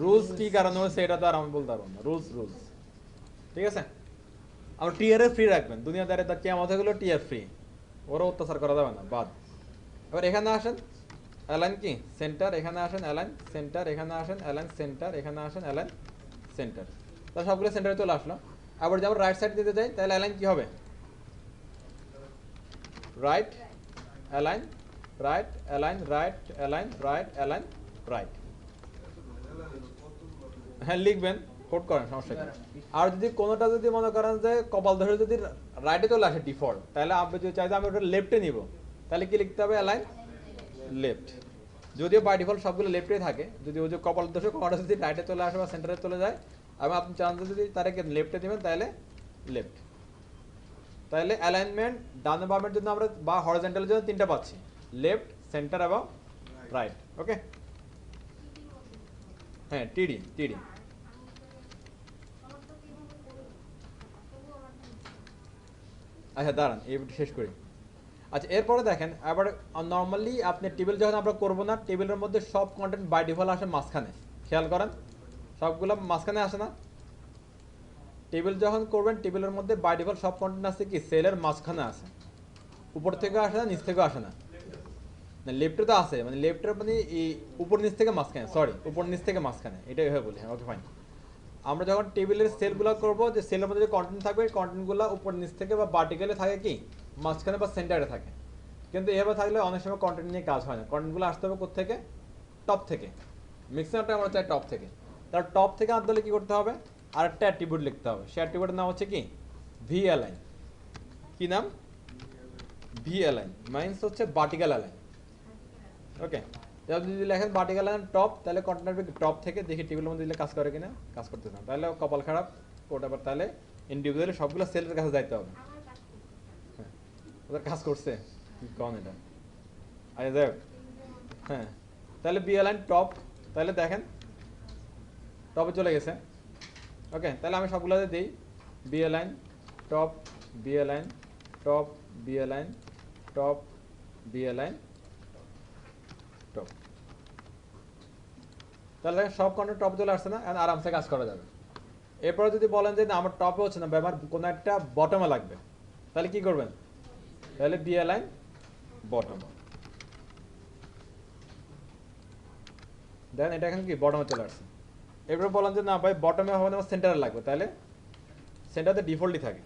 রুলস কি কারণে হয়েছে এটা তো আর আমি বলতে পারবো না, রুলস রুলস, ঠিক আছে। আমরা টিয়ারে ফ্রি রাখবেন, দুনিয়াদারে তার কেমন হয়ে গেলো টিয়ার ফ্রি, ওরা অত্যাচার করা যাবে না, বাদ। এবার এখানে আসেন, অ্যালাইন কি সেন্টার, এখানে আসেন অ্যালাইন সেন্টার, এখানে আসেন অ্যালাইন সেন্টার, এখানে আসেন অ্যালাইন সেন্টার। তাহলে সবগুলো সেন্টারে চলে আসলো। আবার যেমন রাইট সাইড দিতে যাই, তাহলে অ্যালাইন কি হবে? Right align, right align, right align, right align, right. হ্যাঁ লিখবেন, কোড করেন, সমস্যা নেই। আর যদি কোনোটা যদি মনে করেন যে কপাল ধরে যদি রাইটে চলে আসে ডিফল্ট, তাহলে আপনি যদি চাই যে আমি ওটা লেফটে নিব, তাহলে কি লিখতে হবে? Align left. যদিও বাই ডিফল্ট সবগুলো লেফটে থাকে, যদি ওই যে কপাল দোষে কোনোটা যদি রাইটে চলে আসে বা সেন্টারে চলে যায়, এবং আপনি চান যে যদি তাদেরকে লেফটে দেবেন, তাহলে লেফট। তাহলে অ্যালাইনমেন্ট ডানে বামের জন্য আমরা বা হরিজন্টালের জন্য তিনটা পাচ্ছি, লেফট, সেন্টার এবং রাইট, ওকে। হ্যাঁ টিডি, টিডি। আচ্ছা দাঁড়ান, এই শেষ করি। আচ্ছা এরপরে দেখেন, আবার নর্মালি আপনি টেবিল যখন আমরা করবো না, টেবিলের মধ্যে সব কন্টেন্ট বাই ডিফল্ট আসে মাঝখানে, খেয়াল করেন সবগুলো মাঝখানে আসে না? টেবিল যখন করবেন, টেবিলের মধ্যে বাই ডিফল্ট সব কন্টেন্ট আসে কি সেলের মাঝখানে আসে, উপর থেকে আসে না, নিচ থেকেও আসে না। না লেফটে তো আসে, মানে লেফটের মানে এই উপর নিচ থেকে মাঝখানে, সরি উপর নিচ থেকে মাঝখানে, এটাই ভাবে বলি। হ্যাঁ ওকে ফাইন। আমরা যখন টেবিলের সেলগুলো করবো, যে সেলের মধ্যে যে কন্টেন্ট থাকবে, কন্টেন্টগুলো উপর নিচ থেকে বা ভার্টিক্যালে থাকে কি মাঝখানে বা সেন্টারে থাকে। কিন্তু এভাবে থাকলে অনেক সময় কন্টেন্ট নিয়ে কাজ হয় না, কন্টেন্টগুলো আসতে হবে কোত্থেকে? টপ থেকে। ম্যাক্সিমামটা আমরা চাই টপ থেকে। তার টপ থেকে আনতে হলে কী করতে হবে? আর একটা অ্যাট্রিবিউট লিখতে হবে, সেই অ্যাট্রিবিউটের নাম হচ্ছে কি ভি অ্যালাইন। কি নাম? ভি অ্যালাইন মাইন্স হচ্ছে ভার্টিক্যাল অ্যালাইন, ওকে। যদি লেখেন ভার্টিক্যাল অ্যালাইন টপ, তাহলে কন্টেন্ট টপ থেকে দেখি টেবিলের মধ্যে দিলে কাজ করে কিনা, কাজ করতেছে না, তাহলে কপাল খারাপ ওটা। আবার তাহলে ইন্ডিভিজুয়ালি সবগুলো সেলের কাছে যাইতে হবে। হ্যাঁ ওদের কাজ করছে কন এটা, আচ্ছা যাই হোক। হ্যাঁ তাহলে বি অ্যালাইন টপ, তাহলে দেখেন টপে চলে গেছে, ওকে। তাহলে আমি সবগুলোতে দিই B align top, B align top, B align top, B align top. তাহলে দেখেন সব কন্টেন্ট টপ চলে আসছে না, আরামসে কাজ করা যাবে। এরপরে যদি বলেন যে না আমার টপে হচ্ছে না, আমার কোনো একটা বটমে লাগবে, তাহলে কি করবেন? তাহলে বি অ্যালাইন বটম। দেখেন এটা এখানে কি বটমে চলে আসছে। এরপরে বলেন যে না ভাই বটমে হবে না, আমার সেন্টারে লাগবে, তাহলে সেন্টারে ডিফল্টই থাকে,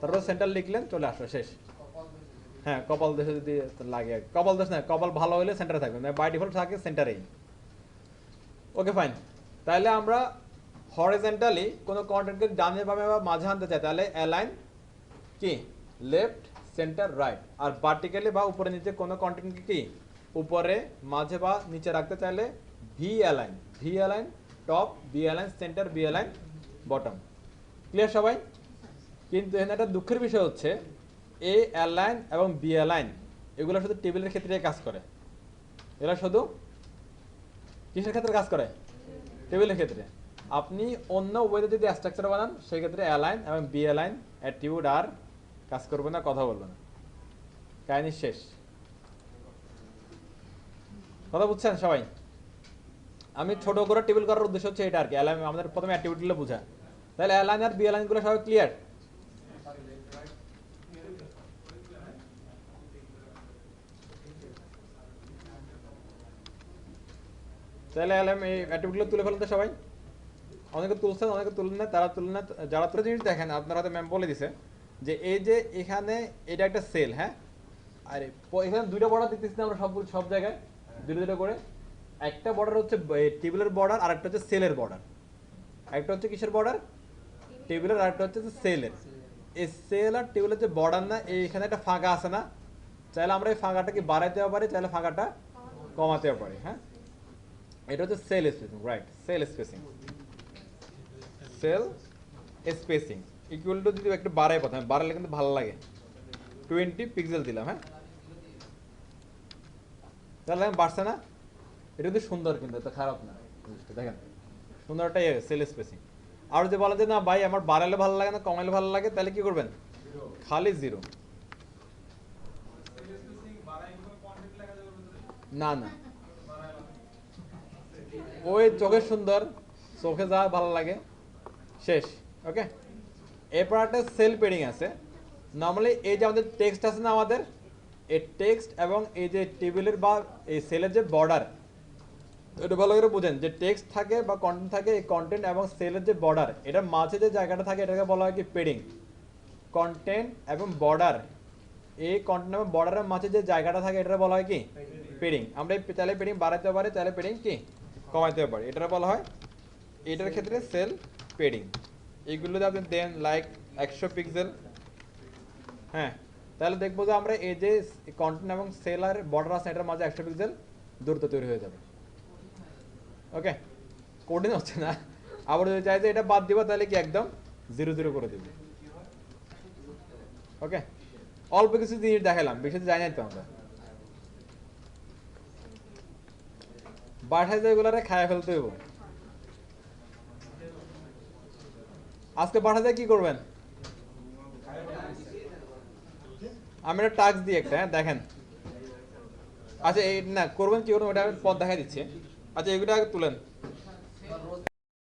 তারপর সেন্টার লিখলেন, চলে আসলো, শেষ। হ্যাঁ কপাল দেশে যদি লাগে, কপাল দেশ না, কপাল ভালো হলে সেন্টারে থাকবে, বাই ডিফল্ট থাকে সেন্টারেই, ওকে ফাইন। তাহলে আমরা হরিজন্টালি কোনো কন্টেন্টকে ডানে বামে বা মাঝে আনতে চাই, তাহলে অ্যালাইন কি লেফট, সেন্টার, রাইট। আর ভার্টিক্যালি বা উপরে নিচে কোনো কন্টেন্টকে কি উপরে, মাঝে বা নিচে রাখতে চাইলে V align, V align top, B align center, B align bottom. Clear সবাই? কিন্তু এখানে একটা দুঃখের বিষয় হচ্ছে এ অ্যালাইন এবং বি অ্যালাইন এগুলো শুধু টেবিলের ক্ষেত্রে কাজ করে, এরা শুধু কিসের ক্ষেত্রে কাজ করে? টেবিলের ক্ষেত্রে। আপনি অন্য ওয়েতে যদি স্ট্রাকচার বানান, সেক্ষেত্রে অ্যালাইন এবং বি অ্যালাইন অ্যাট্রিবিউট আর কাজ করবে না, কথা বলবে না, কাহিনী শেষ। কথা বুঝছেন সবাই? আমি ছোট করে টেবিল করার উদ্দেশ্য হচ্ছে এটা আর কি, অ্যালাইন আমাদের প্রথমে অ্যাট্রিবিউটগুলো বোঝা। তাহলে অ্যালাইন আর বি অ্যালাইনগুলো সবাই ক্লিয়ার? তাহলে অ্যালাইন এই অ্যাট্রিবিউটগুলো তুলে ফেলতে সবাই, অনেকে তুলছেন অনেকে তুলেন না, তারা তুলেন না। যারা তুলে জিনিস দেখেন, আপনারা হয়তো ম্যাম বলে দিছে যে এই যে এখানে এটা একটা সেল, হ্যাঁ, আর এখানে দুইটা বর্ডার দেখতেছি না আমরা সব জায়গায়, দুটো দুটো করে। একটা বর্ডার হচ্ছে টেবিলের বর্ডার, আর একটা হচ্ছে সেলের বর্ডার। একটা হচ্ছে কিসের বর্ডার? টেবিলের, আর একটা হচ্ছে সেলের। এই সেল আর টেবিলের যে বর্ডার না, এইখানে একটা ফাঁকা আছে না, চাইলে আমরা এই ফাঁকাটাকে বাড়াইতেও পারি, চাইলে ফাঁকাটা কমাতেও পারি। হ্যাঁ, এটা হচ্ছে sell spacing, right? Sell spacing, sell spacing equal to যদি একটু বাড়াই, প্রথমে বাড়ালে কিন্তু ভালো লাগে, 20 পিক্সেল দিলাম। হ্যাঁ, তাহলে বাড়ছে না? এটা কিন্তু সুন্দর, কিন্তু এটা খারাপ না, দেখেন সুন্দর একটা সেল স্পেসিং। আর যদি বলা যায় না ভাই আমার বাড়ালে ভালো লাগে না কমাইলে ভালো লাগে, তাহলে কি করবেন? খালি 0। না না, ওই চোখে সুন্দর, চোখে যা ভালো লাগে শেষ। ওকে, এরপর একটা সেল পেডিং আছে। নর্মালি এই যে আমাদের টেক্সট আছে না, আমাদের এই টেক্সট এবং এই যে টেবিলের বা এই সেলের যে বর্ডার, এটা ভালো করে বুঝেন, যে টেক্সট থাকে বা কন্টেন্ট থাকে, এই কন্টেন্ট এবং সেলের যে বর্ডার, এটার মাঝে যে জায়গাটা থাকে এটাকে বলা হয় কি? পেডিং। কন্টেন্ট এবং বর্ডার, এই কন্টেন্ট এবং বর্ডারের মাঝে যে জায়গাটা থাকে এটা বলা হয় কি? পেডিং। আমরা চাইলে পেডিং বাড়াতে পারি, চাইলে পেডিং কি কমাইতে পারি, এটা বলা হয়, এটার ক্ষেত্রে সেল পেডিং। এইগুলোতে আপনি দেন লাইক 100 পিক্সেল। হ্যাঁ, তাহলে দেখবো যে আমরা এই যে কন্টেন্ট এবং সেল আর বর্ডার আছে এটার মাঝে 100 পিক্সেল দূরত্ব তৈরি হয়ে যাবে। ওকে, কঠিন হচ্ছে না। আবার যদি চাই যে এটা বাদ দিব, তাহলে কি একদম 0 0 করে দিব। ওকে, অল্প কিছু জিনিস দেখালাম, বেশি যাই নাই তো আমরা। বাসায় যেগুলারে খায়া ফেলতে হইব। আজকে বাসায় কি করবেন? আমি একটা টাস্ক দিই একটা, হ্যাঁ দেখেন। আচ্ছা এই না করবেন কি করবেন ওটা আমি পথ দেখা দিচ্ছি। আচ্ছা এগুলো আগে তুলেন।